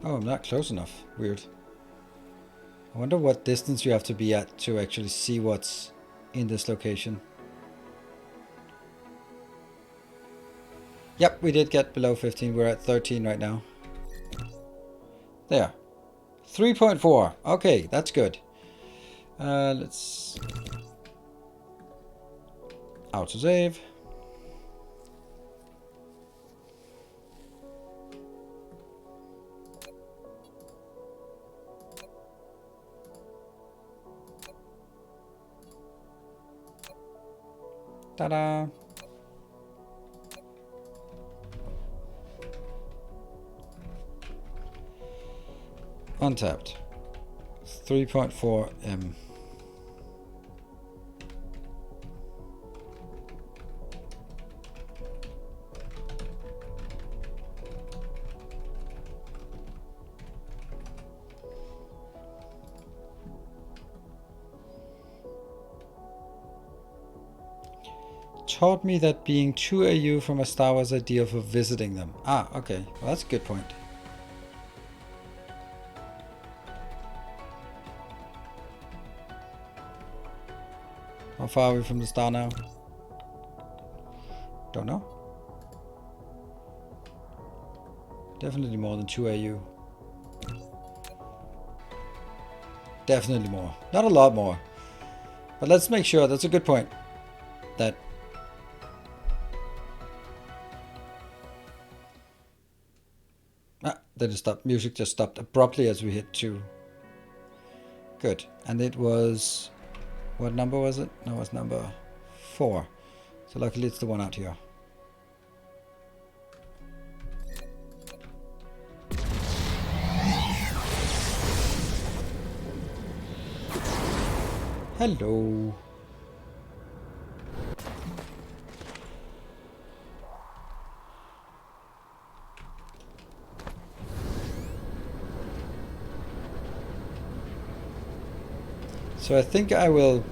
Oh, I'm not close enough. Weird. I wonder what distance you have to be at to actually see what's in this location. Yep, we did get below 15. We're at 13 right now. There. 3.4. Okay, that's good. Let's autosave. Ta-da! Untapped. 3.4 M. Taught me that being 2 AU from a star was ideal for visiting them. Ah, okay. Well, that's a good point. How far are we from the star now? Don't know. Definitely more than 2 AU. Definitely more. Not a lot more. But let's make sure. That's a good point. That then it stopped. Music just stopped abruptly as we hit 2. Good. And it was... What number was it? No, it was number 4. So luckily it's the one out here. Hello. So I think I will,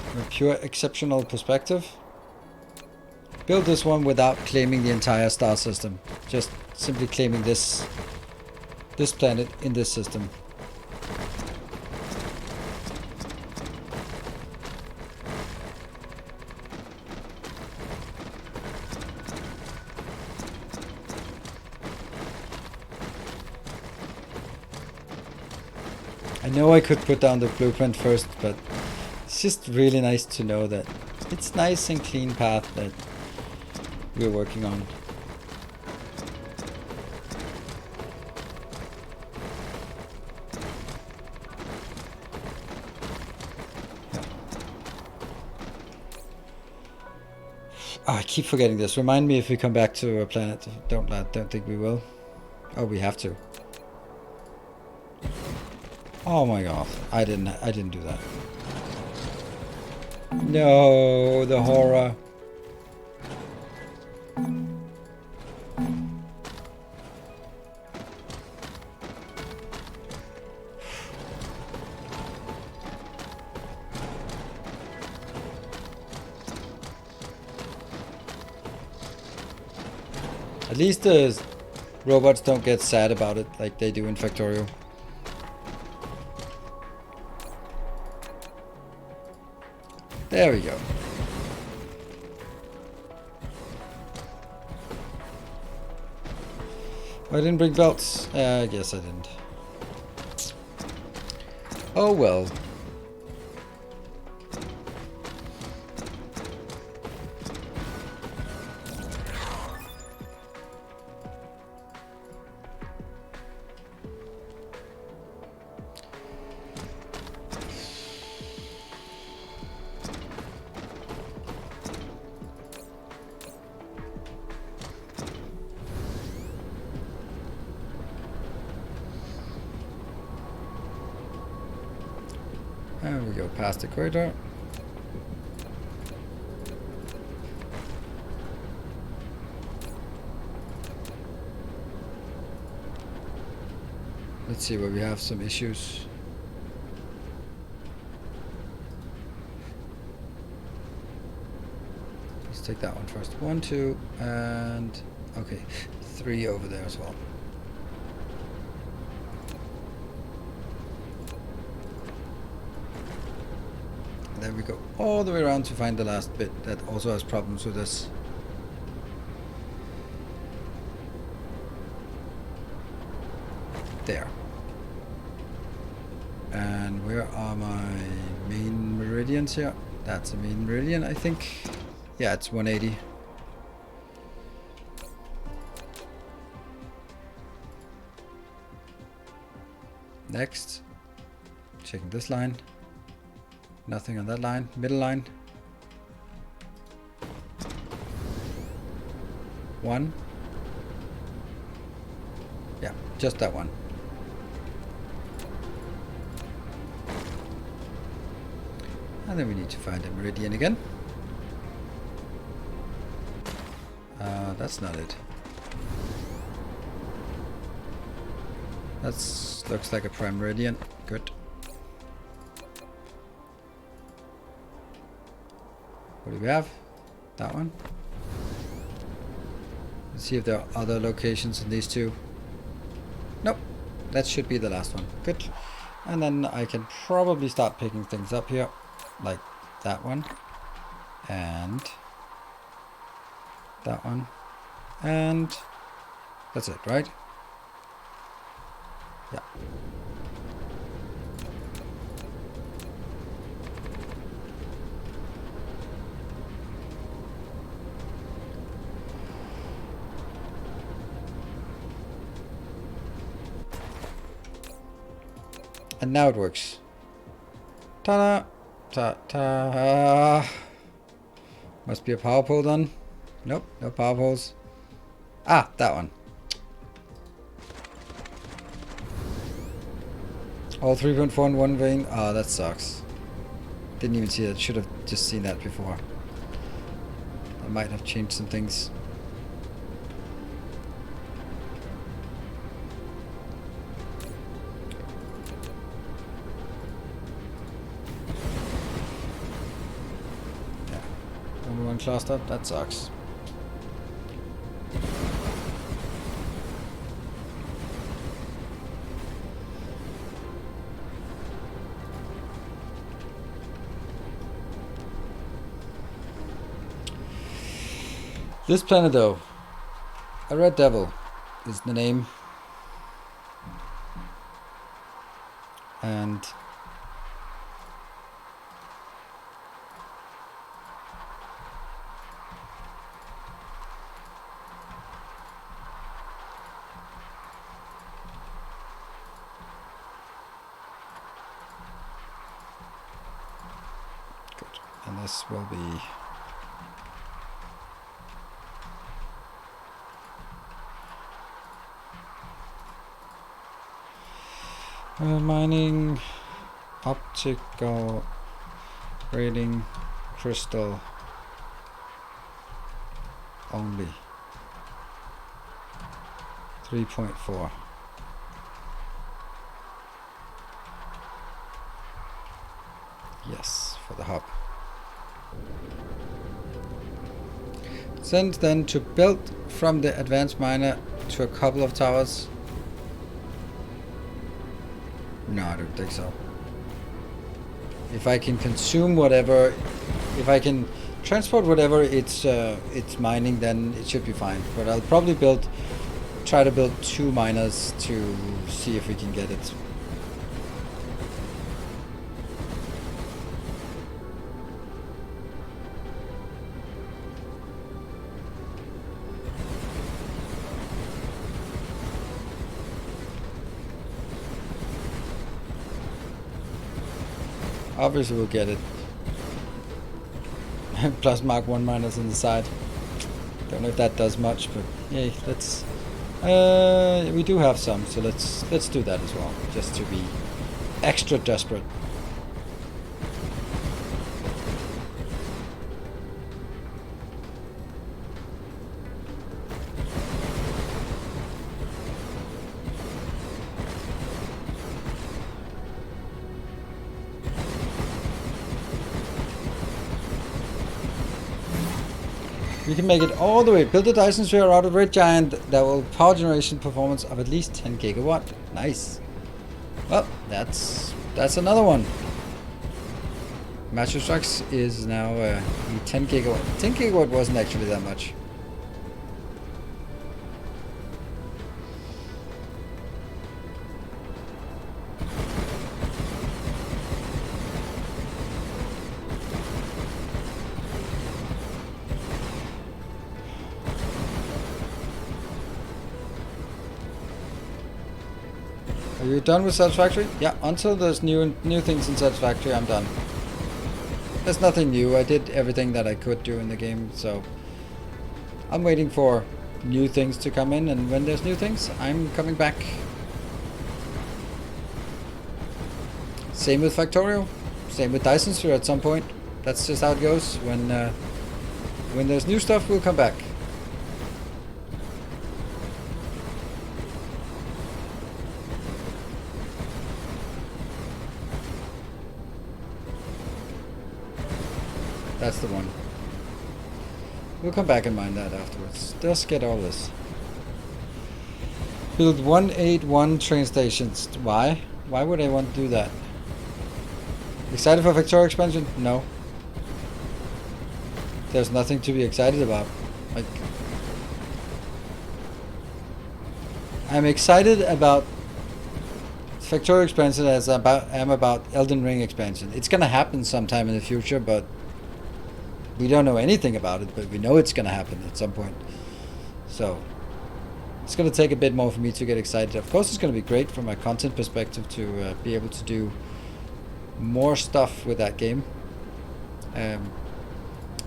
from a pure exceptional perspective, build this one without claiming the entire star system. Just simply claiming this planet in this system. I know I could put down the blueprint first, but it's just really nice to know that it's nice and clean path that we're working on. Yeah. Oh, I keep forgetting this. Remind me if we come back to a planet. Don't think we will. Oh, we have to. Oh my god, I didn't do that. No, the horror. At least the robots don't get sad about it like they do in Factorio. There we go. I didn't bring belts. I guess I didn't. Oh well. There we go, past the corridor. Let's see where we have some issues. Let's take that one first. 1, 2, and okay. 3 over there as well. And then we go all the way around to find the last bit that also has problems with this. There. And where are my main meridians here? That's a main meridian, I think. Yeah, it's 180. Next, checking this line. Nothing on that line. Middle line. 1. Yeah, just that one. And then we need to find a meridian again. That's not it. That's looks like a prime meridian. Good. What do we have? That one. Let's see if there are other locations in these two. Nope. That should be the last one. Good. And then I can probably start picking things up here. Like that one. And that one. And that's it, right? Yeah. And now it works. Ta-da! Ta-ta! Must be a power pole then. Nope, no power poles. Ah, that one. All 3.4 in one vein. Ah, that sucks. Didn't even see that. Should have just seen that before. I might have changed some things. Yeah. Only one cluster. That sucks. This planet though, a red devil is the name, and good, and this will be mining, optical, grading, crystal only. 3.4. Yes, for the hub. Send then to build from the advanced miner to a couple of towers. No, I don't think so. If I can consume whatever, if I can transport whatever it's mining, then it should be fine. But I'll probably try to build 2 miners to see if we can get it. Obviously we'll get it. Plus Mark 1 miners on the side. Don't know if that does much, but yay, let's we do have some, so let's do that as well, just to be extra desperate. We can make it all the way. Build a Dyson sphere out of Red Giant that will power generation performance of at least 10 gigawatt. Nice. Well, that's another one. Master Trucks is now 10 gigawatt. 10 gigawatt wasn't actually that much. Are you done with Satisfactory? Yeah, until there's new things in Satisfactory, I'm done. There's nothing new. I did everything that I could do in the game, so I'm waiting for new things to come in, and when there's new things, I'm coming back. Same with Factorio, same with Dyson Sphere at some point. That's just how it goes. When there's new stuff, we'll come back. That's the one. We'll come back and mine that afterwards. Just get all this. Build 181 train stations. Why? Why would I want to do that? Excited for Victoria expansion? No. There's nothing to be excited about. Like, I'm excited about Victoria expansion as I'm about Elden Ring expansion. It's gonna happen sometime in the future, but we don't know anything about it, but we know it's going to happen at some point. So it's going to take a bit more for me to get excited. Of course, it's going to be great from a content perspective to be able to do more stuff with that game. And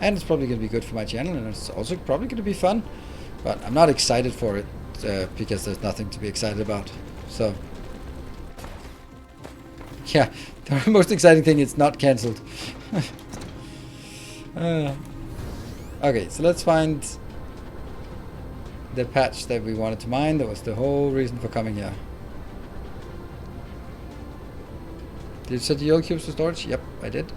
it's probably going to be good for my channel, and it's also probably going to be fun. But I'm not excited for it because there's nothing to be excited about. So yeah, the most exciting thing is not cancelled. Okay, so let's find the patch that we wanted to mine. That was the whole reason for coming here. Did you set the yellow cubes to storage? Yep, I did.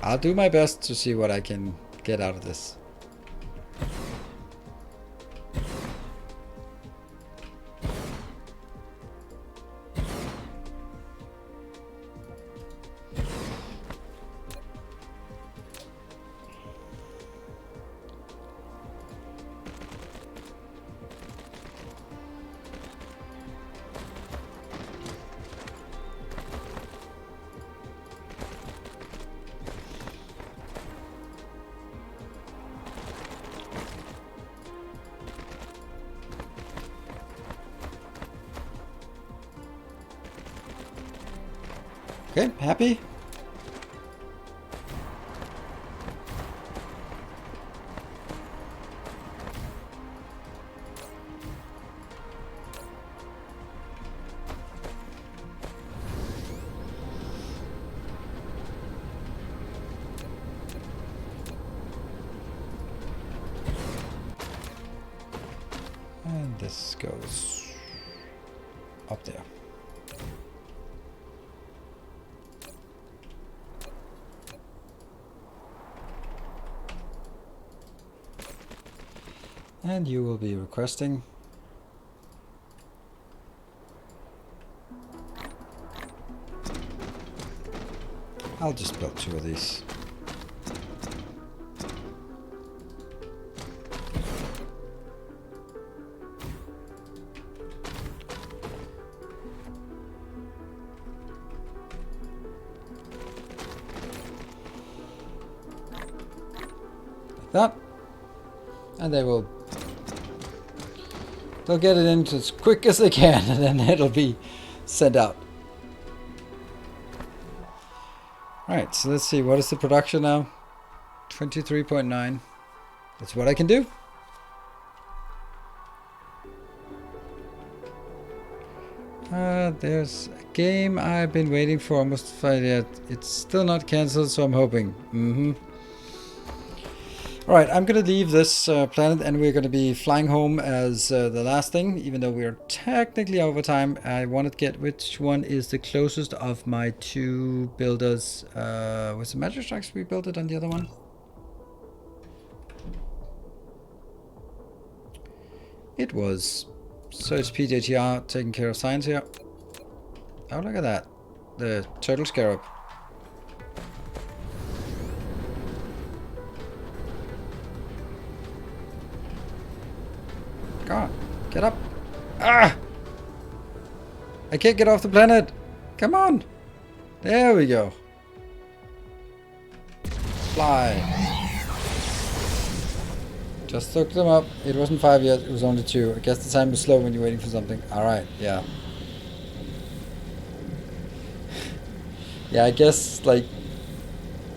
I'll do my best to see what I can get out of this. Okay, happy? And this goes up there. And you will be requesting I'll just build 2 of these. that. And they'll get it in as quick as they can, and then it'll be sent out. Alright, so let's see, what is the production now? 23.9. That's what I can do. There's a game I've been waiting for almost 5 years. It's still not cancelled, so I'm hoping. Alright, I'm gonna leave this planet and we're gonna be flying home as the last thing, even though we're technically over time. I want to get which one is the closest of my two builders. Was the Magic Strikes we built it on the other one? It was. So it's PJTR taking care of science here. Oh, look at that. The turtle scarab. Come on, get up. Ah! I can't get off the planet. Come on. There we go. Fly. Just took them up. It wasn't 5 years, it was only 2. I guess the time is slow when you're waiting for something. Alright, yeah. Yeah, I guess, like,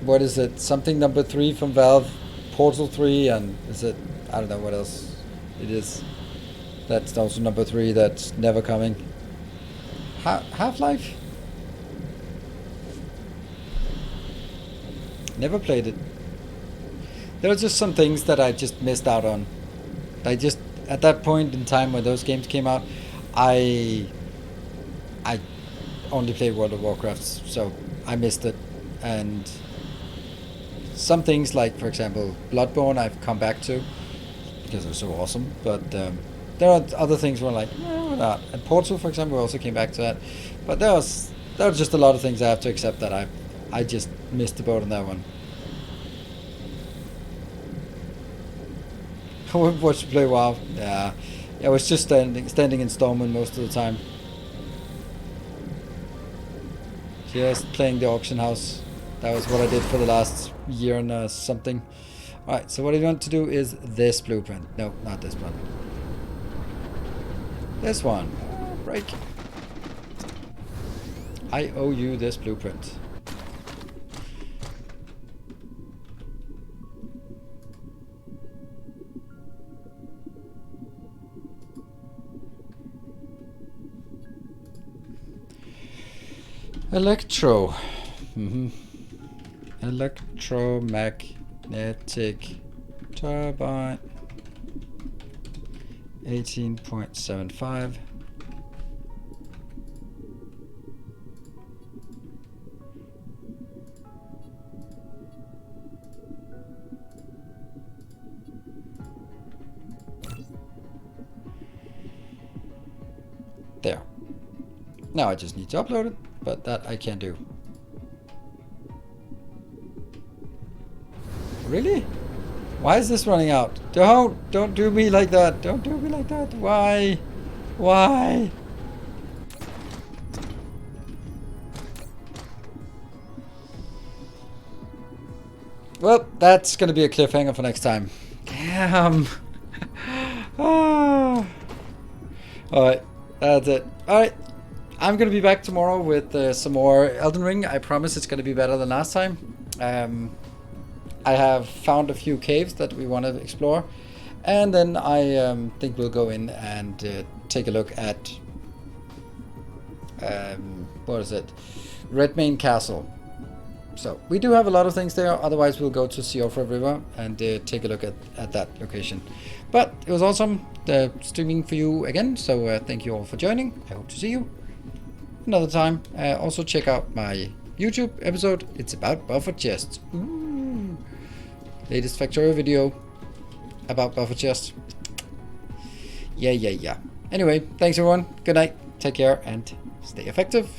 what is it? Something number 3 from Valve, Portal 3, and is it, I don't know what else it is. That's also number 3 that's never coming. Half-Life? Never played it. There were just some things that I just missed out on. I just, at that point in time when those games came out, I only played World of Warcraft, so I missed it. And some things like, for example, Bloodborne I've come back to because it was so awesome, but there are other things where I'm like, no, not. And Portal, for example, I also came back to that. But there was just a lot of things I have to accept that I just missed the boat on that one. I wouldn't watch you play WoW. Yeah, I was just standing in Stormwind most of the time. Just playing the auction house. That was what I did for the last year and something. Alright, so what I want to do is this blueprint. No, not this one. This one. Break. I owe you this blueprint. Electromagnetic turbine 18.75. There. Now I just need to upload it, but that I can do. Really? Why is this running out? Don't do me like that. Don't do me like that. Why? Why? Well, that's gonna be a cliffhanger for next time. Damn. Ah. Alright, that's it. Alright. I'm gonna be back tomorrow with some more Elden Ring. I promise it's gonna be better than last time. I have found a few caves that we want to explore, and then I think we'll go in and take a look at what is it? Redmane Castle. So we do have a lot of things there. Otherwise, we'll go to Siofra River and take a look at that location. But it was awesome streaming for you again. So thank you all for joining. I hope to see you another time. Also check out my YouTube episode. It's about buffer chests. Ooh. Latest Factorio video about buffer chests. Yeah. Anyway, thanks everyone. Good night. Take care and stay effective.